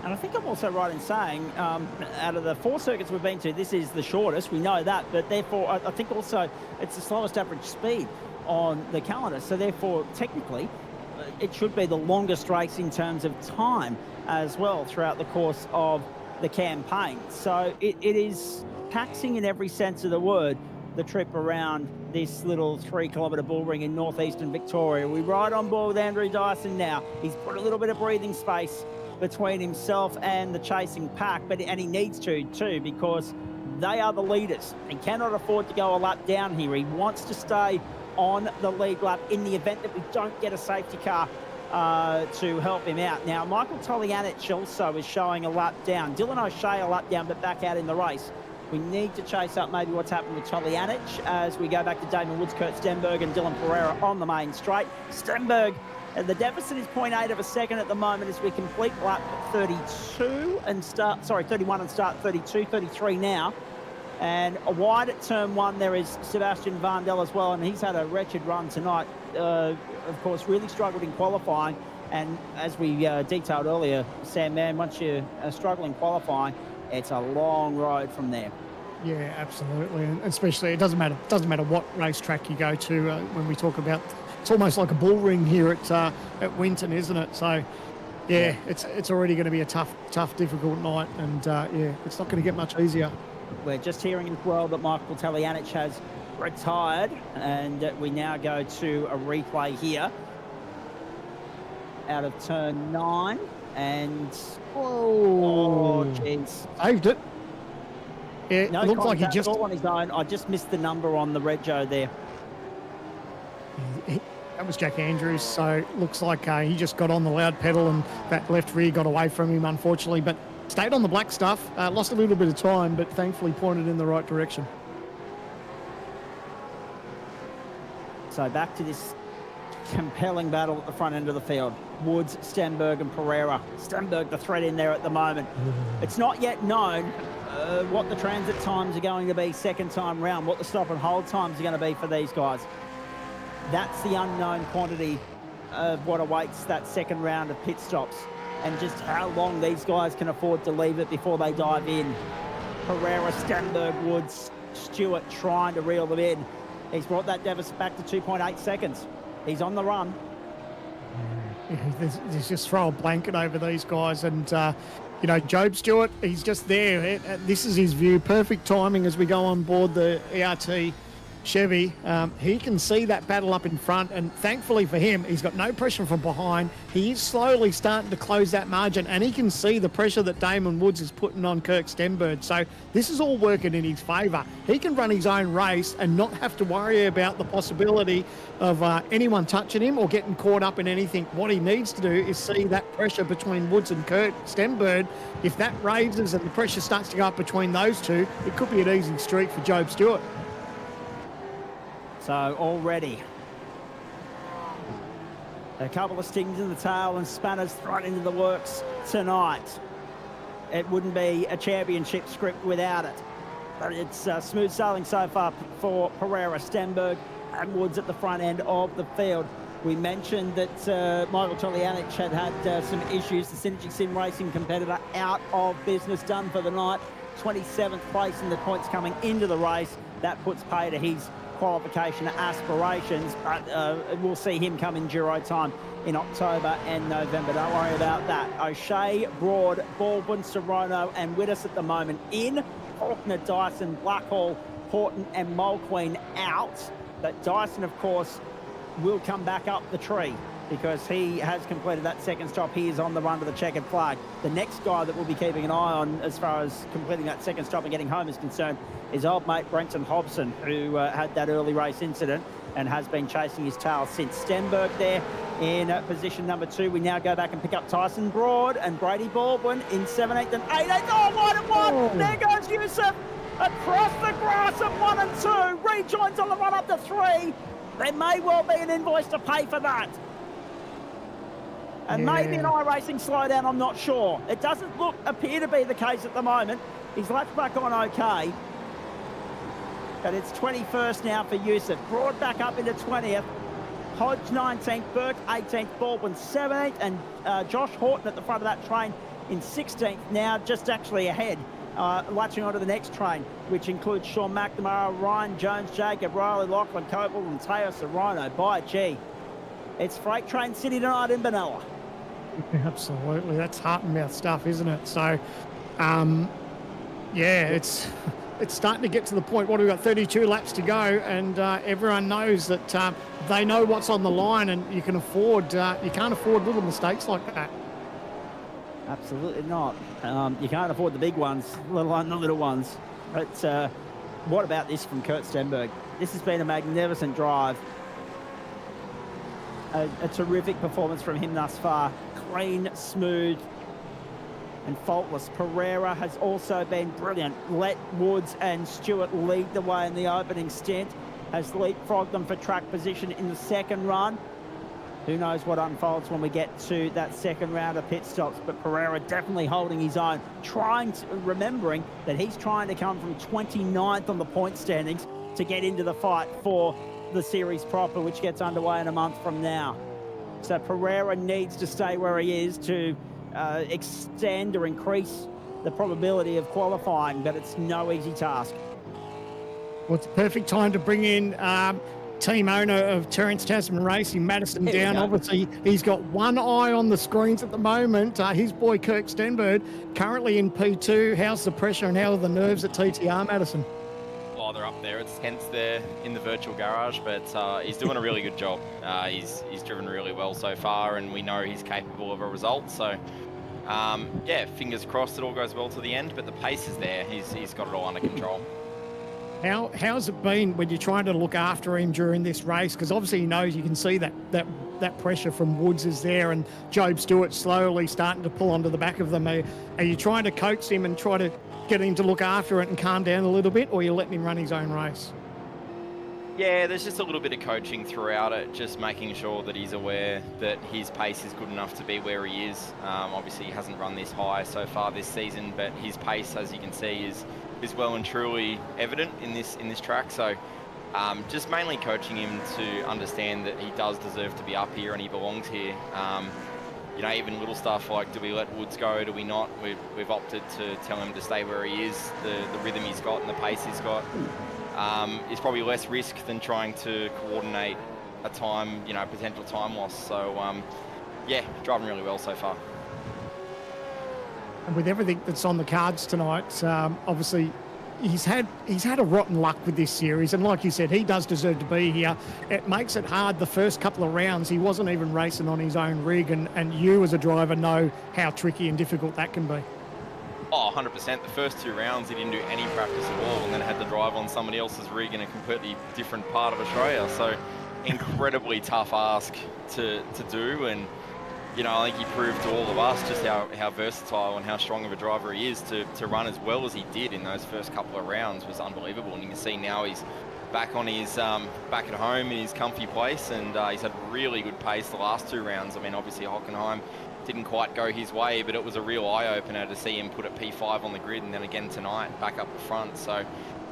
And I think I'm also right in saying, out of the 4 circuits we've been to, this is the shortest. We know that, but therefore I think also it's the slowest average speed on the calendar. So therefore, technically, it should be the longest race in terms of time as well throughout the course of the campaign. So it is taxing in every sense of the word, the trip around this little 3-kilometre bull ring in northeastern Victoria. We ride on board with Andrew Dyson now. He's put a little bit of breathing space between himself and the chasing pack, and he needs to too, because they are the leaders. He cannot afford to go a lap down here. He wants to stay on the lead lap in the event that we don't get a safety car to help him out. Now, Michael Tolianic also is showing a lap down. Dylan O'Shea a lap down, but back out in the race. We need to chase up maybe what's happened with Tolianic as we go back to Damon Woods, Kurt Stenberg and Dylan Pereira on the main straight. Stenberg, the deficit is 0.8 of a second at the moment as we complete lap 31 and start 32, 33 now. And wide at turn 1, there is Sebastian Vandel as well, and he's had a wretched run tonight. Of course, really struggled in qualifying. And as we detailed earlier, Sam, man, once you struggle in qualifying, it's a long road from there. Yeah, absolutely, and especially it doesn't matter what racetrack you go to. When we talk about, it's almost like a bull ring here at Winton, isn't it? So, yeah, it's already going to be a tough, difficult night, and yeah, it's not going to get much easier. We're just hearing as well that Michael Talianic has retired, and we now go to a replay here out of turn 9, and oh jeez, saved it. Yeah, no, it looks like he just all on his own. I just missed the number on the Rego there. That was Jack Andrews, so looks like he just got on the loud pedal and that left rear got away from him, unfortunately, but stayed on the black stuff, lost a little bit of time, but thankfully pointed in the right direction. So back to this compelling battle at the front end of the field. Woods, Stenberg and Pereira. Stenberg the threat in there at the moment. It's not yet known what the transit times are going to be second time round, what the stop and hold times are going to be for these guys. That's the unknown quantity of what awaits that second round of pit stops, and just how long these guys can afford to leave it before they dive in. Pereira, Stenberg, Woods, Stewart trying to reel them in. He's brought that deficit back to 2.8 seconds. He's on the run. There's just throw a blanket over these guys, and you know, Job Stewart, he's just there. This is his view. Perfect timing as we go on board the ERT Chevy. He can see that battle up in front, and thankfully for him, he's got no pressure from behind. He is slowly starting to close that margin, and he can see the pressure that Damon Woods is putting on Kirk Stenberg. So this is all working in his favour. He can run his own race and not have to worry about the possibility of anyone touching him or getting caught up in anything. What he needs to do is see that pressure between Woods and Kirk Stenberg. If that raises and the pressure starts to go up between those two, it could be an easy streak for Job Stewart. So already a couple of stings in the tail and spanners thrown into the works tonight. It wouldn't be a championship script without it. But it's smooth sailing so far for Pereira, Stenberg and Woods at the front end of the field. We mentioned that Michael Tolianic had some issues. The Synergy Sim Racing competitor out of business, done for the night. 27th place in the points coming into the race. That puts pay to his qualification aspirations, but we'll see him come in Giro time in October and November. Don't worry about that. O'Shea, Broad, Baldwin, Serrano and Widders at the moment in. Faulkner, Dyson, Blackhall, Horton and Mulqueen out. But Dyson, of course, will come back up the tree because he has completed that second stop. He is on the run to the checkered flag. The next guy that we'll be keeping an eye on as far as completing that second stop and getting home is concerned is old mate Brenton Hobson, who had that early race incident and has been chasing his tail since. Stenberg there in position number 2. We now go back and pick up Tyson Broad and Brady Baldwin in 17th and 18th. Oh, wide at 1. Oh. There goes Yusuf across the grass at 1 and 2. Rejoins on the run up to 3. There may well be an invoice to pay for that. And maybe an iRacing slowdown, I'm not sure. It doesn't appear to be the case at the moment. He's latched back on okay. But it's 21st now for Yusuf. Broad back up into 20th. Hodge 19th, Burke 18th, Baldwin 17th, and Josh Horton at the front of that train in 16th. Now just actually ahead, latching onto the next train, which includes Sean McNamara, Ryan Jones, Jacob Riley, Lachlan Copel, and Teo Serrano. By gee, it's Freight Train City tonight in Benalla. Absolutely, that's heart and mouth stuff, isn't it? So, yeah, it's starting to get to the point. What, we've got 32 laps to go, and everyone knows that they know what's on the line, and you can't afford little mistakes like that. Absolutely not. You can't afford the big ones, let alone the little ones. But what about this from Kurt Stenberg? This has been a magnificent drive. A terrific performance from him thus far. Clean, smooth, and faultless. Pereira has also been brilliant. Let Woods and Stewart lead the way in the opening stint. Has leapfrogged them for track position in the second run. Who knows what unfolds when we get to that second round of pit stops, but Pereira definitely holding his own, remembering that he's trying to come from 29th on the point standings to get into the fight for the series proper, which gets underway in a month from now. So Pereira needs to stay where he is to extend or increase the probability of qualifying, but it's no easy task. Well, it's a perfect time to bring in team owner of Terence Tasman Racing, Madison Down. Obviously, he's got one eye on the screens at the moment. His boy, Kirk Stenberg, currently in P2. How's the pressure and how are the nerves at TTR, Madison? Oh, they're up there. It's tense there in the virtual garage, but he's doing a really good job. He's driven really well so far, and we know he's capable of a result. So, yeah, fingers crossed it all goes well to the end, but the pace is there. He's got it all under control. How's it been when you're trying to look after him during this race? Because obviously he knows, you can see that pressure from Woods is there, and Job Stewart slowly starting to pull onto the back of them. Are you trying to coax him and try to get him to look after it and calm down a little bit, or are you letting him run his own race? Yeah, there's just a little bit of coaching throughout it, just making sure that he's aware that his pace is good enough to be where he is. Obviously he hasn't run this high so far this season, but his pace, as you can see, is well and truly evident in this track. So just mainly coaching him to understand that he does deserve to be up here and he belongs here. You know, even little stuff like, do we let Woods go, do we not? We've opted to tell him to stay where he is. The rhythm he's got and the pace he's got is probably less risk than trying to coordinate a time, you know, potential time loss. So yeah, driving really well so far. And with everything that's on the cards tonight, obviously he's had a rotten luck with this series, and like you said, he does deserve to be here. It makes it hard the first couple of rounds. He wasn't even racing on his own rig, and you as a driver know how tricky and difficult that can be. Oh, 100%. The first 2 rounds he didn't do any practice at all, and then had to drive on somebody else's rig in a completely different part of Australia. So incredibly tough ask to do, and you know, I think he proved to all of us just how versatile and how strong of a driver he is to run as well as he did in those first couple of rounds was unbelievable. And you can see now he's back on his back at home in his comfy place, and he's had really good pace the last 2 rounds. I mean, obviously Hockenheim didn't quite go his way, but it was a real eye-opener to see him put at P5 on the grid, and then again tonight back up the front. So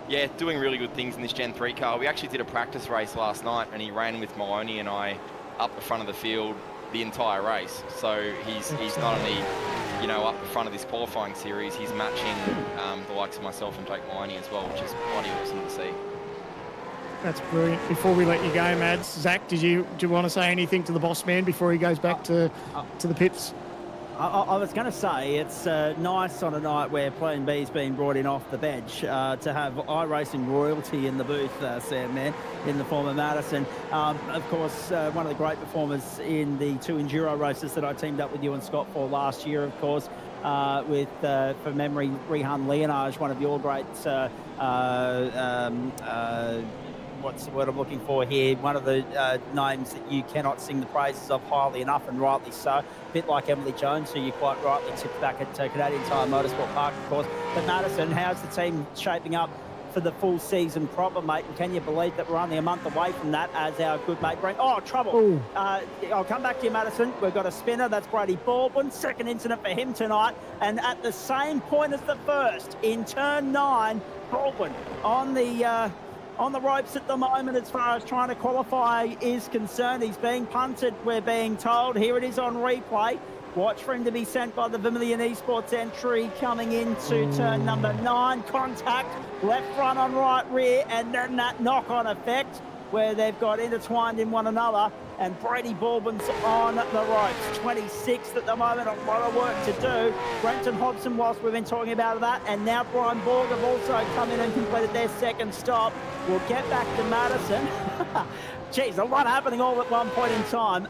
yeah, doing really good things in this Gen 3 car. We actually did a practice race last night, and he ran with Maloney and I up the front of the field the entire race. So he's not only, you know, up the front of this qualifying series, he's matching the likes of myself and Jake Maloney as well, which is bloody awesome to see. That's brilliant. Before we let you go, Mads, Zach, do you want to say anything to the boss man before he goes back to the pits? I was going to say, it's nice on a night where Plan B's been brought in off the bench to have iRacing royalty in the booth, Sam, man, in the form of Madison. Of course, one of the great performers in the 2 enduro races that I teamed up with you and Scott for last year, of course, with, for memory, Rehan Leonage, one of your great what's the word I'm looking for here? One of the names that you cannot sing the praises of highly enough, and rightly so. A bit like Emily Jones, who you quite rightly tipped back at Canadian Tire Motorsport Park, of course. But Madison, how's the team shaping up for the full season proper, mate? And can you believe that we're only a month away from that, as our good mate Brent? Oh, trouble. I'll come back to you, Madison. We've got a spinner. That's Brady Baldwin. Second incident for him tonight. And at the same point as the first, in turn 9, Baldwin on the ropes at the moment as far as trying to qualify is concerned. He's being punted, we're being told. Here it is on replay. Watch for him to be sent by the Vermilion Esports entry coming into turn number 9. Contact, left front on right rear, and then that knock-on effect where they've got intertwined in one another. and Brady Baldwin's on the ropes. 26th at the moment, a lot of work to do. Brenton Hobson, whilst we've been talking about that, and now Brian Borg have also come in and completed their second stop. We'll get back to Madison. Geez, a lot happening all at one point in time.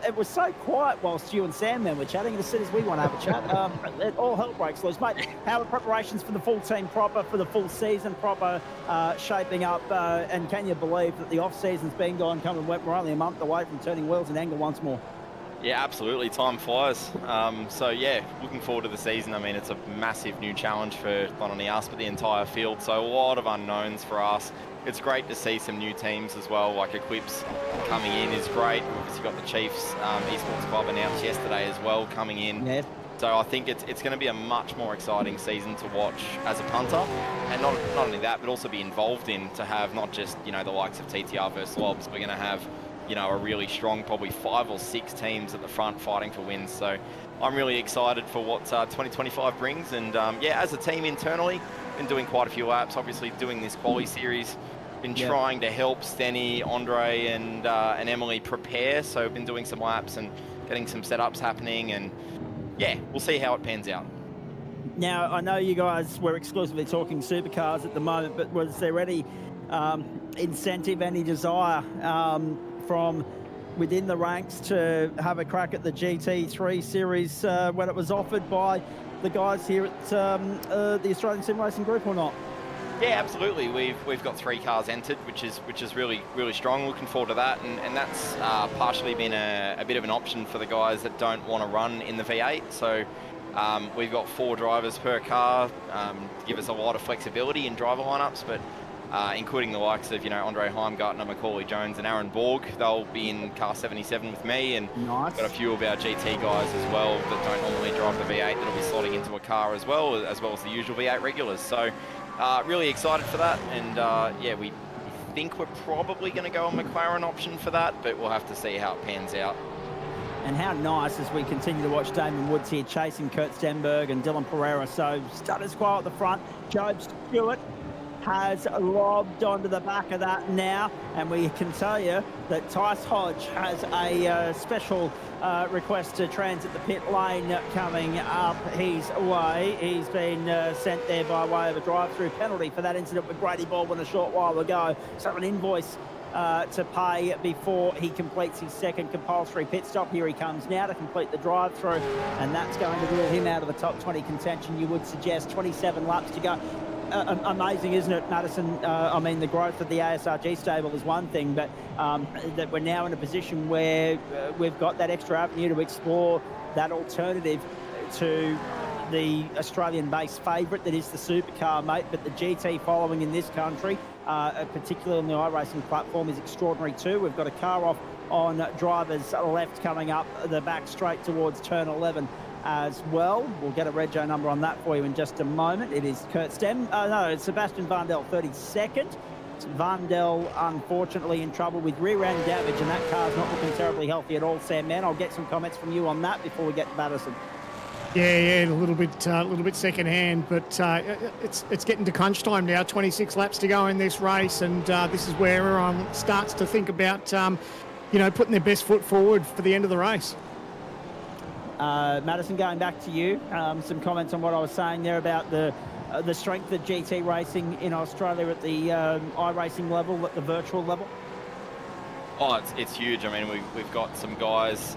It was so quiet whilst you and Sam then were chatting. As soon as we want to have a chat, all hell breaks loose. Mate, how are preparations for the full team proper, for the full season proper, shaping up? And can you believe that the off-season's been gone, coming wet? We're only a month away from turning wheels in anger once more. Yeah, absolutely. Time flies. So, yeah, looking forward to the season. I mean, it's a massive new challenge for not only us, but the entire field. So a lot of unknowns for us. It's great to see some new teams as well, like Eclipse coming in is great. We've obviously got the Chiefs Esports Club announced yesterday as well coming in. Yeah. So I think it's going to be a much more exciting season to watch as a punter, and not only that, but also be involved in, to have not just, you know, the likes of TTR versus Lobs. We're going to have, you know, a really strong, probably 5 or 6 teams at the front fighting for wins. So I'm really excited for what 2025 brings. And yeah, as a team internally, been doing quite a few laps, obviously doing this quali series. Been trying to help Stenny, Andre, and Emily prepare. So we've been doing some laps and getting some setups happening, and yeah, we'll see how it pans out. Now, I know you guys were exclusively talking supercars at the moment, but was there any incentive, any desire from within the ranks to have a crack at the GT3 series when it was offered by the guys here at the Australian Sim Racing Group, or not? Yeah, absolutely. We've got 3 cars entered, which is really strong. Looking forward to that, and that's partially been a bit of an option for the guys that don't want to run in the V8. So we've got 4 drivers per car to give us a lot of flexibility in driver lineups, but including the likes of, you know, Andre Heimgartner, Macaulay Jones, and Aaron Borg. They'll be in car 77 with me, and nice. Got a few of our GT guys as well that don't normally drive the V8 that'll be slotting into a car as well as the usual V8 regulars. So. Really excited for that, and yeah, we think we're probably going to go a McLaren option for that, but we'll have to see how it pans out. And how nice as we continue to watch Damon Woods here chasing Kurt Stenberg and Dylan Pereira. So status quo at the front. Job Stewart has lobbed onto the back of that now, and we can tell you that Tice Hodge has a special request to transit the pit lane coming up his way. He's been sent there by way of a drive-through penalty for that incident with Brady Baldwin a short while ago. So an invoice to pay before he completes his second compulsory pit stop. Here he comes now to complete the drive-through, and that's going to rule him out of the top 20 contention, you would suggest. 27 laps to go. Amazing, isn't it, Madison? I mean, the growth of the ASRG stable is one thing, but that we're now in a position where we've got that extra avenue to explore that alternative to the Australian-based favourite that is the supercar, mate. But the GT following in this country, particularly on the iRacing platform, is extraordinary too. We've got a car off on driver's left coming up the back straight towards turn 11 as well. We'll get a rego number on that for you in just a moment. It is Kurt it's Sebastian Vandel, 32nd. Vandel, unfortunately, in trouble with rear-end damage, and that car's not looking terribly healthy at all, Sam, man. I'll get some comments from you on that before we get to Madison. Yeah, a little bit second hand, but it's getting to crunch time now. 26 laps to go in this race, and this is where everyone starts to think about, putting their best foot forward for the end of the race. Madison, going back to you, some comments on what I was saying there about the strength of GT racing in Australia at the iRacing level, at the virtual level. Oh, it's huge. I mean, we've got some guys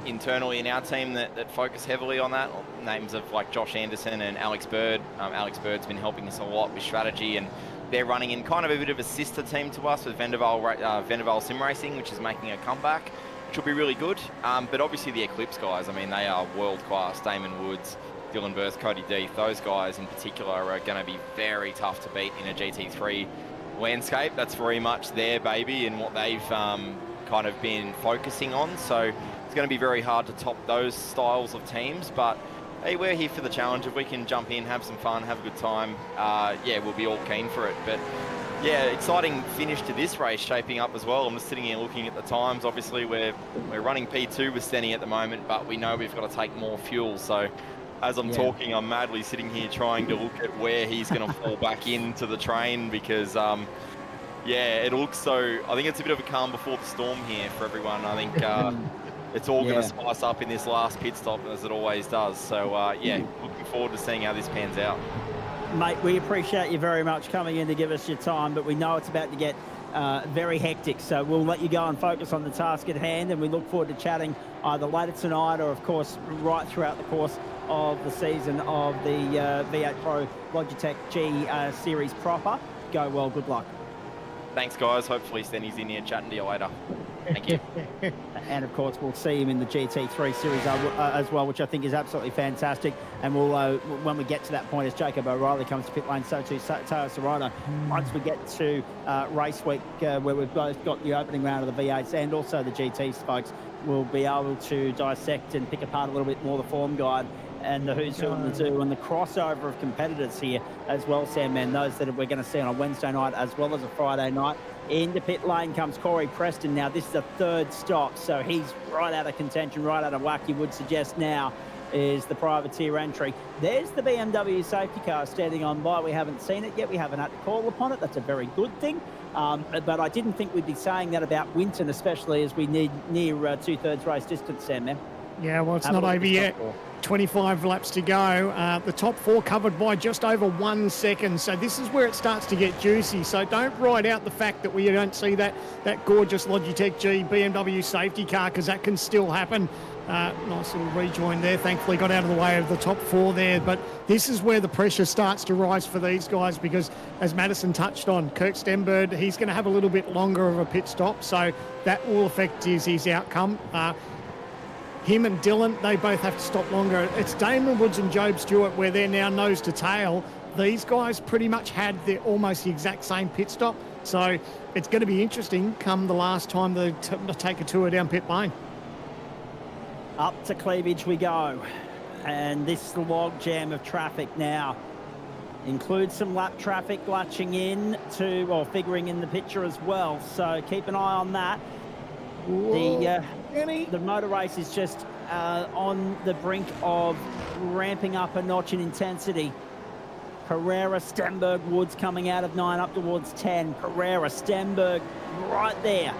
internally in our team that focus heavily on that. Names of like Josh Anderson and Alex Bird. Alex Bird's been helping us a lot with strategy, and they're running in kind of a bit of a sister team to us with Vendaval Sim Racing, which is making a comeback, which will be really good. But obviously the Eclipse guys, I mean, they are world class. Damon Woods, Dylan Burth, Cody Deeth, those guys in particular are going to be very tough to beat in a GT3 landscape. That's very much their baby and what they've kind of been focusing on. So it's going to be very hard to top those styles of teams. But hey, we're here for the challenge. If we can jump in, have some fun, have a good time, yeah, we'll be all keen for it. But yeah, exciting finish to this race shaping up as well. I'm just sitting here looking at the times. Obviously, we're running P2 with Stenny at the moment, but we know we've got to take more fuel. So as I'm talking, I'm madly sitting here trying to look at where he's going to fall back into the train, because Yeah, it looks so. I think it's a bit of a calm before the storm here for everyone. I think it's all going to spice up in this last pit stop, as it always does. So, yeah, looking forward to seeing how this pans out. Mate, we appreciate you very much coming in to give us your time, but we know it's about to get very hectic, so we'll let you go and focus on the task at hand, and we look forward to chatting either later tonight or, of course, right throughout the course of the season of the V8 Pro Logitech G Series proper. Go well, good luck. Thanks, guys. Hopefully Stenny's in here chatting to you later. Thank you. And, of course, we'll see him in the GT3 Series as well, which I think is absolutely fantastic. And we'll, when we get to that point, as Jacob O'Reilly comes to pit lane, so too Tao Serrano. Once we get to race week, where we've both got the opening round of the V8s and also the GTs, folks, we'll be able to dissect and pick apart a little bit more the form guide and the who's who and the do and the crossover of competitors here as well, Sam, man. Those that we're going to see on a Wednesday night as well as a Friday night. Into pit lane comes Corey Preston. Now, this is a third stop, so he's right out of contention, right out of whack, you would suggest now, is the privateer entry. There's the BMW safety car standing on by. We haven't seen it yet. We haven't had to call upon it. That's a very good thing. But I didn't think we'd be saying that about Winton, especially as we need near two-thirds race distance, Sam, man. Yeah, well, it's not over yet. 25 laps to go. The top four covered by just over 1 second. So this is where it starts to get juicy. So don't ride out the fact that we don't see that gorgeous Logitech G BMW safety car, because that can still happen. Nice little rejoin there. Thankfully got out of the way of the top four there. But this is where the pressure starts to rise for these guys, because as Madison touched on, Kirk Stenberg, he's going to have a little bit longer of a pit stop. So that will affect his outcome. Him and Dylan, they both have to stop longer. It's Damon Woods and Job Stewart where they're now nose to tail. These guys pretty much had almost the exact same pit stop. So it's going to be interesting come the last time they take a tour down pit lane. Up to cleavage we go. And this log jam of traffic now includes some lap traffic latching in to, or figuring in the picture as well. So keep an eye on that. The motor race is just on the brink of ramping up a notch in intensity. Pereira, Stenberg, Woods coming out of 9 up towards 10. Pereira, Stenberg right there.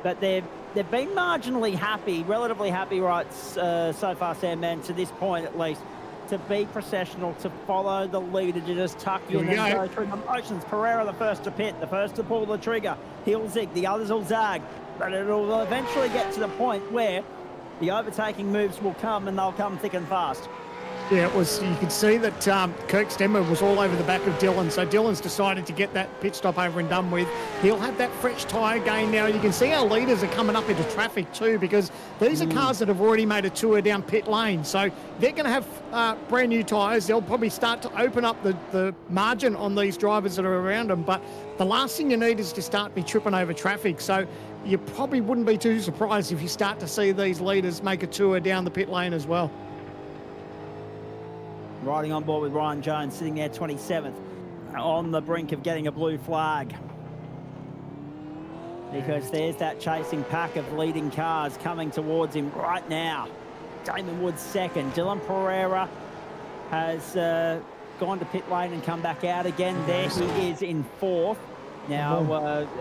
But they've been marginally happy, relatively happy right so far, Sam, man, to this point at least, to be processional, to follow the leader, to just tuck in and go through the motions. Pereira the first to pit, the first to pull the trigger. He'll zig, the others will zag. But it'll eventually get to the point where the overtaking moves will come, and they'll come thick and fast. Yeah, it was. You could see that Kirk Stenberg was all over the back of Dylan, so Dylan's decided to get that pit stop over and done with. He'll have that fresh tyre gain now. You can see our leaders are coming up into traffic too, because these are cars that have already made a tour down pit lane, so they're going to have brand new tyres. They'll probably start to open up the margin on these drivers that are around them, but the last thing you need is to start be tripping over traffic. So you probably wouldn't be too surprised if you start to see these leaders make a tour down the pit lane as well. Riding on board with Ryan Jones, sitting there 27th, on the brink of getting a blue flag. Because there's that chasing pack of leading cars coming towards him right now. Damon Woods second. Dylan Pereira has gone to pit lane and come back out again. There he is in fourth. Now,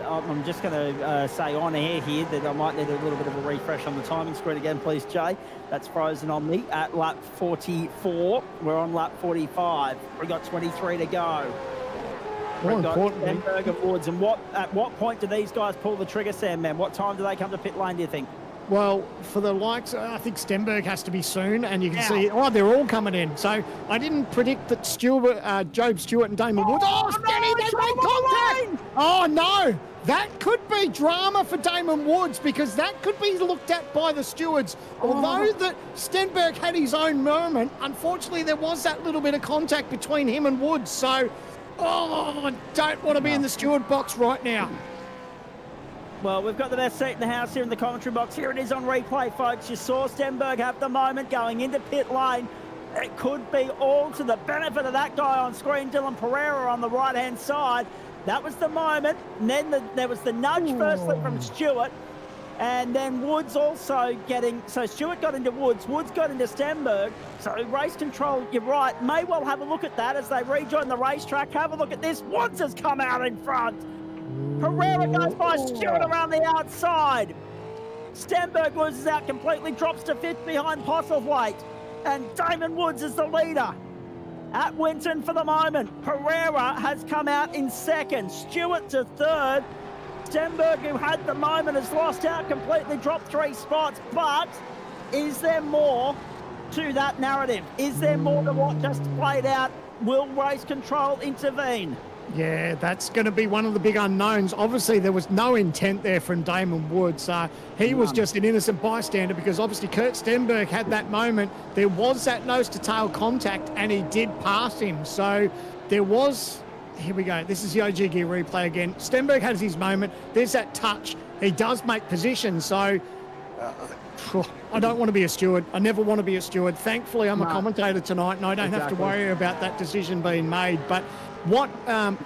I'm just going to say on air here that I might need a little bit of a refresh on the timing screen again, please, Jay. That's frozen on me at lap 44. We're on lap 45. We've got 23 to go. We've got Stenberg and Woods. And at what point do these guys pull the trigger, Sam, man? What time do they come to pit lane, do you think? Well, for the likes, I think Stenberg has to be soon, and you can see, they're all coming in. So I didn't predict that Job Stewart and Damon Woods. Stenny, they made contact! Oh, no! That could be drama for Damon Woods, because that could be looked at by the stewards. Although that Stenberg had his own moment, unfortunately, there was that little bit of contact between him and Woods. So, I don't want to be in the steward box right now. Well, we've got the best seat in the house here in the commentary box. Here it is on replay, folks. You saw Stenberg have the moment going into pit lane. It could be all to the benefit of that guy on screen, Dylan Pereira on the right-hand side. That was the moment. And then there was the nudge firstly from Stewart. And then Woods also so Stewart got into Woods. Woods got into Stenberg. So race control, you're right, may well have a look at that as they rejoin the racetrack. Have a look at this. Woods has come out in front. Pereira goes by Stewart around the outside. Stenberg loses out completely, drops to 5th behind Postlethwaite. And Damon Woods is the leader at Winton for the moment. Pereira has come out in 2nd. Stewart to 3rd. Stenberg, who had the moment, has lost out completely, dropped 3 spots. But is there more to that narrative? Is there more to what just played out? Will race control intervene? Yeah, that's going to be one of the big unknowns. Obviously, there was no intent there from Damon Woods. He was just an innocent bystander because obviously Kurt Stenberg had that moment. There was that nose-to-tail contact and he did pass him. So there was... Here we go. This is the OG Gear replay again. Stenberg has his moment. There's that touch. He does make position. So I don't want to be a steward. I never want to be a steward. Thankfully, I'm a commentator tonight and I don't have to worry about that decision being made. But what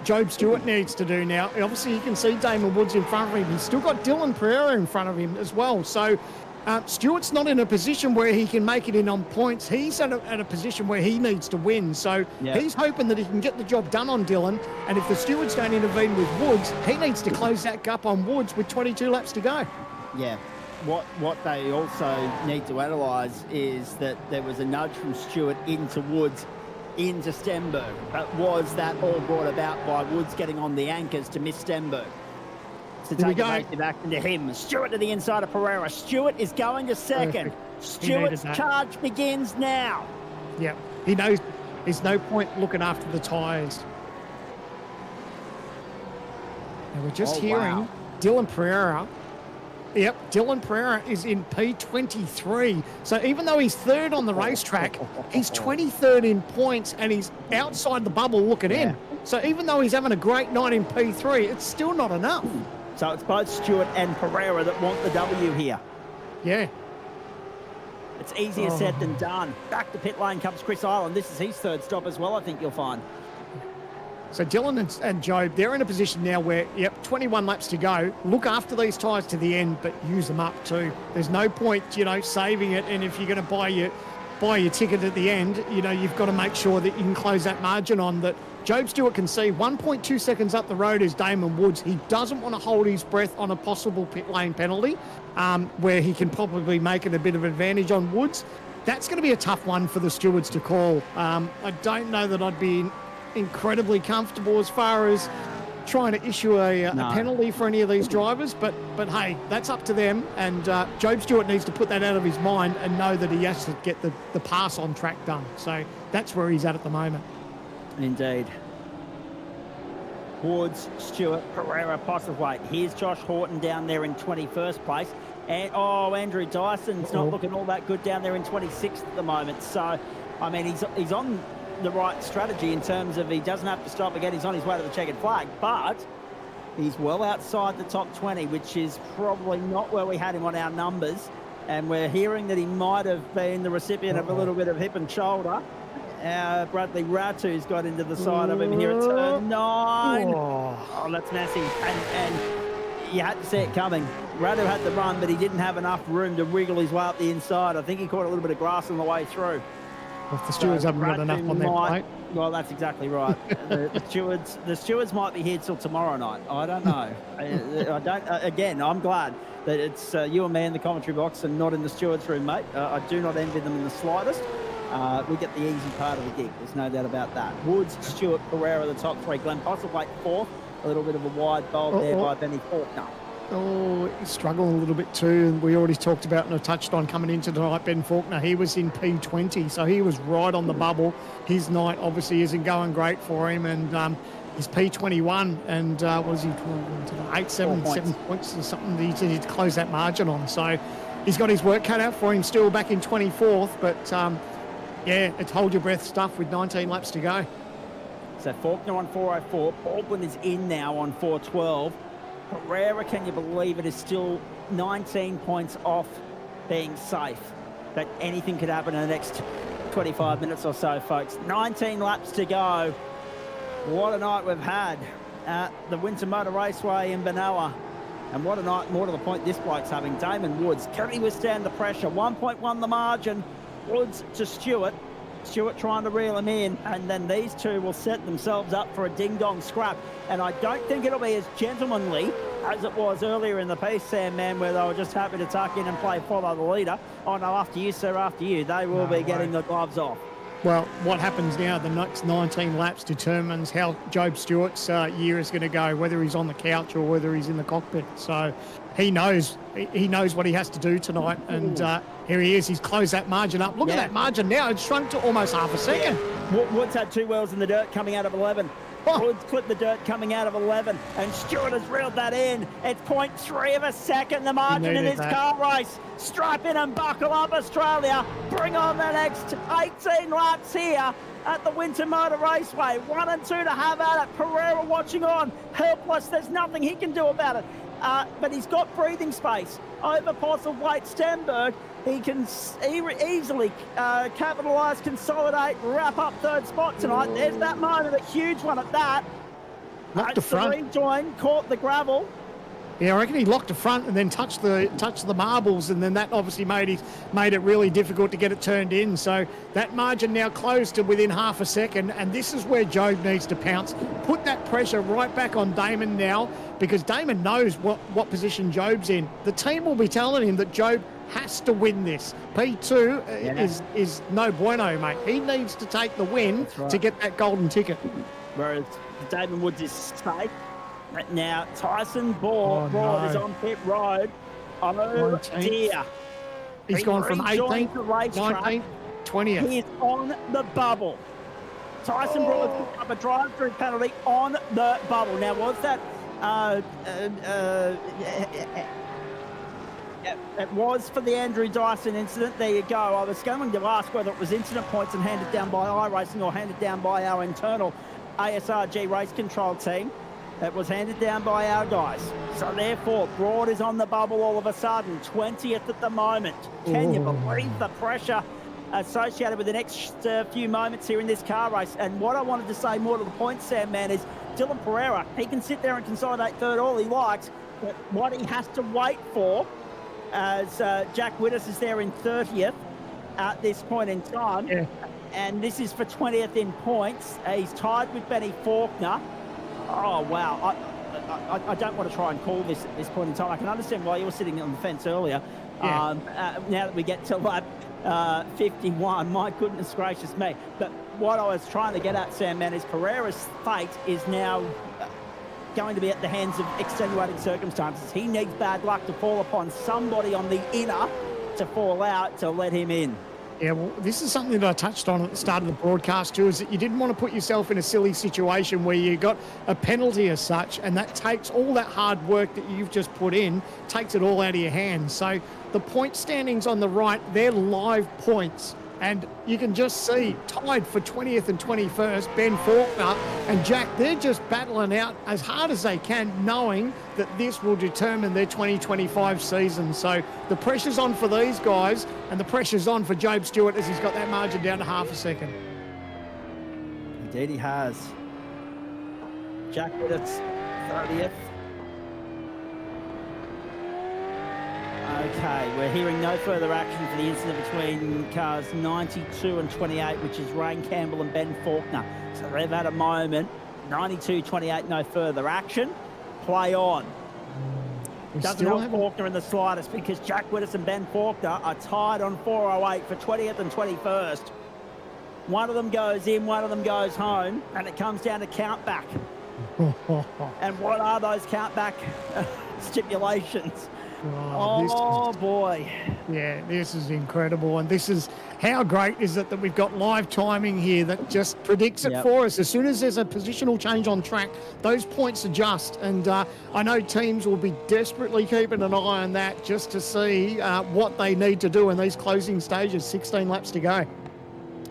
Job Stewart needs to do now, obviously you can see Damon Woods in front of him. He's still got Dylan Pereira in front of him as well. So Stewart's not in a position where he can make it in on points. He's at a position where he needs to win. So he's hoping that he can get the job done on Dylan. And if the stewards don't intervene with Woods, he needs to close that gap on Woods with 22 laps to go. Yeah. What they also need to analyse is that there was a nudge from Stewart into Woods, into Stenberg. But was that all brought about by Woods getting on the anchors to miss Stenberg? To take evasive action to him. Stewart to the inside of Pereira. Stewart is going to 2nd. Stewart's charge begins now. Yep. He knows there's no point looking after the tyres. And we're just hearing Dylan Pereira. Yep, Dylan Pereira is in P23. So even though he's 3rd on the racetrack, he's 23rd in points and he's outside the bubble looking in. So even though he's having a great night in P3, it's still not enough. So it's both Stewart and Pereira that want the W here. Yeah. It's easier said than done. Back to pit lane comes Chris Island. This is his 3rd stop as well, I think you'll find. So Dylan and Job, they're in a position now where, 21 laps to go. Look after these tyres to the end, but use them up too. There's no point, saving it. And if you're going to buy your ticket at the end, you've got to make sure that you can close that margin on that. Job Stewart can see 1.2 seconds up the road is Damon Woods. He doesn't want to hold his breath on a possible pit lane penalty where he can probably make it a bit of advantage on Woods. That's going to be a tough one for the stewards to call. I don't know that I'd be incredibly comfortable as far as trying to issue a penalty for any of these drivers, but hey, that's up to them. And Job Stewart needs to put that out of his mind and know that he has to get the pass on track done. So that's where he's at the moment. Indeed. Woods, Stewart, Pereira, Postlethwaite. Here's Josh Horton down there in 21st place. And Andrew Dyson's not looking all that good down there in 26th at the moment. So, I mean, he's on the right strategy in terms of he doesn't have to stop again. He's on his way to the checkered flag, but he's well outside the top 20, which is probably not where we had him on our numbers. And we're hearing that he might have been the recipient of a little bit of hip and shoulder. Bradley Ratu's got into the side of him here at turn 9. Oh, that's messy. And you had to see it coming. Ratu had the run, but he didn't have enough room to wriggle his way up the inside. I think he caught a little bit of grass on the way through. Well, if the stewards haven't got enough on their plate. Well, that's exactly right. the stewards might be here till tomorrow night. I don't know. Again, I'm glad that it's you and me in the commentary box and not in the stewards' room, mate. I do not envy them in the slightest. We get the easy part of the gig. There's no doubt about that. Woods, Stewart, Pereira, the top 3. Glenn Postlethwaite 4th. A little bit of a wide bulb there by Benny Faulkner. He's struggling a little bit too. And we already talked about and I touched on coming into tonight, Ben Faulkner. He was in P20, so he was right on the bubble. His night obviously isn't going great for him, and he's P21. And what was he doing today? 7 points or something. He needs to close that margin on. So he's got his work cut out for him still back in 24th, but it's hold your breath stuff with 19 laps to go. So Faulkner on 4:04. Baldwin is in now on 4:12. Pereira, can you believe it, is still 19 points off being safe. But anything could happen in the next 25 minutes or so, folks. 19 laps to go. What a night we've had at the Winton Motor Raceway in Benoa. And what a night, more to the point, this bloke's having. Damon Woods, can he withstand the pressure? 1.1 the margin. Woods to Stewart. Stewart trying to reel him in, and then these two will set themselves up for a ding-dong scrap. And I don't think it'll be as gentlemanly as it was earlier in the piece, Sam, man, where they were just happy to tuck in and play follow the leader. Oh, no, after you, sir, after you. They will be getting the gloves off. Well, what happens now, the next 19 laps determines how Job Stewart's year is going to go, whether he's on the couch or whether he's in the cockpit. So he knows what he has to do tonight. And here he is. He's closed that margin up. Look at that margin now. It's shrunk to almost half a second. Wood's had 2 wheels in the dirt coming out of 11. Wood's clipped the dirt coming out of 11, and Stewart has reeled that in. It's 0.3 of a second, the margin in this car race. Strap in and buckle up, Australia. Bring on the next 18 laps here at the Winton Motor Raceway. 1 and 2 to have at it. Pereira watching on, helpless. There's nothing he can do about it. But he's got breathing space over Postle, Wait, Stenberg. He can easily capitalise, consolidate, wrap up third spot tonight. There's that moment, a huge one at that. Locked the front. Rejoin, caught the gravel. Yeah, I reckon he locked the front and then touched the marbles, and then that obviously made it really difficult to get it turned in. So that margin now closed to within half a second, and this is where Job needs to pounce. Put that pressure right back on Damon now, because Damon knows what position Job's in. The team will be telling him that Job has to win this. P2 is no bueno, mate. He needs to take the win to get that golden ticket. Whereas Damon Woods is safe. Now, Tyson Broad is on pit road. Oh, dear. He's gone from 18th, 19th, 20th. He is on the bubble. Tyson Broad picked up a drive-through penalty on the bubble. Now, was that... it was for the Andrew Dyson incident. There you go. I was going to ask whether it was incident points and handed down by iRacing or handed down by our internal ASRG race control team. It was handed down by our guys. So therefore, Broad is on the bubble all of a sudden, 20th at the moment. Can you believe the pressure associated with the next few moments here in this car race? And what I wanted to say more to the point, Sam, man, is Dylan Pereira, he can sit there and consolidate third all he likes, but what he has to wait for, as Jack Widders is there in 30th at this point in time, and this is for 20th in points. He's tied with Benny Faulkner. Oh, wow. I don't want to try and call this at this point in time. I can understand why you were sitting on the fence earlier. Now that we get to lap 51, my goodness gracious me. But what I was trying to get at, Sam, man, is Pereira's fate is now going to be at the hands of extenuating circumstances. He needs bad luck to fall upon somebody on the inner to fall out to let him in. Yeah, well, this is something that I touched on at the start of the broadcast too, is that you didn't want to put yourself in a silly situation where you got a penalty as such, and that takes all that hard work that you've just put in, takes it all out of your hands. So the point standings on the right, they're live points. And you can just see, tied for 20th and 21st, Ben Faulkner and Jack, they're just battling out as hard as they can, knowing that this will determine their 2025 season. So the pressure's on for these guys, and the pressure's on for Job Stewart as he's got that margin down to half a second. Indeed he has. Jack Widders, 30th. Okay, we're hearing no further action for the incident between cars 92 and 28, which is Rain Campbell and Ben Faulkner. So they've had a moment. 92, 28, no further action. Play on. Doesn't help Faulkner in the slightest, because Jack Widders and Ben Faulkner are tied on 408 for 20th and 21st. One of them goes in, one of them goes home, and it comes down to count back. And what are those count back stipulations? Oh boy. Yeah, this is incredible. And this is, how great is it that we've got live timing here that just predicts it for us. As soon as there's a positional change on track, those points adjust. And I know teams will be desperately keeping an eye on that just to see what they need to do in these closing stages. 16 laps to go.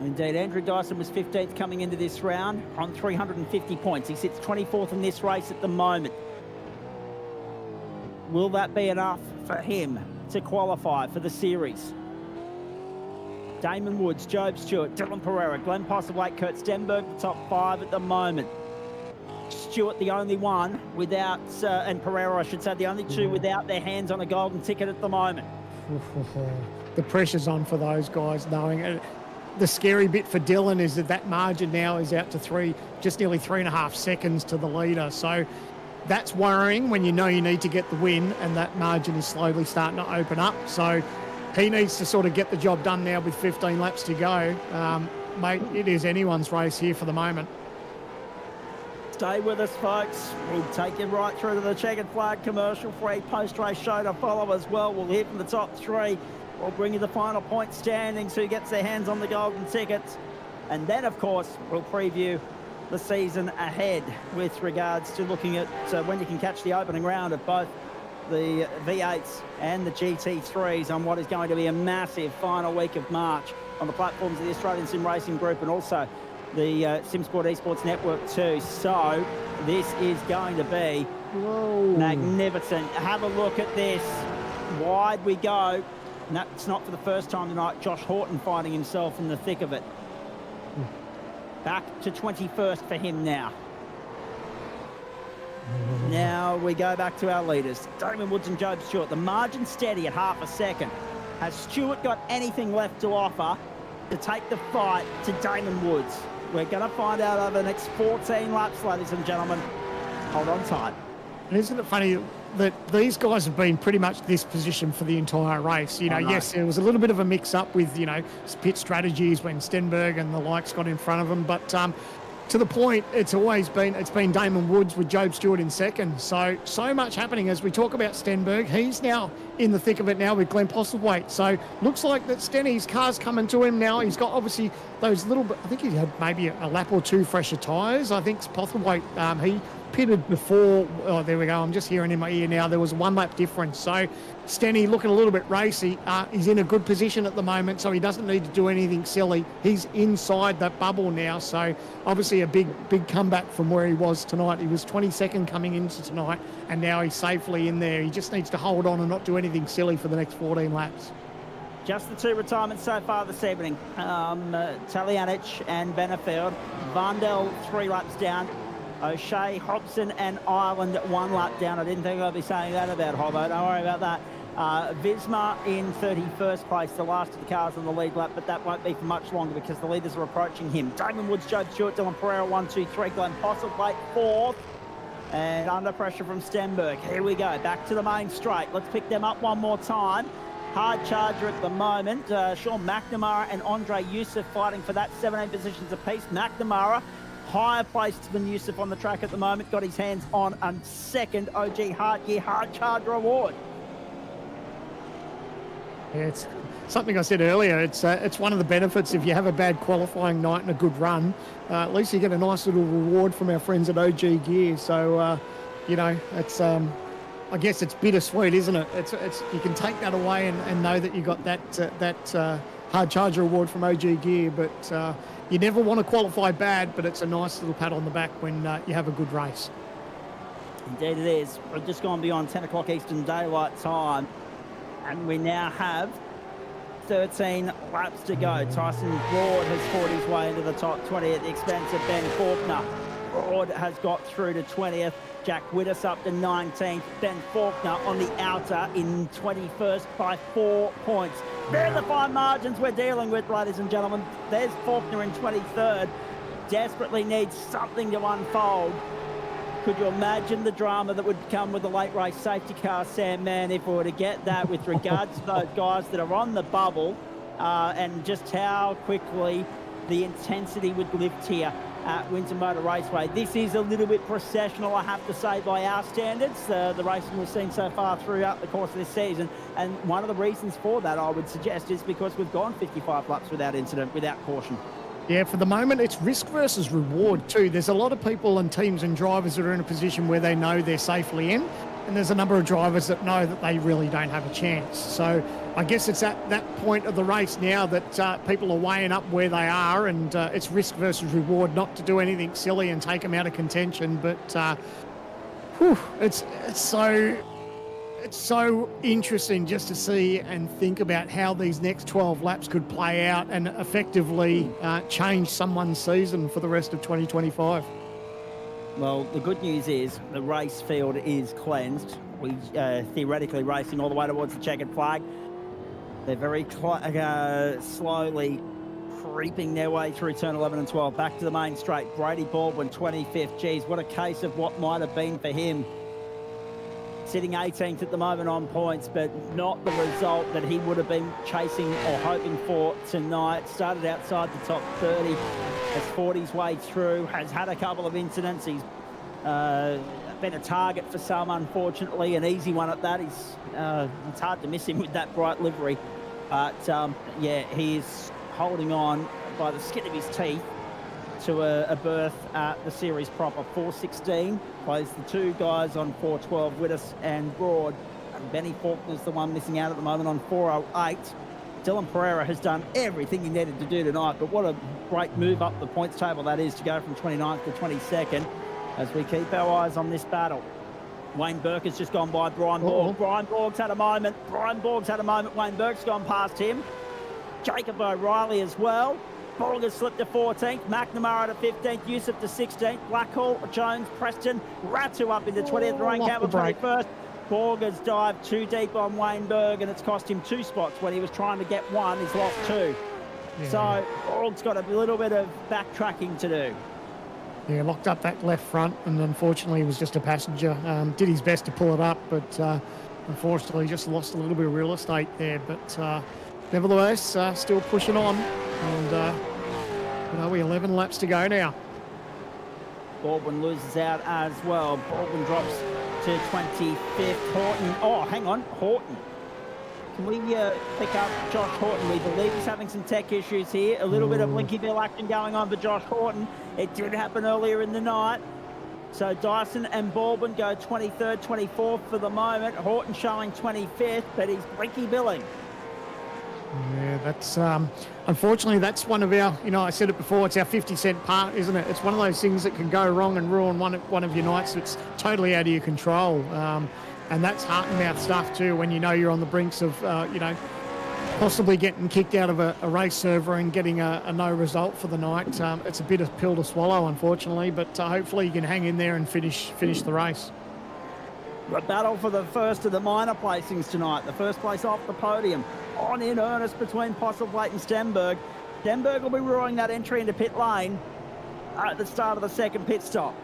Indeed, Andrew Dyson was 15th coming into this round on 350 points. He sits 24th in this race at the moment. Will that be enough for him to qualify for the series? Damon Woods, Job Stewart, Dylan Pereira, Glenn Postlethwaite, Kurt Stenberg, the top 5 at the moment. Stewart, the only one without, and Pereira, I should say, the only 2 without their hands on a golden ticket at the moment. The pressure's on for those guys, knowing it. the scary bit for Dylan is that margin now is out to just nearly 3.5 seconds to the leader. So that's worrying when you know you need to get the win, and that margin is slowly starting to open up. So he needs to sort of get the job done now with 15 laps to go. Mate, it is anyone's race here for the moment. Stay with us, folks. We'll take you right through to the checkered flag commercial-free post-race show to follow as well. We'll hear from the top three. We'll bring you the final point standings, who gets their hands on the golden tickets. And then, of course, we'll preview the season ahead with regards to looking at when you can catch the opening round of both the V8s and the GT3s on what is going to be a massive final week of March on the platforms of the Australian Sim Racing Group and also the SimSport Esports Network too. So this is going to be magnificent. Have a look at this. Wide we go. And that's not for the first time tonight. Josh Horton finding himself in the thick of it. Back to 21st for him now. Now we go back to our leaders. Damon Woods and Job Stewart. The margin steady at half a second. Has Stewart got anything left to offer to take the fight to Damon Woods? We're going to find out over the next 14 laps, ladies and gentlemen. Hold on tight. And isn't it funny that these guys have been pretty much this position for the entire race? You know, yes, there was a little bit of a mix-up with, you know, pit strategies when Stenberg and the likes got in front of them, but to the point, it's been Damon Woods with Job Stewart in second. So much happening as we talk about Stenberg. He's now in the thick of it now with Glenn Postlethwaite. So looks like that Stenny's car's coming to him now. He's got obviously those little bit, I think he had maybe a lap or two fresher tyres. I think Postlethwaite, he pitted before. Oh, there we go. I'm just hearing in my ear now. There was a 1 lap difference. So Stenny looking a little bit racy. He's in a good position at the moment, so he doesn't need to do anything silly. He's inside that bubble now. So obviously a big comeback from where he was tonight. He was 22nd coming into tonight, and now he's safely in there. He just needs to hold on and not do anything silly for the next 14 laps. Just the two retirements so far this evening. Talianic and Benefeld. Vandel 3 laps down. O'Shea, Hobson and Ireland 1 lap down. I didn't think I'd be saying that about Hobbo. Don't worry about that. Visma in 31st place, the last of the cars on the lead lap, but that won't be for much longer because the leaders are approaching him. Damon Woods, Job Stewart, Dylan Pereira 1, 2, 3. Glenn Postlethwaite 4th. And under pressure from Stenberg. Here we go. Back to the main straight. Let's pick them up one more time. Hard charger at the moment. Sean McNamara and Andre Youssef fighting for that 17 positions apiece. McNamara higher placed than Youssef on the track at the moment. Got his hands on a second OG Hardgear Hard Charger award. Yeah, it's something I said earlier. It's one of the benefits if you have a bad qualifying night and a good run. At least you get a nice little reward from our friends at OG Gear. So, you know, it's I guess it's bittersweet, isn't it? It's you can take that away and know that you got that hard charger award from OG Gear, but you never want to qualify bad, but it's a nice little pat on the back when you have a good race. Indeed it is. We've just gone beyond 10 o'clock Eastern Daylight Time, and we now have 13 laps to go. Tyson Broad has fought his way into the top 20 at the expense of Ben Faulkner. Broad has got through to 20th. Jack Widdus up to 19th. Ben Faulkner on the outer in 21st by 4 points. They're the fine margins we're dealing with, ladies and gentlemen. There's Faulkner in 23rd. Desperately needs something to unfold. Could you imagine the drama that would come with the late race safety car, Sam Mann, if we were to get that with regards to those guys that are on the bubble and just how quickly the intensity would lift here at Winton Motor Raceway. This is a little bit processional, I have to say, by our standards, the racing we've seen so far throughout the course of this season. And one of the reasons for that, I would suggest, is because we've gone 55 laps without incident, without caution. Yeah, for the moment, it's risk versus reward too. There's a lot of people and teams and drivers that are in a position where they know they're safely in, and there's a number of drivers that know that they really don't have a chance. So I guess it's at that point of the race now that people are weighing up where they are, and it's risk versus reward, not to do anything silly and take them out of contention. But it's so interesting just to see and think about how these next 12 laps could play out and effectively change someone's season for the rest of 2025. Well, the good news is the race field is cleansed. We theoretically racing all the way towards the checkered flag. They're very slowly creeping their way through turn 11 and 12. Back to the main straight. Brady Baldwin, 25th. Geez, what a case of what might have been for him. Sitting 18th at the moment on points, but not the result that he would have been chasing or hoping for tonight. Started outside the top 30, has fought his way through, has had a couple of incidents. He's been a target for some, unfortunately, an easy one at that. It's hard to miss him with that bright livery. But, yeah, he is holding on by the skin of his teeth to a berth at the series proper. 4:16 plays the two guys on 4:12, Wittes and Broad. And Benny Faulkner's the one missing out at the moment on 4:08. Dylan Pereira has done everything he needed to do tonight, but what a great move up the points table that is to go from 29th to 22nd as we keep our eyes on this battle. Wayne Burke has just gone by Brian Borg. Brian Borg's had a moment. Wayne Burke's gone past him. Jacob O'Reilly as well. Borg has slipped to 14th. McNamara to 15th. Yusuf to 16th. Blackhall, Jones, Preston. Ratu up into 20th. Ryan Campbell 21st. Borg has dived too deep on Wayne Berg, and it's cost him 2 spots. When he was trying to get 1, he's lost 2. Yeah. So Borg's got a little bit of backtracking to do. Yeah, locked up that left front, and unfortunately he was just a passenger. Did his best to pull it up, but unfortunately just lost a little bit of real estate there. But nevertheless, still pushing on. And what are we, 11 laps to go now. Baldwin loses out as well. Baldwin drops to 25th. Horton. Oh, hang on. Horton. Can we pick up Josh Horton? We believe he's having some tech issues here. A little bit of Blinky-Bill action going on for Josh Horton. It did happen earlier in the night. So Dyson and Baldwin go 23rd, 24th for the moment. Horton showing 25th, but he's Blinky-Billing. Yeah, that's unfortunately that's one of our, I said it before, it's our 50-cent part, isn't it? It's one of those things that can go wrong and ruin one of your nights that's totally out of your control. And that's heart and mouth stuff too, when you're on the brinks of, possibly getting kicked out of a race server and getting a no result for the night. It's a bitter pill to swallow, unfortunately, but hopefully you can hang in there and finish the race. A battle for the first of the minor placings tonight. The first place off the podium. On in earnest between Postlethwaite and Stenberg. Stenberg will be roaring that entry into pit lane at the start of the second pit stop,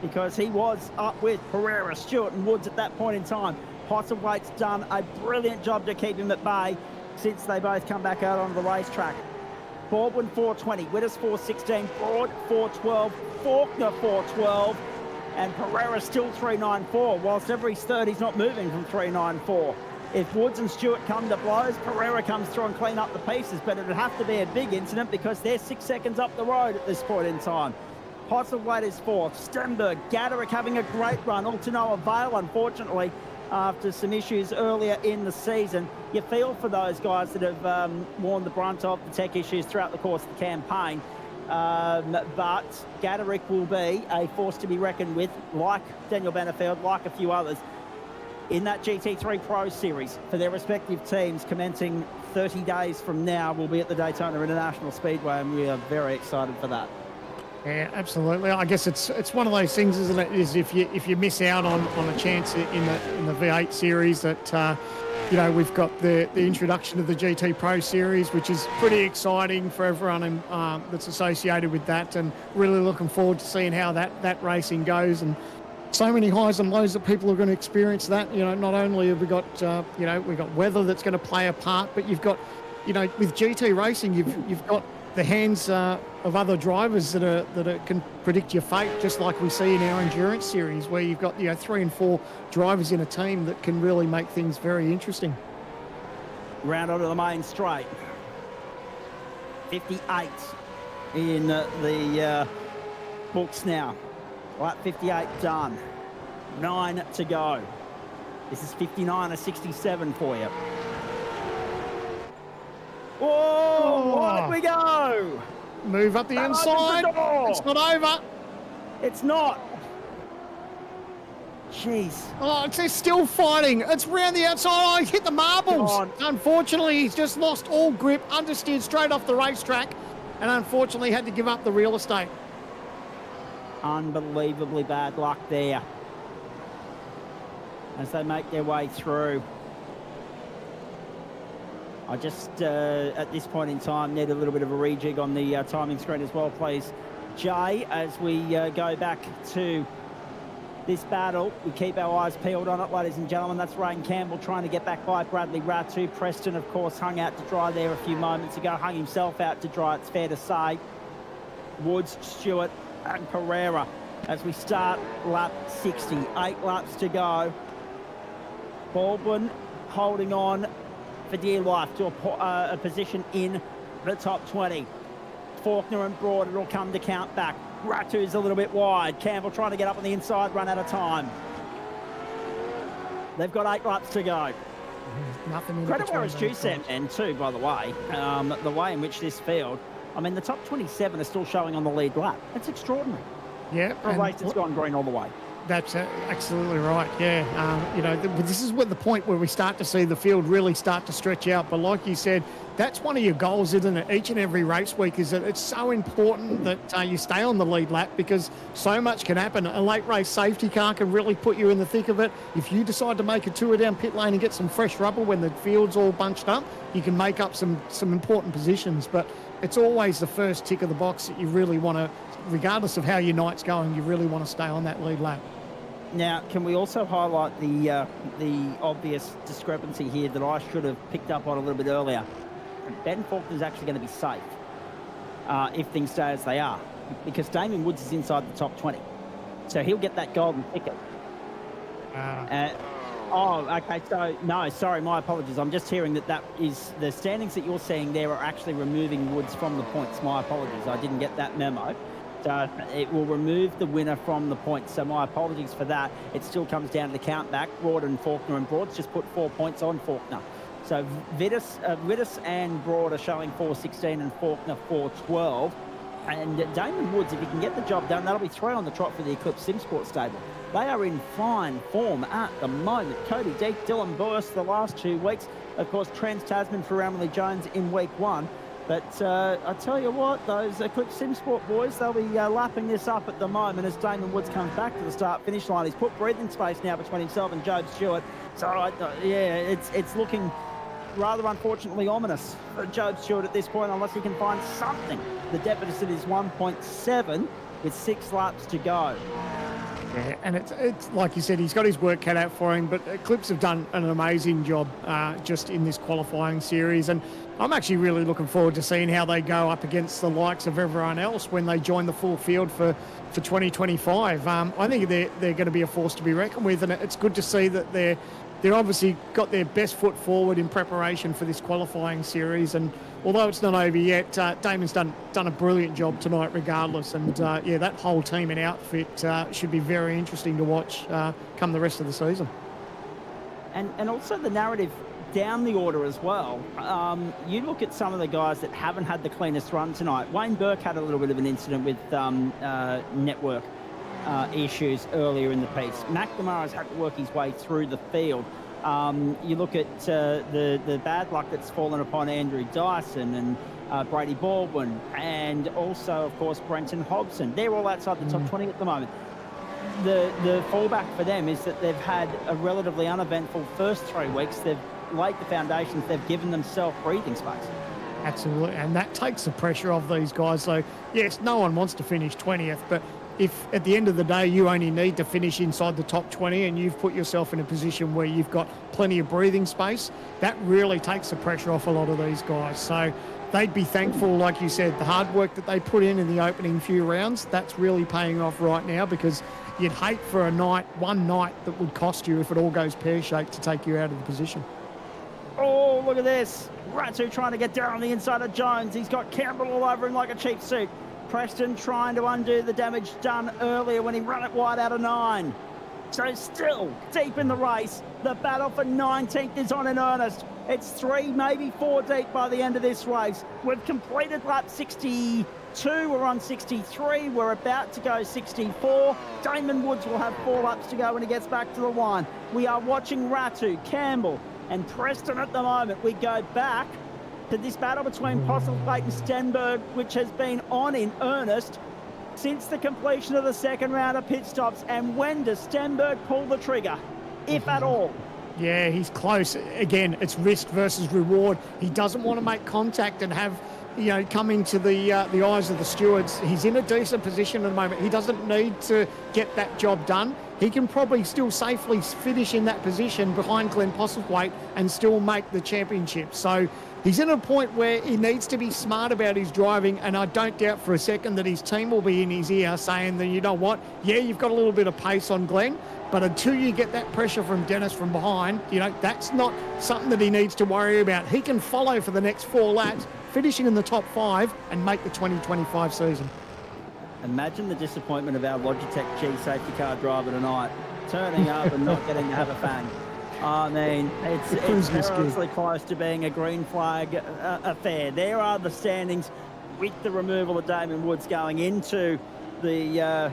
because he was up with Pereira, Stewart and Woods at that point in time. Postlethwaite's done a brilliant job to keep him at bay since they both come back out onto the racetrack. Baldwin 4:20, Wittes 4:16, Broad 4:12, Faulkner 4:12, and Pereira still 3:94. Whilst every third he's not moving from 3:94. If Woods and Stewart come to blows, Pereira comes through and clean up the pieces, but it'd have to be a big incident because they're 6 seconds up the road at this point in time. Postlethwaite is 4th. Stenberg, Gaderick having a great run, all to no avail, unfortunately, after some issues earlier in the season. You feel for those guys that have worn the brunt of the tech issues throughout the course of the campaign. But Gaderick will be a force to be reckoned with, like Daniel Benefield, like a few others, in that GT3 Pro Series for their respective teams, commencing 30 days from now. We'll be at the Daytona International Speedway, and we are very excited for that. Yeah, absolutely. I guess it's one of those things, isn't it? Is if you miss out on a chance in the V8 series, that we've got the introduction of the GT Pro Series, which is pretty exciting for everyone that's associated with that, and really looking forward to seeing how that racing goes. And so many highs and lows that people are going to experience that. Not only have we got we've got weather that's going to play a part, but you've got with GT racing you've got the hands of other drivers that can predict your fate, just like we see in our endurance series, where you've got 3 and 4 drivers in a team that can really make things very interesting. Round onto the main straight. 58 in the books now. Lap 58 done. 9 to go. This is 59 or 67 for you. Whoa! Where did we go? Move up the inside. It's not over. It's not. Jeez. Oh, it's still fighting. It's round the outside. Oh, he hit the marbles. Unfortunately, he's just lost all grip, understeered straight off the racetrack, and unfortunately had to give up the real estate. Unbelievably bad luck there as they make their way through. I just, at this point in time, need a little bit of a rejig on the timing screen as well, please, Jay, as we go back to this battle. We keep our eyes peeled on it, ladies and gentlemen. That's Ryan Campbell trying to get back by Bradley Ratu. Preston, of course, hung out to dry there a few moments ago, hung himself out to dry, it's fair to say. Woods, Stewart and Pereira as we start lap 60. 8 laps to go. Baldwin holding on for dear life to a position in the top 20. Faulkner and Broad, it'll come to count back. Ratu's a little bit wide. Campbell trying to get up on the inside, run out of time. They've got 8 laps to go. Nothing in Credit where it's due, between Sam, and too, by the way, the way in which this field, I mean, the top 27 are still showing on the lead lap. That's extraordinary. Yeah. For a race that's gone green all the way. That's absolutely right, yeah. You know, this is what the point where we start to see the field really start to stretch out. But like you said, that's one of your goals, isn't it? Each and every race week is that it's so important that you stay on the lead lap because so much can happen. A late race safety car can really put you in the thick of it. If you decide to make a tour down pit lane and get some fresh rubber when the field's all bunched up, you can make up some important positions. But it's always the first tick of the box that you really want to, regardless of how your night's going, you really want to stay on that lead lap. Now, can we also highlight the obvious discrepancy here that I should have picked up on a little bit earlier? Ben Faulkner is actually going to be safe if things stay as they are, because Damien Woods is inside the top 20. So he'll get that golden ticket. Okay, so, no, sorry, my apologies. I'm just hearing that is the standings that you're seeing there are actually removing Woods from the points. My apologies, I didn't get that memo. So it will remove the winner from the points. So my apologies for that. It still comes down to the count back. Broad and Faulkner, and Broad's just put 4 points on Faulkner. So Vitus and Broad are showing 4.16 and Faulkner 4.12. And Damon Woods, if he can get the job done, that'll be 3 on the trot for the Eclipse SimSport stable. They are in fine form at the moment. Cody Deek, Dylan Burst the last 2 weeks. Of course, Trans Tasman for Emily Jones in week 1. But I tell you what, those Eclipse SimSport boys, they'll be lapping this up at the moment as Damon Woods comes back to the start-finish line. He's put breathing space now between himself and Job Stewart. So, yeah, it's looking rather unfortunately ominous for Job Stewart at this point, unless he can find something. The deficit is 1.7 with 6 laps to go. Yeah, and it's like you said, he's got his work cut out for him, but Eclipse have done an amazing job just in this qualifying series, and I'm actually really looking forward to seeing how they go up against the likes of everyone else when they join the full field for 2025. I think they're going to be a force to be reckoned with, and it's good to see that they're obviously got their best foot forward in preparation for this qualifying series. And although it's not over yet, Damon's done a brilliant job tonight regardless. And yeah, that whole team and outfit should be very interesting to watch come the rest of the season. And also the narrative down the order as well. You look at some of the guys that haven't had the cleanest run tonight. Wayne Burke had a little bit of an incident with network issues earlier in the piece. McNamara's had to work his way through the field. You look at the bad luck that's fallen upon Andrew Dyson and Brady Baldwin, and also, of course, Brenton Hobson. They're all outside the top 20 at the moment. The fallback for them is that they've had a relatively uneventful first 3 weeks. They've laid the foundations. They've given themselves breathing space. Absolutely, and that takes the pressure off these guys. So, yes, no one wants to finish 20th, but if at the end of the day you only need to finish inside the top 20 and you've put yourself in a position where you've got plenty of breathing space, that really takes the pressure off a lot of these guys. So they'd be thankful, like you said, the hard work that they put in the opening few rounds, that's really paying off right now, because you'd hate for one night that would cost you, if it all goes pear-shaped, to take you out of the position. Oh, look at this. Ratu trying to get down on the inside of Jones. He's got Campbell all over him like a cheap suit. Preston trying to undo the damage done earlier when he ran it wide out of 9. So still deep in the race. The battle for 19th is on in earnest. It's 3, maybe 4 deep by the end of this race. We've completed lap 62. We're on 63. We're about to go 64. Damon Woods will have 4 laps to go when he gets back to the line. We are watching Ratu, Campbell and Preston at the moment. We go back to this battle between Postlethwaite and Stenberg, which has been on in earnest since the completion of the second round of pit stops. And when does Stenberg pull the trigger, if at all? Yeah, he's close. Again, it's risk versus reward. He doesn't want to make contact and have, come into the eyes of the stewards. He's in a decent position at the moment. He doesn't need to get that job done. He can probably still safely finish in that position behind Glenn Postlethwaite and still make the championship. So he's in a point where he needs to be smart about his driving, and I don't doubt for a second that his team will be in his ear saying that, you know what, yeah, you've got a little bit of pace on Glenn, but until you get that pressure from Dennis from behind, that's not something that he needs to worry about. He can follow for the next 4 laps, finishing in the top 5 and make the 2025 season. Imagine the disappointment of our Logitech G safety car driver tonight, turning up and not getting to have a fang. I mean, it's perilously close to being a green flag affair. There are the standings with the removal of Damon Woods going into the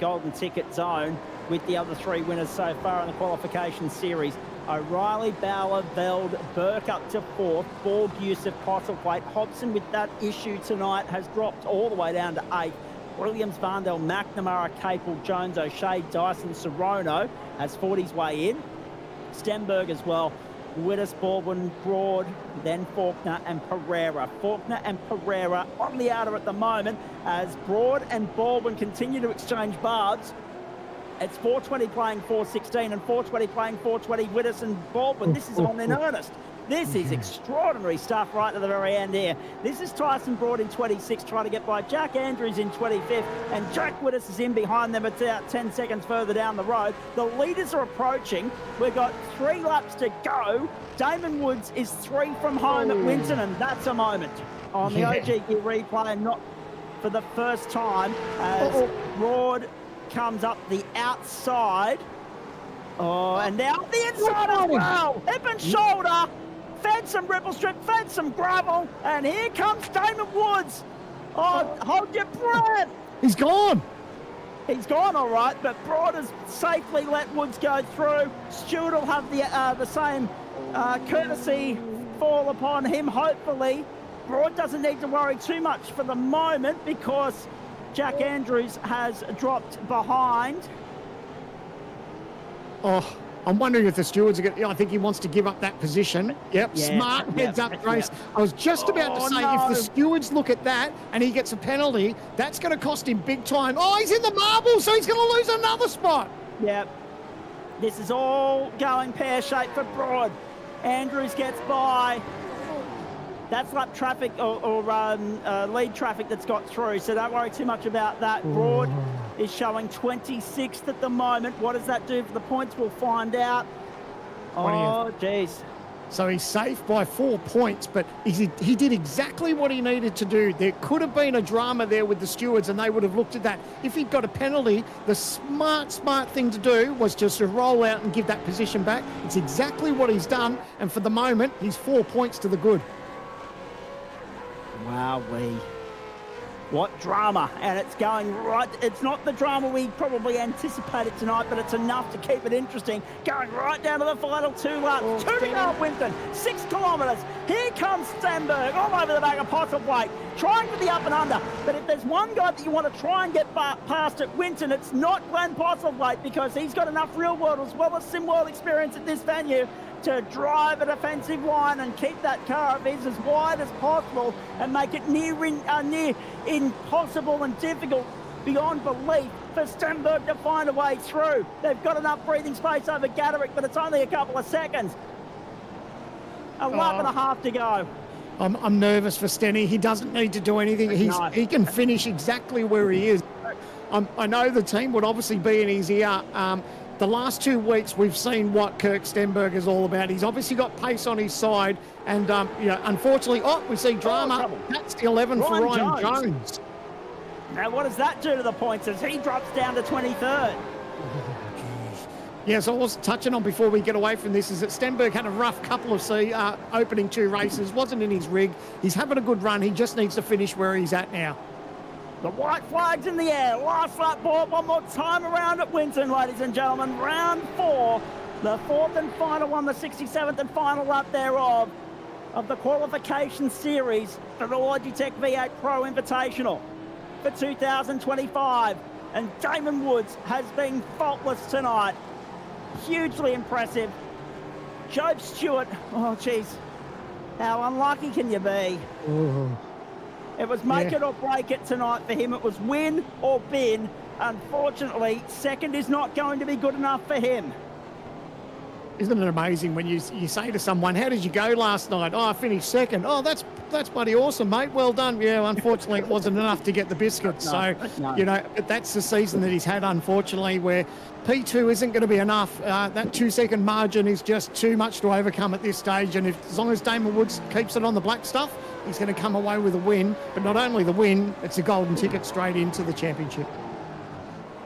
golden ticket zone with the other 3 winners so far in the qualification series. O'Reilly, Bauer, Veld, Burke up to 4th, Borg, Yusuf, Postlethwaite. Hobson with that issue tonight has dropped all the way down to 8th. Williams, Varndell, McNamara, Capel, Jones, O'Shea, Dyson, Serono has fought his way in. Stenberg as well. Wittes, Baldwin, Broad, then Faulkner and Pereira. Faulkner and Pereira on the outer at the moment as Broad and Baldwin continue to exchange barbs. It's 420 playing 416 and 420 playing 420. Wittes and Baldwin. This is on in earnest. This is extraordinary stuff right to the very end here. This is Tyson Broad in 26, trying to get by Jack Andrews in 25th, and Jack Wittes is in behind them. It's about 10 seconds further down the road. The leaders are approaching. We've got 3 laps to go. Damon Woods is 3 from home at Winton, and that's a moment on the OG Gear replay, and not for the first time as Broad comes up the outside. Oh, and now the inside as well. Hip and shoulder. Fed some ripple strip, fed some gravel, and here comes Damon Woods. Oh, hold your breath. He's gone. He's gone all right, but Broad has safely let Woods go through. Stewart will have the same courtesy fall upon him, hopefully. Broad doesn't need to worry too much for the moment because Jack Andrews has dropped behind. Oh, I'm wondering if the stewards are going to... I think he wants to give up that position. Yep, smart heads up race. I was just about to say, if the stewards look at that and he gets a penalty, that's going to cost him big time. Oh, he's in the marble, so he's going to lose another spot. Yep. This is all going pear-shaped for Broad. Andrews gets by. That's lap traffic or lead traffic that's got through, so don't worry too much about that. Broad is showing 26th at the moment. What does that do for the points? We'll find out. Oh, geez. So he's safe by 4 points, but he did exactly what he needed to do. There could have been a drama there with the stewards, and they would have looked at that. If he'd got a penalty, the smart thing to do was just to roll out and give that position back. It's exactly what he's done, and for the moment, he's 4 points to the good. Wowee. What drama. And it's going right. It's not the drama we probably anticipated tonight, but it's enough to keep it interesting. Going right down to the final 2 laps. 2 to go at Winton. 6 kilometres. Here comes Stenberg all over the back of Postlethwaite, trying for the up and under. But if there's one guy that you want to try and get past at Winton, it's not Glenn Postlethwaite, because he's got enough real world as well as sim world experience at this venue to drive a defensive line and keep that car of his as wide as possible and make it near impossible and difficult beyond belief for Stenberg to find a way through. They've got enough breathing space over Gaderick, but it's only a couple of seconds. A lap and a half to go. I'm nervous for Stenny. He doesn't need to do anything. He can finish exactly where he is. I know the team would obviously be in his ear. The last 2 weeks, we've seen what Kirk Stenberg is all about. He's obviously got pace on his side. And, unfortunately, we see drama. That's the 11 for Ryan Jones. Now, what does that do to the points as he drops down to 23rd? Yes, I was touching on before we get away from this is that Stenberg had a rough couple of opening 2 races, wasn't in his rig. He's having a good run. He just needs to finish where he's at now. The white flag's in the air. Last lap board one more time around at Winton, ladies and gentlemen. Round 4, the 4th and final one, the 67th and final lap thereof of the qualification series for the Logitech V8 Pro Invitational for 2025. And Damon Woods has been faultless tonight. Hugely impressive. Job Stewart, oh, jeez. How unlucky can you be? Oh, It was make it or break it tonight for him. It was win or bin. Unfortunately, second is not going to be good enough for him. isn't it amazing when you say to someone, how did you go last night? Oh, I finished second. Oh, that's bloody awesome, mate. Well done. Yeah, unfortunately, it wasn't enough to get the biscuit. No. But that's the season that he's had, unfortunately, where P2 isn't going to be enough. That 2-second margin is just too much to overcome at this stage. And as long as Damon Woods keeps it on the black stuff, he's going to come away with a win. But not only the win, it's a golden ticket straight into the championship.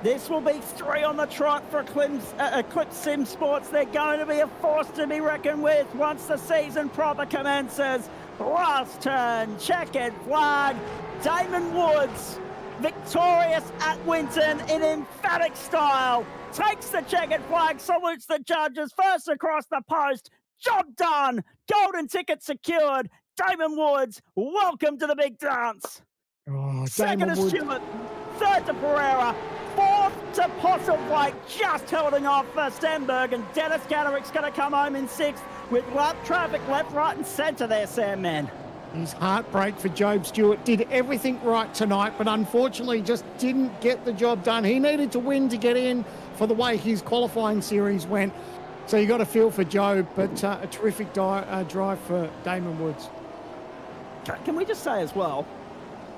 This will be 3 on the trot for Eclipse Sim Sports. They're going to be a force to be reckoned with once the season proper commences. Last turn, checkered flag. Damon Woods, victorious at Winton in emphatic style. Takes the checkered flag, salutes the judges, first across the post. Job done. Golden ticket secured. Damon Woods, welcome to the big dance. Oh, Second Damon to Woods. Stewart, third to Pereira, fourth to Postlethwaite, just holding off Stenberg, and Dennis Gaderick's going to come home in sixth with lap traffic left, right and centre there, Sam Man. His heartbreak for Job Stewart. Did everything right tonight, but unfortunately just didn't get the job done. He needed to win to get in for the way his qualifying series went. So you got to feel for Job, but a terrific drive for Damon Woods. Can we just say as well,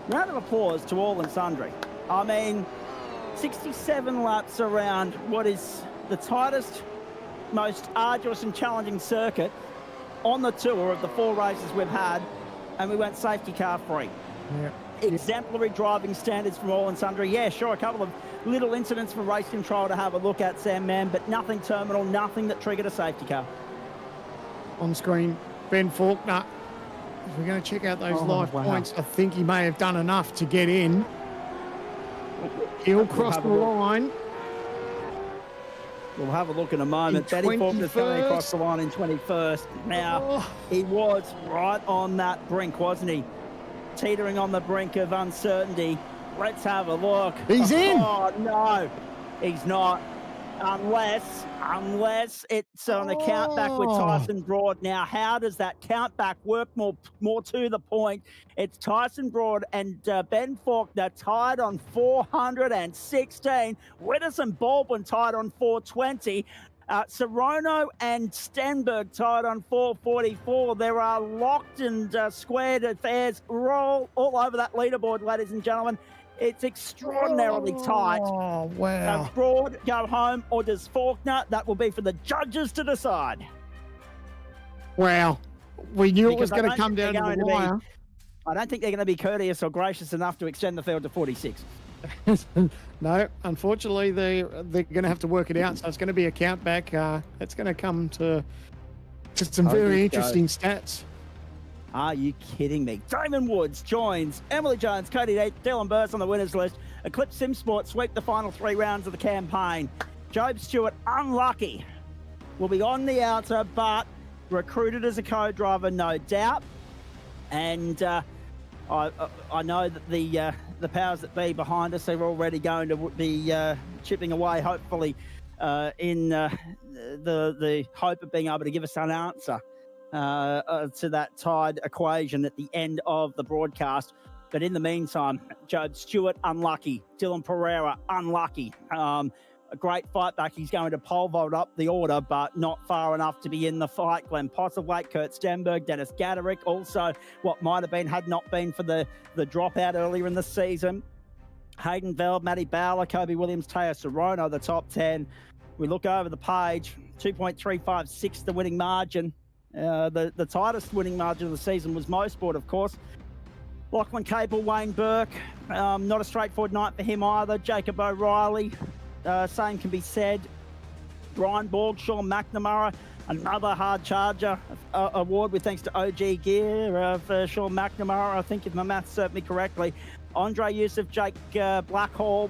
round of applause to all and sundry. I mean, 67 laps around what is the tightest, most arduous and challenging circuit on the tour of the 4 races we've had, and we went safety car free. Yeah. Exemplary driving standards from all and sundry. Yeah, sure, a couple of little incidents for race control to have a look at, Sam Man, but nothing terminal, nothing that triggered a safety car. On screen, Ben Faulkner. If we're going to check out those live points, I think he may have done enough to get in. He'll cross the line. We'll have a look in a moment. Betty Faulkner's coming across the line in 21st. Now, he was right on that brink, wasn't he? Teetering on the brink of uncertainty. Let's have a look. He's in. Oh, no. He's not. Unless it's on a count back with Tyson Broad. Now, how does that count back work? More to the point, it's Tyson Broad and Ben Faulkner tied on 416. Widders and Baldwin tied on 420. Sorono and Stenberg tied on 444. There are locked and squared affairs all over that leaderboard, ladies and gentlemen. It's extraordinarily tight. Oh, wow. Does Broad go home or does Faulkner? That will be for the judges to decide. Wow. We knew it was Because going to come down to the wire. I don't think they're going to be courteous or gracious enough to extend the field to 46. No, unfortunately, they're going to have to work it out. So it's going to be a count back. It's going to come to some very interesting stats. Are you kidding me? Damon Woods joins Emily Jones, Cody Deet, Dylan Burse on the winners list. Eclipse Sim Sport sweep the final 3 rounds of the campaign. Job Stewart, unlucky, will be on the outer, but recruited as a co-driver, no doubt. And I know that the powers that be behind us are already going to be chipping away, hopefully, in the hope of being able to give us an answer to that tied equation at the end of the broadcast. But in the meantime, Job Stewart, unlucky. Dylan Pereira, unlucky. A great fight back. He's going to pole vault up the order, but not far enough to be in the fight. Glenn Postlethwaite, Kurt Stenberg, Dennis Gaderick. Also, what might have been, had not been for the dropout earlier in the season. Hayden Veld, Matty Bowler, Kobe Williams, Teo Sorono, the top 10. We look over the page, 2.356, the winning margin. The tightest winning margin of the season was Mosport, of course. Lachlan Cable, Wayne Burke, not a straightforward night for him either. Jacob O'Reilly, same can be said. Brian Borg, Sean McNamara, another hard charger award with thanks to OG Gear for Sean McNamara, I think if my maths serve me correctly. Andre Youssef, Jake Blackhall,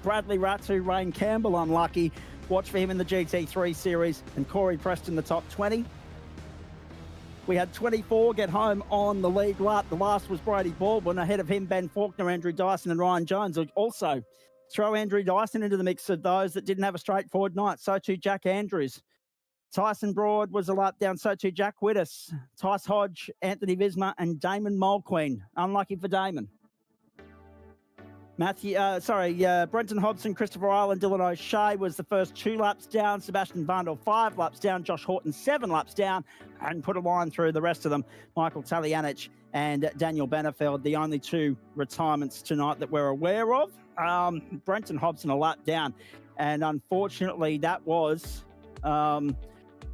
Bradley Ratu, Rain Campbell, unlucky. Watch for him in the GT3 series, and Corey Preston, the top 20. We had 24 get home on the lead lap. The last was Brady Baldwin. Ahead of him, Ben Faulkner, Andrew Dyson and Ryan Jones. Also, throw Andrew Dyson into the mix of those that didn't have a straightforward night. So too Jack Andrews. Tyson Broad was a lap down, so too Jack Whittis, Tice Hodge, Anthony Visma, and Damon Mulqueen. Unlucky for Damon. Brenton Hobson, Christopher Island, Dylan O'Shea was the first 2 laps down. Sebastian Vandal 5 laps down. Josh Horton 7 laps down, and put a line through the rest of them. Michael Talianich and Daniel Benefeld, the only 2 retirements tonight that we're aware of. Brenton Hobson a lap down, and unfortunately that was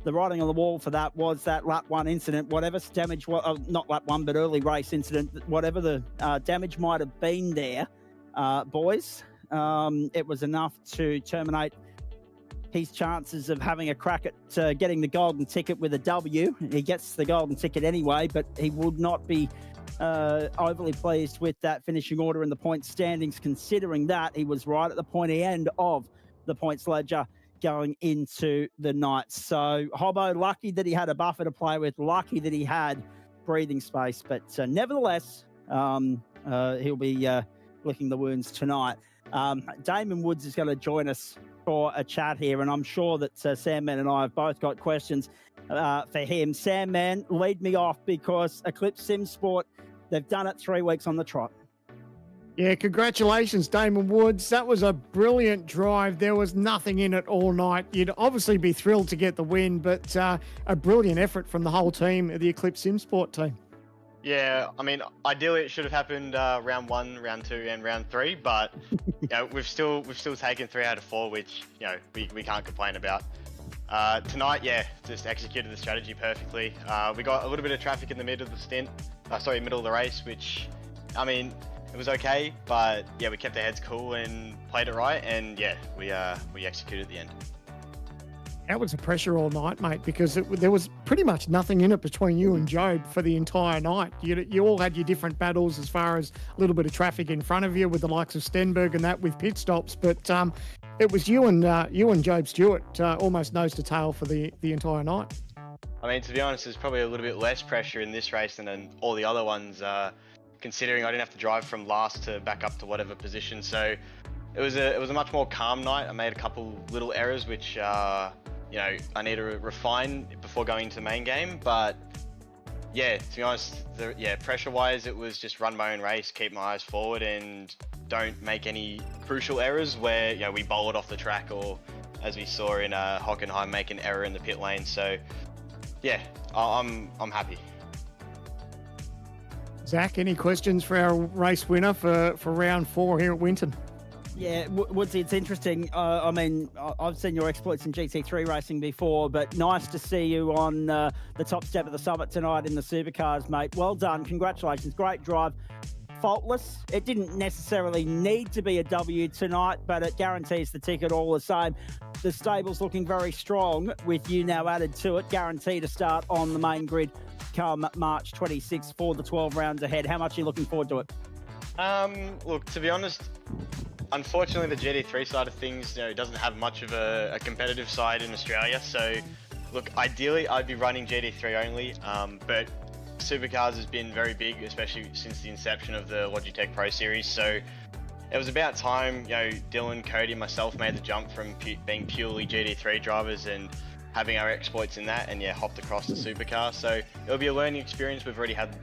the writing on the wall for that was that lap 1 incident. Whatever damage, not lap 1, but early race incident, whatever the damage might have been there, boys, it was enough to terminate his chances of having a crack at getting the golden ticket with a W. He gets the golden ticket anyway, but he would not be overly pleased with that finishing order in the point standings, considering that he was right at the pointy end of the points ledger going into the night. So Hobbo, lucky that he had a buffer to play with, lucky that he had breathing space, but nevertheless, he'll be licking the wounds tonight. Damon Woods is going to join us for a chat here, and I'm sure that Sandman and I have both got questions for him. Sandman, lead me off, because Eclipse Sim Sport, they've done it 3 weeks on the trot. Yeah, congratulations, Damon Woods. That was a brilliant drive. There was nothing in it all night. You'd obviously be thrilled to get the win, but a brilliant effort from the whole team, the Eclipse Sim Sport team. Yeah, I mean, ideally it should have happened round 1, round 2, and round 3, but you know, we've still taken 3 out of 4, which we can't complain about. Tonight, yeah, just executed the strategy perfectly. We got a little bit of traffic in the middle of the middle of the race, which, I mean, it was okay, but yeah, we kept our heads cool and played it right, and yeah, we executed at the end. That was the pressure all night, mate, because there was pretty much nothing in it between you and Job for the entire night. You all had your different battles as far as a little bit of traffic in front of you with the likes of Stenberg and that with pit stops, but it was you and Job Stewart almost nose to tail for the entire night. I mean, to be honest, there's probably a little bit less pressure in this race than in all the other ones, considering I didn't have to drive from last to back up to whatever position. So it was a much more calm night. I made a couple little errors which I need to refine before going into the main game. But yeah, to be honest, pressure-wise, it was just run my own race, keep my eyes forward, and don't make any crucial errors where we bowl it off the track, or as we saw in Hockenheim, make an error in the pit lane. So yeah, I'm happy. Zach, any questions for our race winner for round 4 here at Winton? Yeah, Woodsy, it's interesting. I mean, I've seen your exploits in GT3 racing before, but nice to see you on the top step of the summit tonight in the supercars, mate. Well done. Congratulations. Great drive. Faultless. It didn't necessarily need to be a W tonight, but it guarantees the ticket all the same. The stable's looking very strong with you now added to it. Guaranteed to start on the main grid come March 26th for the 12 rounds ahead. How much are you looking forward to it? Look, to be honest, unfortunately, the GT3 side of things, doesn't have much of a competitive side in Australia. So, look, ideally, I'd be running GT3 only. But Supercars has been very big, especially since the inception of the Logitech Pro Series. So, it was about time, Dylan, Cody, and myself made the jump from being purely GT3 drivers and having our exploits in that, and hopped across to Supercar. So, it'll be a learning experience. We've already had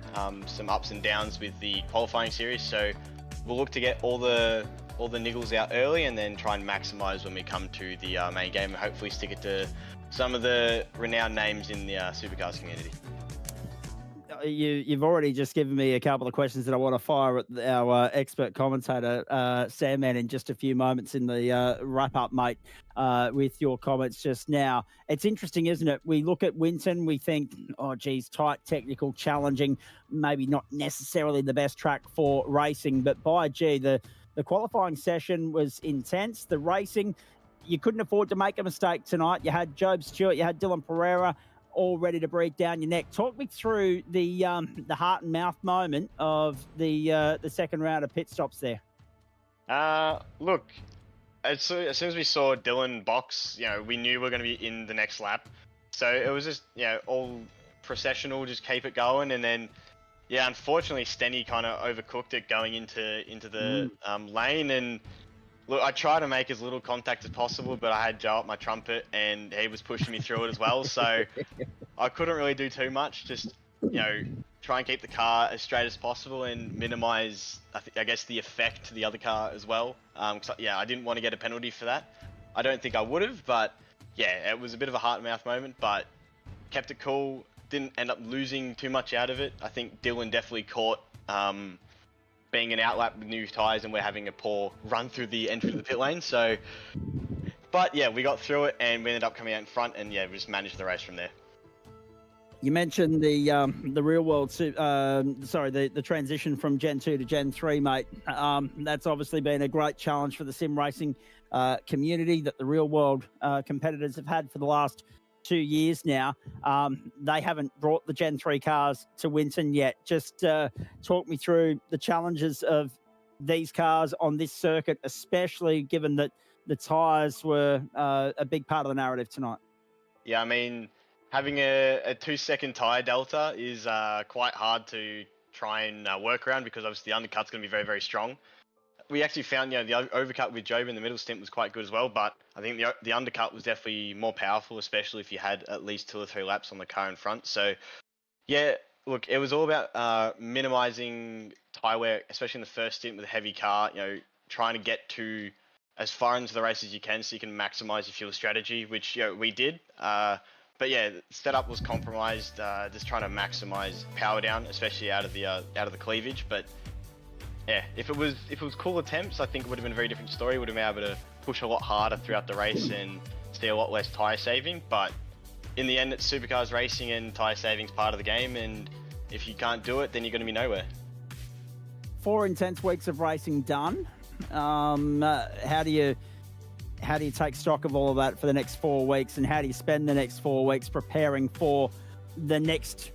some ups and downs with the qualifying series. So, we'll look to get all the niggles out early and then try and maximise when we come to the main game, and hopefully stick it to some of the renowned names in the supercars community. You've already just given me a couple of questions that I want to fire at our expert commentator, Sandman, in just a few moments in the wrap-up, mate, with your comments just now. It's interesting, isn't it? We look at Winton, we think, oh, geez, tight, technical, challenging, maybe not necessarily the best track for racing, but by gee, the qualifying session was intense. The racing, you couldn't afford to make a mistake tonight. You had Job Stewart, you had Dylan Pereira, all ready to breathe down your neck. Talk me through the heart and mouth moment of the second round of pit stops there. Look, as soon as we saw Dylan box, we knew we were going to be in the next lap. So it was just, all processional, just keep it going. And then, unfortunately, Stenny kind of overcooked it going into the lane. And look, I try to make as little contact as possible, but I had Joe at my trumpet, and he was pushing me through it as well. So I couldn't really do too much. Just try and keep the car as straight as possible and minimize, I guess, the effect to the other car as well. I didn't want to get a penalty for that. I don't think I would have, but yeah, it was a bit of a heart and mouth moment, but kept it cool. Didn't end up losing too much out of it. I think Dylan definitely caught being an outlap with new tyres, and we're having a poor run through the entry to the pit lane. So, but yeah, we got through it and we ended up coming out in front, and yeah, we just managed the race from there. You mentioned the real world, the transition from Gen 2 to Gen 3, mate. That's obviously been a great challenge for the sim racing community that the real world competitors have had for the last 2 years now. They haven't brought the Gen 3 cars to Winton yet. Just talk me through the challenges of these cars on this circuit, especially given that the tyres were a big part of the narrative tonight. Yeah, I mean, having a 2-second tyre delta is quite hard to try and work around, because obviously the undercut's going to be very, very strong. We actually found, the overcut with Job in the middle stint was quite good as well, but I think the undercut was definitely more powerful, especially if you had at least 2 or 3 laps on the car in front. So, yeah, look, it was all about minimizing tyre wear, especially in the first stint with a heavy car, trying to get to as far into the race as you can so you can maximize your fuel strategy, which we did. But yeah, the setup was compromised, just trying to maximize power down, especially out of the cleavage. But yeah, if it was cool attempts, I think it would have been a very different story. Would have been able to push a lot harder throughout the race and see a lot less tyre saving. But in the end, it's supercars racing, and tyre saving's part of the game. And if you can't do it, then you're going to be nowhere. 4 intense weeks of racing done. How do you take stock of all of that for the next 4 weeks, and how do you spend the next 4 weeks preparing for the next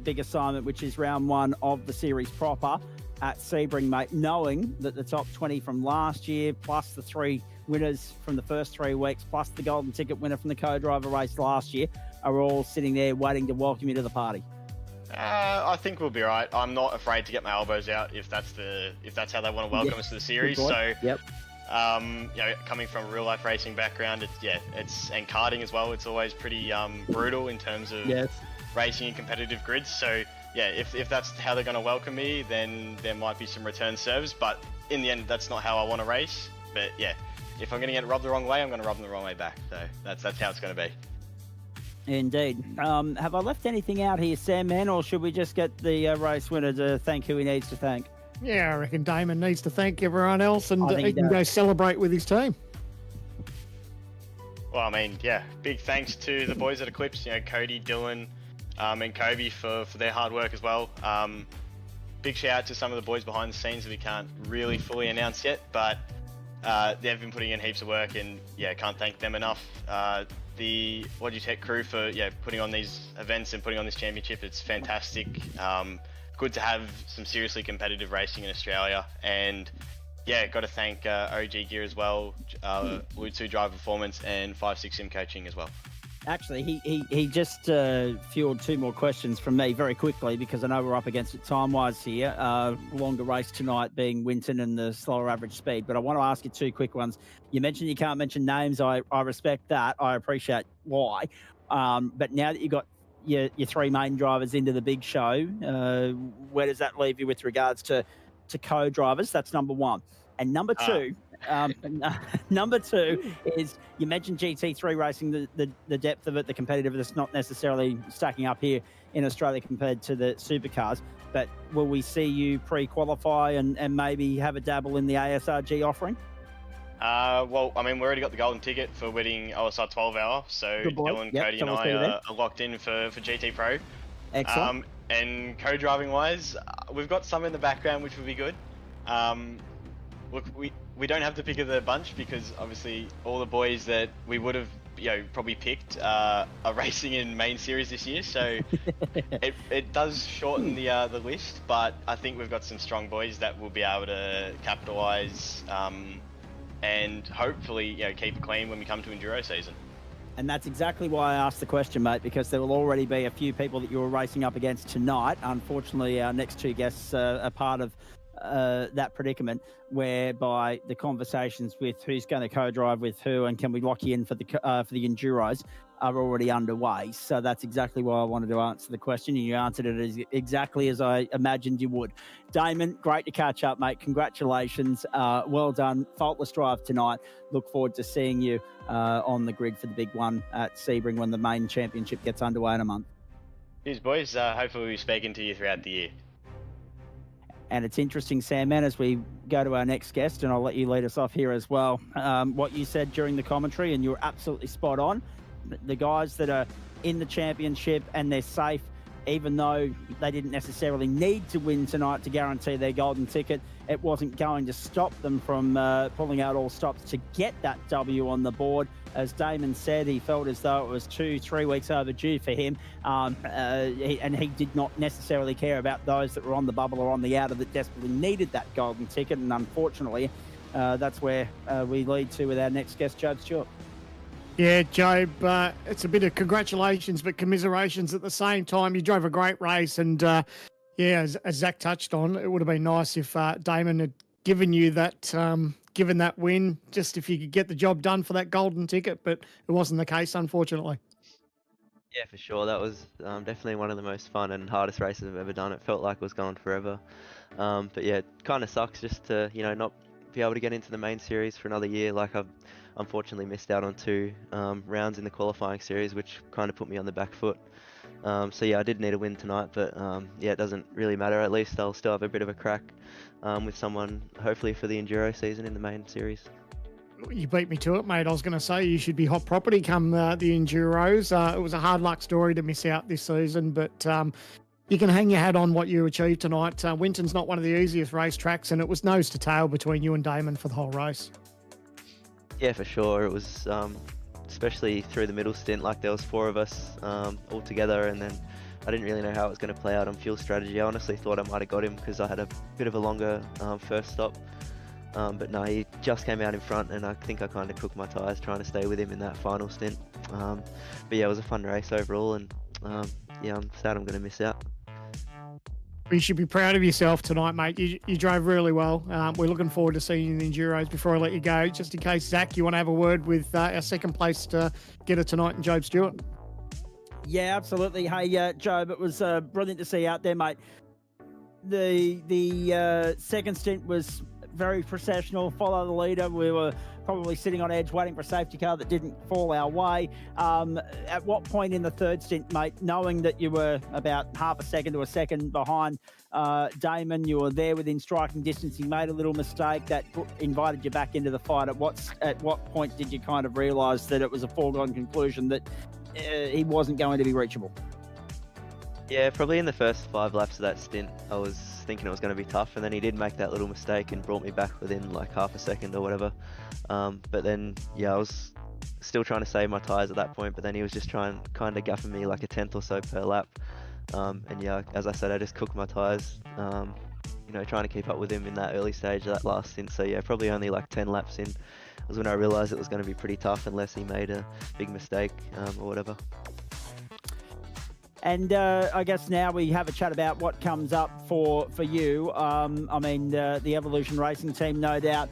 big assignment, which is round 1 of the series proper at Sebring, mate, knowing that the top 20 from last year, plus the 3 winners from the first 3 weeks, plus the golden ticket winner from the co-driver race last year, are all sitting there waiting to welcome you to the party? I think we'll be all right. I'm not afraid to get my elbows out if that's how they want to welcome us to the series. So, yep. Coming from a real life racing background, it's and karting as well. It's always pretty brutal in terms of racing in competitive grids. So yeah, if that's how they're going to welcome me, then there might be some return service. But in the end, that's not how I want to race. But yeah, if I'm going to get rubbed the wrong way, I'm going to rub them the wrong way back. So that's how it's going to be. Indeed. Have I left anything out here, Sam, man, or should we just get the race winner to thank who he needs to thank? Yeah, I reckon Damon needs to thank everyone else, and he can does. go celebrate with his team. Well, I mean, yeah, big thanks to the boys at Eclipse, Cody, Dylan, and Kobe for their hard work as well. Big shout out to some of the boys behind the scenes that we can't really fully announce yet, but they've been putting in heaps of work, and yeah, can't thank them enough. The Logitech crew for putting on these events and putting on this championship. It's fantastic. Good to have some seriously competitive racing in Australia, and yeah, got to thank OG Gear as well, Lutsu Drive Performance, and 5-6 Sim Coaching as well. Actually, he just fueled 2 more questions from me very quickly, because I know we're up against it time-wise here. Longer race tonight being Winton and the slower average speed. But I want to ask you 2 quick ones. You mentioned you can't mention names. I respect that. I appreciate why. But now that you've got your 3 main drivers into the big show, where does that leave you with regards to co-drivers? That's number 1. And number 2... number 2 is, you mentioned GT3 racing, the depth of it, the competitiveness, not necessarily stacking up here in Australia compared to the supercars, but will we see you pre-qualify and maybe have a dabble in the ASRG offering? Well, I mean, we already got the golden ticket for winning OSR 12 hour, so Dylan, Cody and I are locked in for GT Pro. Excellent. And co-driving wise, we've got some in the background which would be good. Look, we don't have the pick of the bunch, because obviously all the boys that we would have probably picked are racing in main series this year, so it does shorten the list, but I think we've got some strong boys that will be able to capitalise and hopefully keep it clean when we come to Enduro season. And that's exactly why I asked the question, mate, because there will already be a few people that you were racing up against tonight. Unfortunately, our next 2 guests are part of that predicament whereby the conversations with who's going to co-drive with who and can we lock you in for the enduros are already underway. So that's exactly why I wanted to answer the question, and you answered it exactly as I imagined you would. Damon, great to catch up, mate. Congratulations. Well done. Faultless drive tonight. Look forward to seeing you on the grid for the big one at Sebring when the main championship gets underway in a month. Cheers, boys. Hopefully we'll be speaking to you throughout the year. And it's interesting, Sam, man, as we go to our next guest, and I'll let you lead us off here as well, what you said during the commentary, and you're absolutely spot on. The guys that are in the championship and they're safe, even though they didn't necessarily need to win tonight to guarantee their golden ticket, it wasn't going to stop them from pulling out all stops to get that W on the board. As Damon said, he felt as though it was 2-3 weeks overdue for him, and he did not necessarily care about those that were on the bubble or on the outer that desperately needed that golden ticket, and unfortunately, that's where we lead to with our next guest, Job Stewart. Yeah, Job, it's a bit of congratulations, but commiserations at the same time. You drove a great race, and as Zach touched on, it would have been nice if Damon had given you that, given that win, just if you could get the job done for that golden ticket, but it wasn't the case, unfortunately. Yeah, for sure. That was definitely one of the most fun and hardest races I've ever done. It felt like it was going forever. But yeah, it kind of sucks just to, not be able to get into the main series for another year. Like I've unfortunately missed out on 2 rounds in the qualifying series, which kind of put me on the back foot. So yeah, I did need a win tonight, but it doesn't really matter. At least I'll still have a bit of a crack with someone, hopefully for the Enduro season in the main series. You beat me to it, mate. I was going to say you should be hot property come the Enduros. It was a hard luck story to miss out this season, but you can hang your hat on what you achieved tonight. Winton's not one of the easiest race tracks, and it was nose to tail between you and Damon for the whole race. Yeah, for sure. It was, especially through the middle stint, like there was 4 of us all together, and then I didn't really know how it was going to play out on fuel strategy. I honestly thought I might have got him because I had a bit of a longer first stop. But no, he just came out in front, and I think I kind of cooked my tyres trying to stay with him in that final stint. But yeah, it was a fun race overall, and I'm sad I'm going to miss out. You should be proud of yourself tonight, mate. You drove really well. We're looking forward to seeing you in the Enduros. Before I let you go, just in case, Zach, you want to have a word with our second place to getter tonight and Job Stewart? Yeah, absolutely. Hey, Job, it was brilliant to see you out there, mate. The second stint was very processional, follow the leader. We were probably sitting on edge waiting for a safety car that didn't fall our way. At what point in the third stint, mate, knowing that you were about half a second to a second behind Damon, you were there within striking distance, he made a little mistake that invited you back into the fight. At what point did you kind of realise that it was a foregone conclusion that he wasn't going to be reachable? Yeah, probably in the first 5 laps of that stint, I was thinking it was going to be tough, and then he did make that little mistake and brought me back within like half a second or whatever. But then, I was still trying to save my tyres at that point, but then he was just trying kind of gaffing me like a 10th or so per lap. And yeah, as I said, I just cooked my tyres, trying to keep up with him in that early stage of that last stint. So yeah, probably only like 10 laps in was when I realised it was going to be pretty tough unless he made a big mistake or whatever. And I guess now we have a chat about what comes up for you. The Evolution Racing team, no doubt,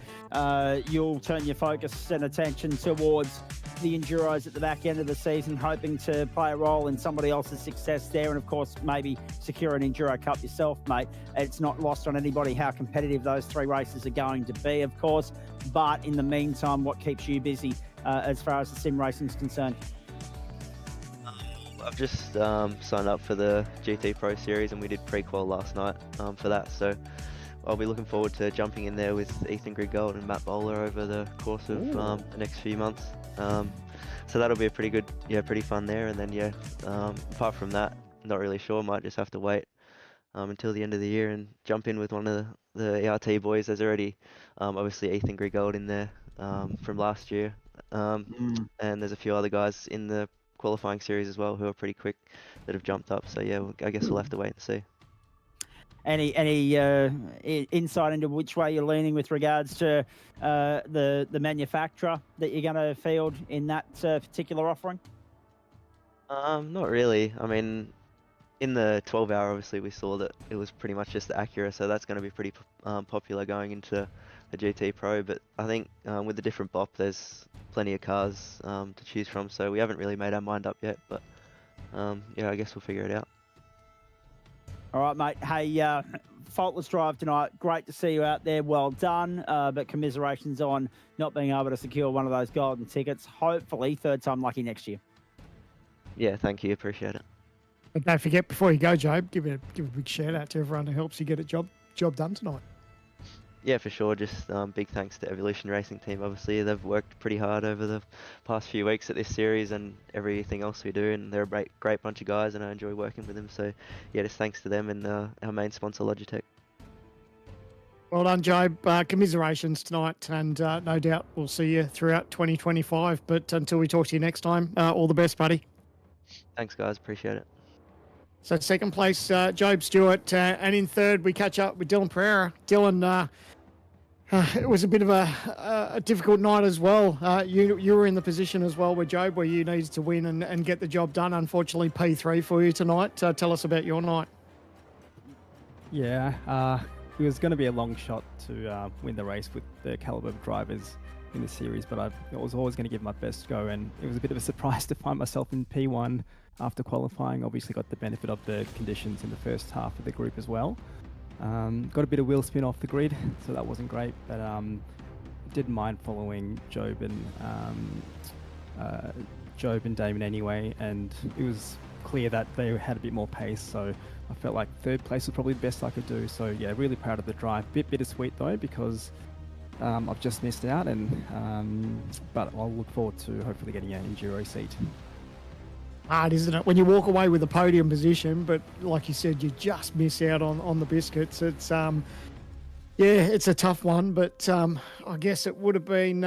you'll turn your focus and attention towards the Enduros at the back end of the season, hoping to play a role in somebody else's success there, and of course maybe secure an Enduro Cup yourself, mate. It's not lost on anybody how competitive those 3 races are going to be, of course, but in the meantime, what keeps you busy as far as the sim racing is concerned? I've just signed up for the GT Pro Series, and we did pre-qual last night for that, so I'll be looking forward to jumping in there with Ethan Griggold and Matt Bowler over the course of the next few months. So that'll be a pretty good, pretty fun there. And then apart from that, not really sure. Might just have to wait until the end of the year and jump in with one of the ERT boys. There's already obviously Ethan Griggold in there from last year, and there's a few other guys in the qualifying series as well who are pretty quick that have jumped up. So yeah, I guess we'll have to wait and see. Any insight into which way you're leaning with regards to the manufacturer that you're going to field in that particular offering? Not really. I mean, in the 12-hour, obviously, we saw that it was pretty much just the Acura, so that's going to be pretty popular going into the GT Pro. But I think with the different BOP, there's plenty of cars to choose from, so we haven't really made our mind up yet. But yeah, I guess we'll figure it out. All right, mate. Hey, faultless drive tonight. Great to see you out there. Well done. But commiserations on not being able to secure one of those golden tickets. Hopefully, third time lucky next year. Yeah, thank you. Appreciate it. And don't forget, before you go, Job, give a big shout out to everyone who helps you get a job done tonight. Yeah, for sure. Just big thanks to Evolution Racing Team. Obviously, they've worked pretty hard over the past few weeks at this series and everything else we do, and they're a great bunch of guys, and I enjoy working with them. So, yeah, just thanks to them and our main sponsor, Logitech. Well done, Job. Commiserations tonight, and no doubt we'll see you throughout 2025. But until we talk to you next time, all the best, buddy. Thanks, guys. Appreciate it. So second place, Job Stewart, and in third we catch up with Dylan Pereira. Dylan, it was a bit of a difficult night as well. You were in the position as well with Job where you needed to win and get the job done. Unfortunately, P3 for you tonight. Tell us about your night. Yeah, it was going to be a long shot to win the race with the caliber of drivers in the series, but I was always going to give my best go, and it was a bit of a surprise to find myself in P1 after qualifying. Obviously got the benefit of the conditions in the first half of the group as well. Got a bit of wheel spin off the grid, so that wasn't great, but didn't mind following Job and Damon anyway, and it was clear that they had a bit more pace, so I felt like third place was probably the best I could do. So yeah, really proud of the drive. Bit bittersweet though, because I've just missed out, and but I'll look forward to hopefully getting an enduro seat. Hard, isn't it? When you walk away with a podium position, but like you said, you just miss out on the biscuits. It's it's a tough one, but I guess it would have been,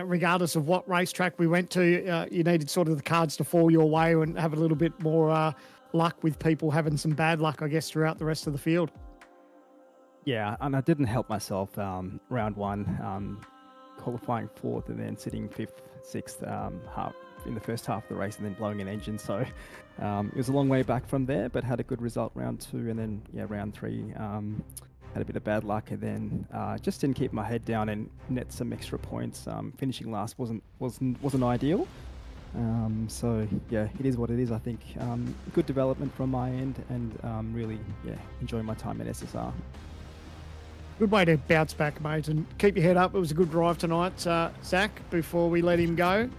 regardless of what racetrack we went to, you needed sort of the cards to fall your way and have a little bit more luck with people having some bad luck, I guess, throughout the rest of the field. Yeah, and I didn't help myself. Round one, qualifying fourth and then sitting fifth, sixth in the first half of the race and then blowing an engine. So it was a long way back from there, but had a good result round two, and then round three had a bit of bad luck, and then just didn't keep my head down and net some extra points. Finishing last wasn't ideal. So yeah, it is what it is. I think good development from my end, and really enjoying my time at SSR. Good way to bounce back, mate, and keep your head up. It was a good drive tonight, Zach. Before we let him go,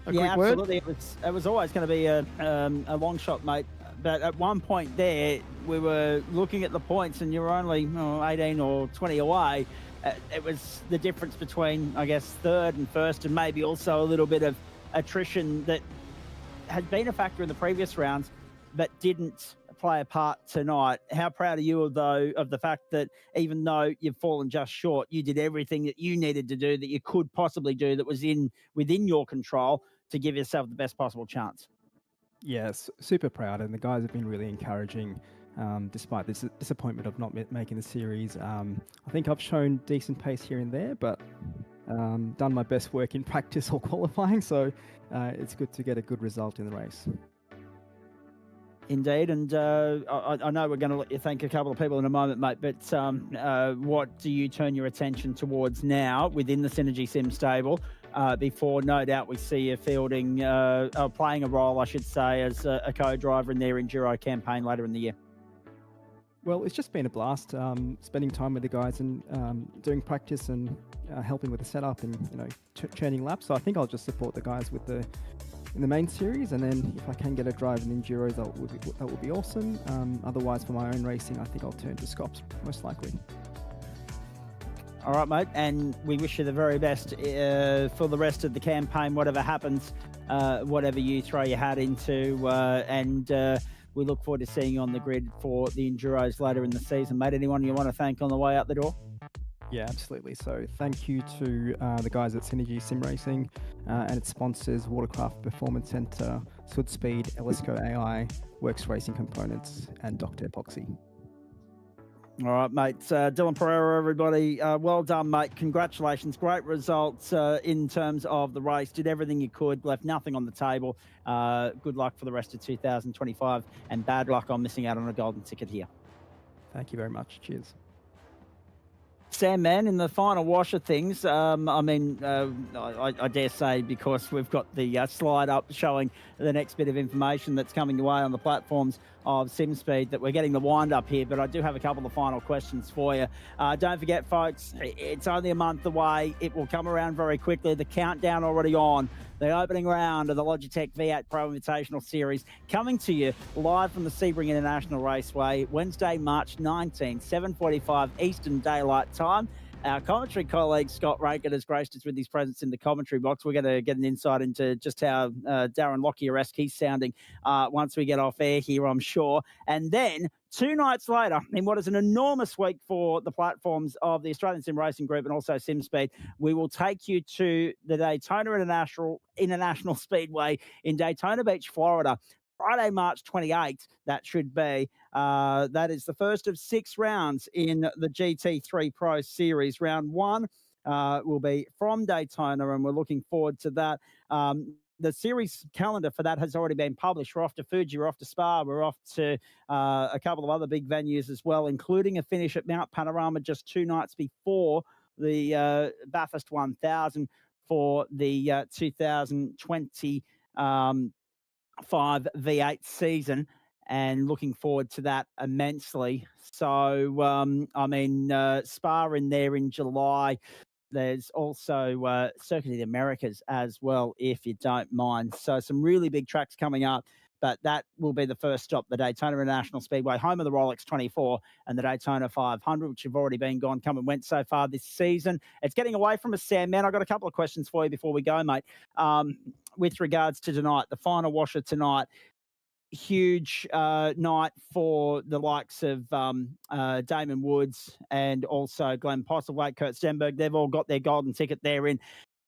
a quick word. Absolutely. It was always going to be a long shot, mate. But at one point there, we were looking at the points, and you were only 18 or 20 away. It was the difference between, I guess, third and first, and maybe also a little bit of attrition that had been a factor in the previous rounds, but didn't play a part tonight. How proud are you of the fact that even though you've fallen just short, you did everything that you needed to do, that you could possibly do, that was within your control to give yourself the best possible chance? Yes, super proud, and the guys have been really encouraging despite this disappointment of not making the series. I think I've shown decent pace here and there, but done my best work in practice or qualifying, so it's good to get a good result in the race. Indeed, and I know we're going to let you thank a couple of people in a moment, mate, but what do you turn your attention towards now within the Synergy Sim stable before, no doubt, we see you playing a role, I should say, as a co-driver in their Enduro campaign later in the year? Well, it's just been a blast spending time with the guys and doing practice and helping with the setup and churning laps. So I think I'll just support the guys in the main series, and then if I can get a drive in Enduro, that would be awesome. Otherwise, for my own racing, I think I'll turn to Scops most likely. All right, mate, and we wish you the very best for the rest of the campaign, whatever happens, whatever you throw your hat into, and we look forward to seeing you on the grid for the Enduros later in the season, mate. Anyone you want to thank on the way out the door? Yeah, absolutely. So thank you to the guys at Synergy Sim Racing and its sponsors, Watercraft Performance Centre, Sud Speed, Elisco AI, Works Racing Components, and Dr. Epoxy. All right, mate. Dylan Pereira, everybody. Well done, mate. Congratulations. Great results in terms of the race. Did everything you could, left nothing on the table. Good luck for the rest of 2025 and bad luck on missing out on a golden ticket here. Thank you very much. Cheers. Sam, man, in the final wash of things, I dare say, because we've got the slide up showing the next bit of information that's coming away on the platforms of SimSpeed, that we're getting the wind up here, but I do have a couple of final questions for you. Don't forget, folks, it's only a month away. It will come around very quickly. The countdown already on. The opening round of the Logitech V8 Pro Invitational Series coming to you live from the Sebring International Raceway, Wednesday, March 19, 7:45 Eastern Daylight Time. Our commentary colleague, Scott Rankett, has graced us with his presence in the commentary box. We're going to get an insight into just how Darren Lockyer-esque he's sounding once we get off air here, I'm sure. And then 2 nights later, in what is an enormous week for the platforms of the Australian Sim Racing Group and also SimSpeed, we will take you to the Daytona International Speedway in Daytona Beach, Florida. Friday, March 28th, that should be. That is the first of 6 rounds in the GT3 Pro Series. Round 1 will be from Daytona, and we're looking forward to that. The series calendar for that has already been published. We're off to Fuji, we're off to Spa, we're off to a couple of other big venues as well, including a finish at Mount Panorama just 2 nights before the Bathurst 1000 for the 2020 5 V8 season, and looking forward to that immensely. So, Spa in there in July. There's also Circuit of the Americas as well, if you don't mind. So some really big tracks coming up, but that will be the first stop, the Daytona International Speedway, home of the Rolex 24 and the Daytona 500, which have already been come and went so far this season. It's getting away from us, Sam, man. I've got a couple of questions for you before we go, mate. With regards to tonight, the final washer tonight, huge night for the likes of Damon Woods and also Glenn Postlethwaite, Kurt Stenberg. They've all got their golden ticket there in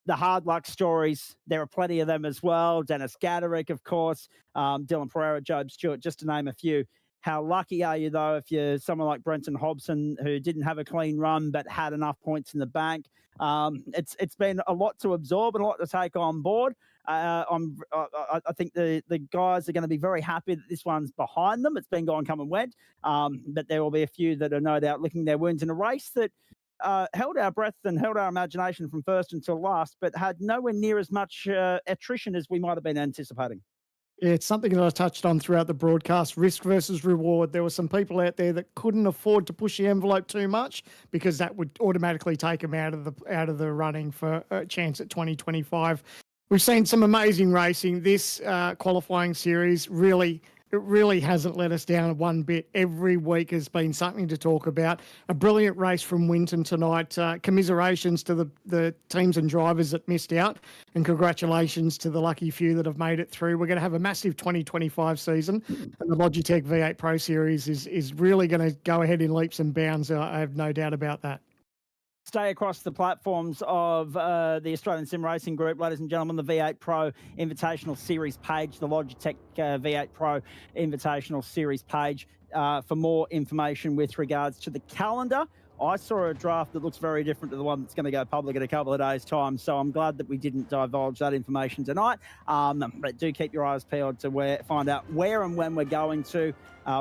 the hard luck stories. There are plenty of them as well. Dennis Gaderick, of course, Dylan Pereira, Job Stewart, just to name a few. How lucky are you, though, if you're someone like Brenton Hobson, who didn't have a clean run but had enough points in the bank? It's been a lot to absorb and a lot to take on board. I think the guys are going to be very happy that this one's behind them. It's been come and went, but there will be a few that are no doubt licking their wounds in a race that held our breath and held our imagination from first until last, but had nowhere near as much attrition as we might have been anticipating. Yeah, it's something that I touched on throughout the broadcast, risk versus reward. There were some people out there that couldn't afford to push the envelope too much because that would automatically take them out of the running for a chance at 2025. We've seen some amazing racing. This qualifying series really hasn't let us down one bit. Every week has been something to talk about. A brilliant race from Winton tonight. Commiserations to the teams and drivers that missed out, and congratulations to the lucky few that have made it through. We're going to have a massive 2025 season, and the Logitech V8 Pro Series is really going to go ahead in leaps and bounds. I have no doubt about that. Stay across the platforms of the Australian Sim Racing Group, ladies and gentlemen, the V8 Pro Invitational Series page, the Logitech V8 Pro Invitational Series page for more information with regards to the calendar. I saw a draft that looks very different to the one that's going to go public in a couple of days' time, so I'm glad that we didn't divulge that information tonight. But do keep your eyes peeled to find out where and when we're going to,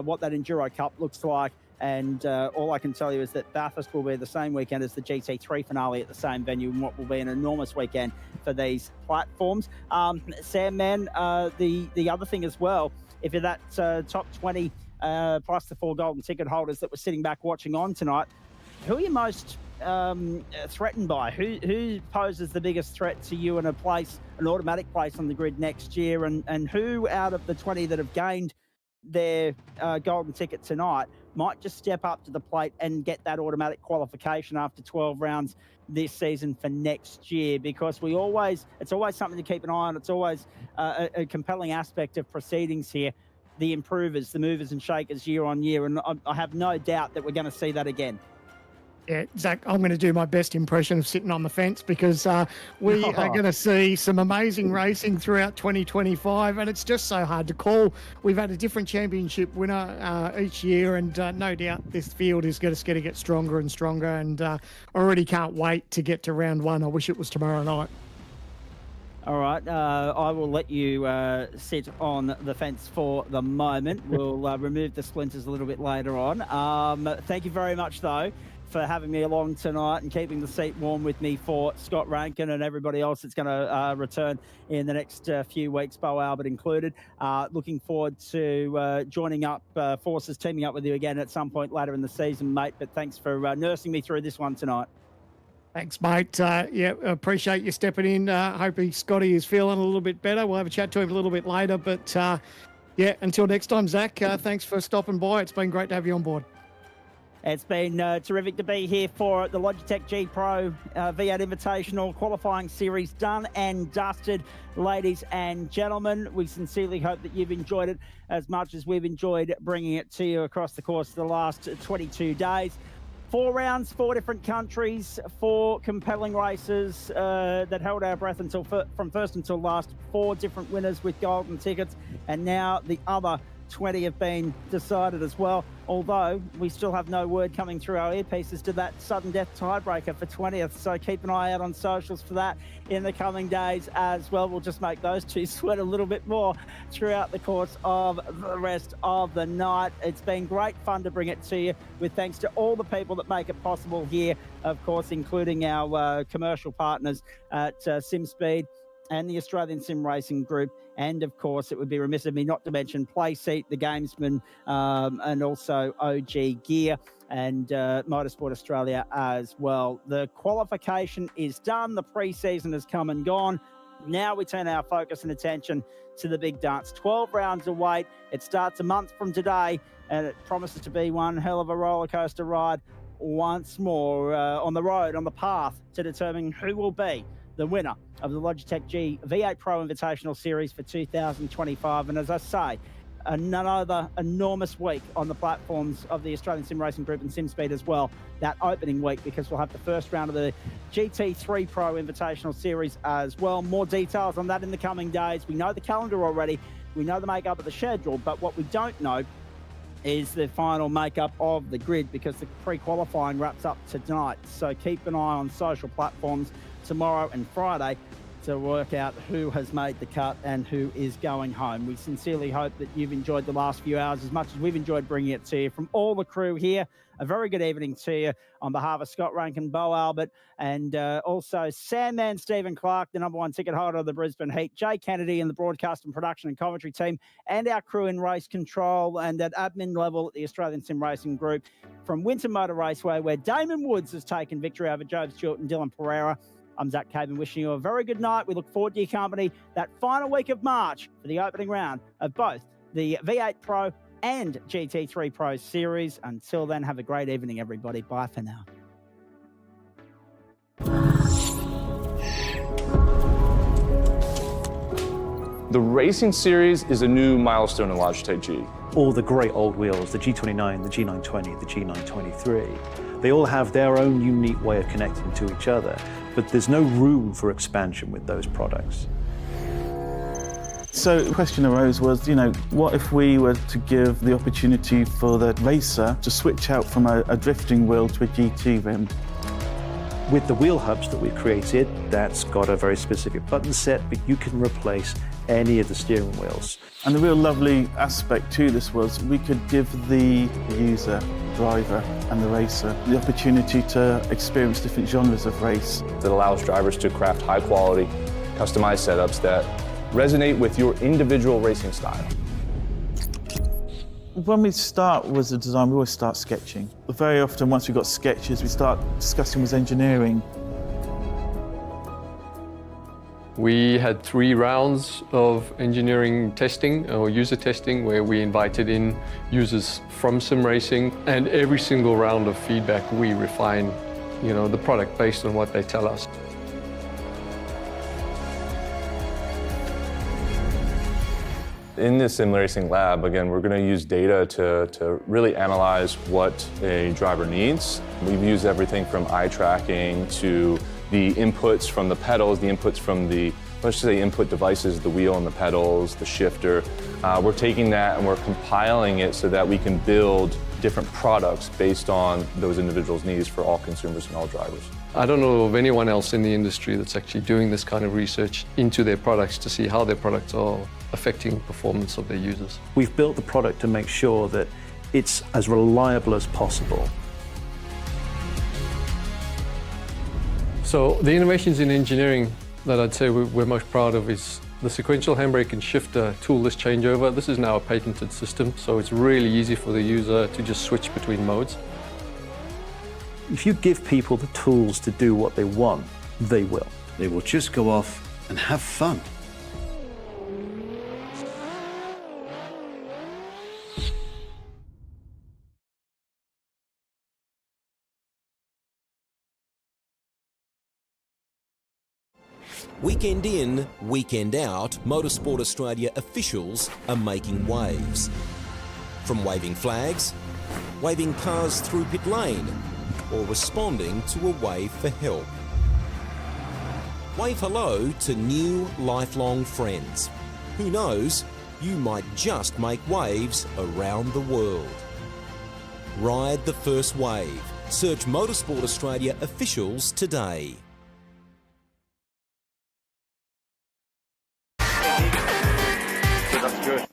what that Enduro Cup looks like. And all I can tell you is that Bathurst will be the same weekend as the GT3 finale at the same venue, and what will be an enormous weekend for these platforms. Sam, man, the other thing as well, if you're that top 20 plus the 4 golden ticket holders that were sitting back watching on tonight, who are you most threatened by? Who poses the biggest threat to you in an automatic place on the grid next year? And who out of the 20 that have gained their golden ticket tonight might just step up to the plate and get that automatic qualification after 12 rounds this season for next year? Because it's always something to keep an eye on. It's always a compelling aspect of proceedings here. The improvers, the movers and shakers year on year. And I have no doubt that we're going to see that again. Yeah, Zach, I'm going to do my best impression of sitting on the fence because we are going to see some amazing racing throughout 2025, and it's just so hard to call. We've had a different championship winner each year, and no doubt this field is just going to get stronger and stronger, and I already can't wait to get to round one. I wish it was tomorrow night. All right, I will let you sit on the fence for the moment. We'll remove the splinters a little bit later on. Thank you very much, though, for having me along tonight and keeping the seat warm with me for Scott Rankin and everybody else that's going to return in the next few weeks, Bo Albert included. Looking forward to joining up forces, teaming up with you again at some point later in the season, mate. But thanks for nursing me through this one tonight. Thanks, mate. Yeah, appreciate you stepping in. Hope Scotty is feeling a little bit better. We'll have a chat to him a little bit later. But yeah, until next time, Zach, thanks for stopping by. It's been great to have you on board. It's been terrific to be here for the Logitech G Pro V8 Invitational qualifying series done and dusted. Ladies and gentlemen, we sincerely hope that you've enjoyed it as much as we've enjoyed bringing it to you across the course of the last 22 days. 4 rounds, 4 different countries, 4 compelling races that held our breath until from first until last. 4 different winners with golden tickets, and now the other 20 have been decided as well, although we still have no word coming through our earpieces to that sudden death tiebreaker for 20th, so keep an eye out on socials for that in the coming days as well. We'll just make those two sweat a little bit more throughout the course of the rest of the night. It's been great fun to bring it to you, with thanks to all the people that make it possible here, of course, including our commercial partners at SimSpeed and the Australian Sim Racing Group. And of course, it would be remiss of me not to mention Playseat, the Gamesman, and also OG Gear and Motorsport Australia as well. The qualification is done. The pre-season has come and gone. Now we turn our focus and attention to the big dance. 12 rounds await. It starts a month from today, and it promises to be one hell of a roller coaster ride once more on the road, on the path to determine who will be the winner of the Logitech G V8 Pro Invitational Series for 2025. And as I say, another enormous week on the platforms of the Australian Sim Racing Group and SimSpeed as well, that opening week, because we'll have the first round of the GT3 Pro Invitational Series as well. More details on that in the coming days. We know the calendar already. We know the makeup of the schedule, but what we don't know is the final makeup of the grid, because the pre-qualifying wraps up tonight. So keep an eye on social platforms tomorrow and Friday to work out who has made the cut and who is going home. We sincerely hope that you've enjoyed the last few hours as much as we've enjoyed bringing it to you. From all the crew here, a very good evening to you on behalf of Scott Rankin, Bo Albert, and also Sandman Stephen Clark, the number 1 ticket holder of the Brisbane Heat, Jay Kennedy and the broadcast and production and commentary team, and our crew in race control and at admin level at the Australian Sim Racing Group. From Winton Motor Raceway, where Damon Woods has taken victory over Job Stewart and Dylan Pereira, I'm Zach Caban, wishing you a very good night. We look forward to your company that final week of March for the opening round of both the V8 Pro and GT3 Pro series. Until then, have a great evening, everybody. Bye for now. The Racing Series is a new milestone in Logitech G. All the great old wheels, the G29, the G920, the G923, they all have their own unique way of connecting to each other, but there's no room for expansion with those products. So the question arose was, what if we were to give the opportunity for the racer to switch out from a drifting wheel to a GT rim? With the wheel hubs that we've created, that's got a very specific button set, but you can replace any of the steering wheels. And the real lovely aspect to this was we could give the user, driver and the racer the opportunity to experience different genres of race. That allows drivers to craft high quality, customized setups that resonate with your individual racing style. When we start with the design, we always start sketching. Very often, once we've got sketches, we start discussing with engineering. We had 3 rounds of engineering testing or user testing where we invited in users from sim racing, and every single round of feedback we refine, the product based on what they tell us. In the sim racing lab, again, we're going to use data to really analyze what a driver needs. We've used everything from eye tracking to the inputs from the pedals, the inputs from the, let's just say, input devices, the wheel and the pedals, the shifter. We're taking that and we're compiling it so that we can build different products based on those individuals' needs for all consumers and all drivers. I don't know of anyone else in the industry that's actually doing this kind of research into their products to see how their products are affecting performance of their users. We've built the product to make sure that it's as reliable as possible. So the innovations in engineering that I'd say we're most proud of is the sequential handbrake and shifter toolless changeover. This is now a patented system, so it's really easy for the user to just switch between modes. If you give people the tools to do what they want, they will. They will just go off and have fun. Weekend in, weekend out, Motorsport Australia officials are making waves. From waving flags, waving cars through pit lane, or responding to a wave for help. Wave hello to new lifelong friends. Who knows, you might just make waves around the world. Ride the first wave. Search Motorsport Australia officials today.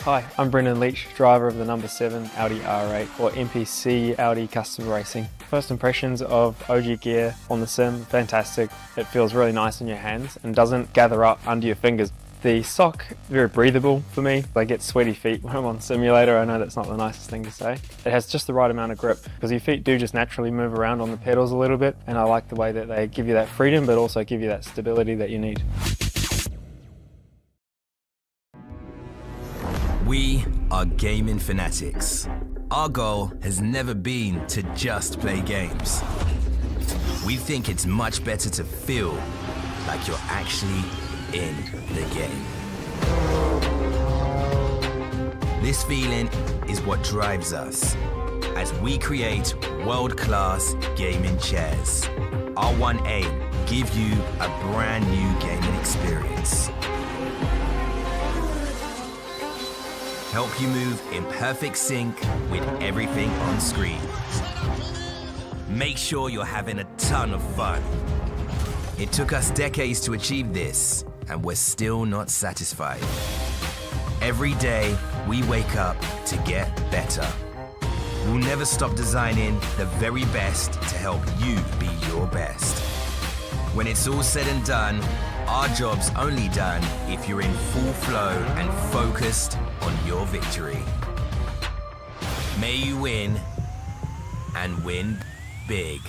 Hi, I'm Brendan Leach, driver of the number 7 Audi R8 for NPC Audi Custom Racing. First impressions of OG gear on the sim, fantastic. It feels really nice in your hands and doesn't gather up under your fingers. The sock, very breathable for me. I get sweaty feet when I'm on simulator. I know that's not the nicest thing to say. It has just the right amount of grip because your feet do just naturally move around on the pedals a little bit, and I like the way that they give you that freedom but also give you that stability that you need. We are gaming fanatics. Our goal has never been to just play games. We think it's much better to feel like you're actually in the game. This feeling is what drives us as we create world-class gaming chairs. Our one aim, give you a brand new gaming experience. Help you move in perfect sync with everything on screen. Make sure you're having a ton of fun. It took us decades to achieve this, and we're still not satisfied. Every day, we wake up to get better. We'll never stop designing the very best to help you be your best. When it's all said and done, our job's only done if you're in full flow and focused on your victory. May you win, and win big.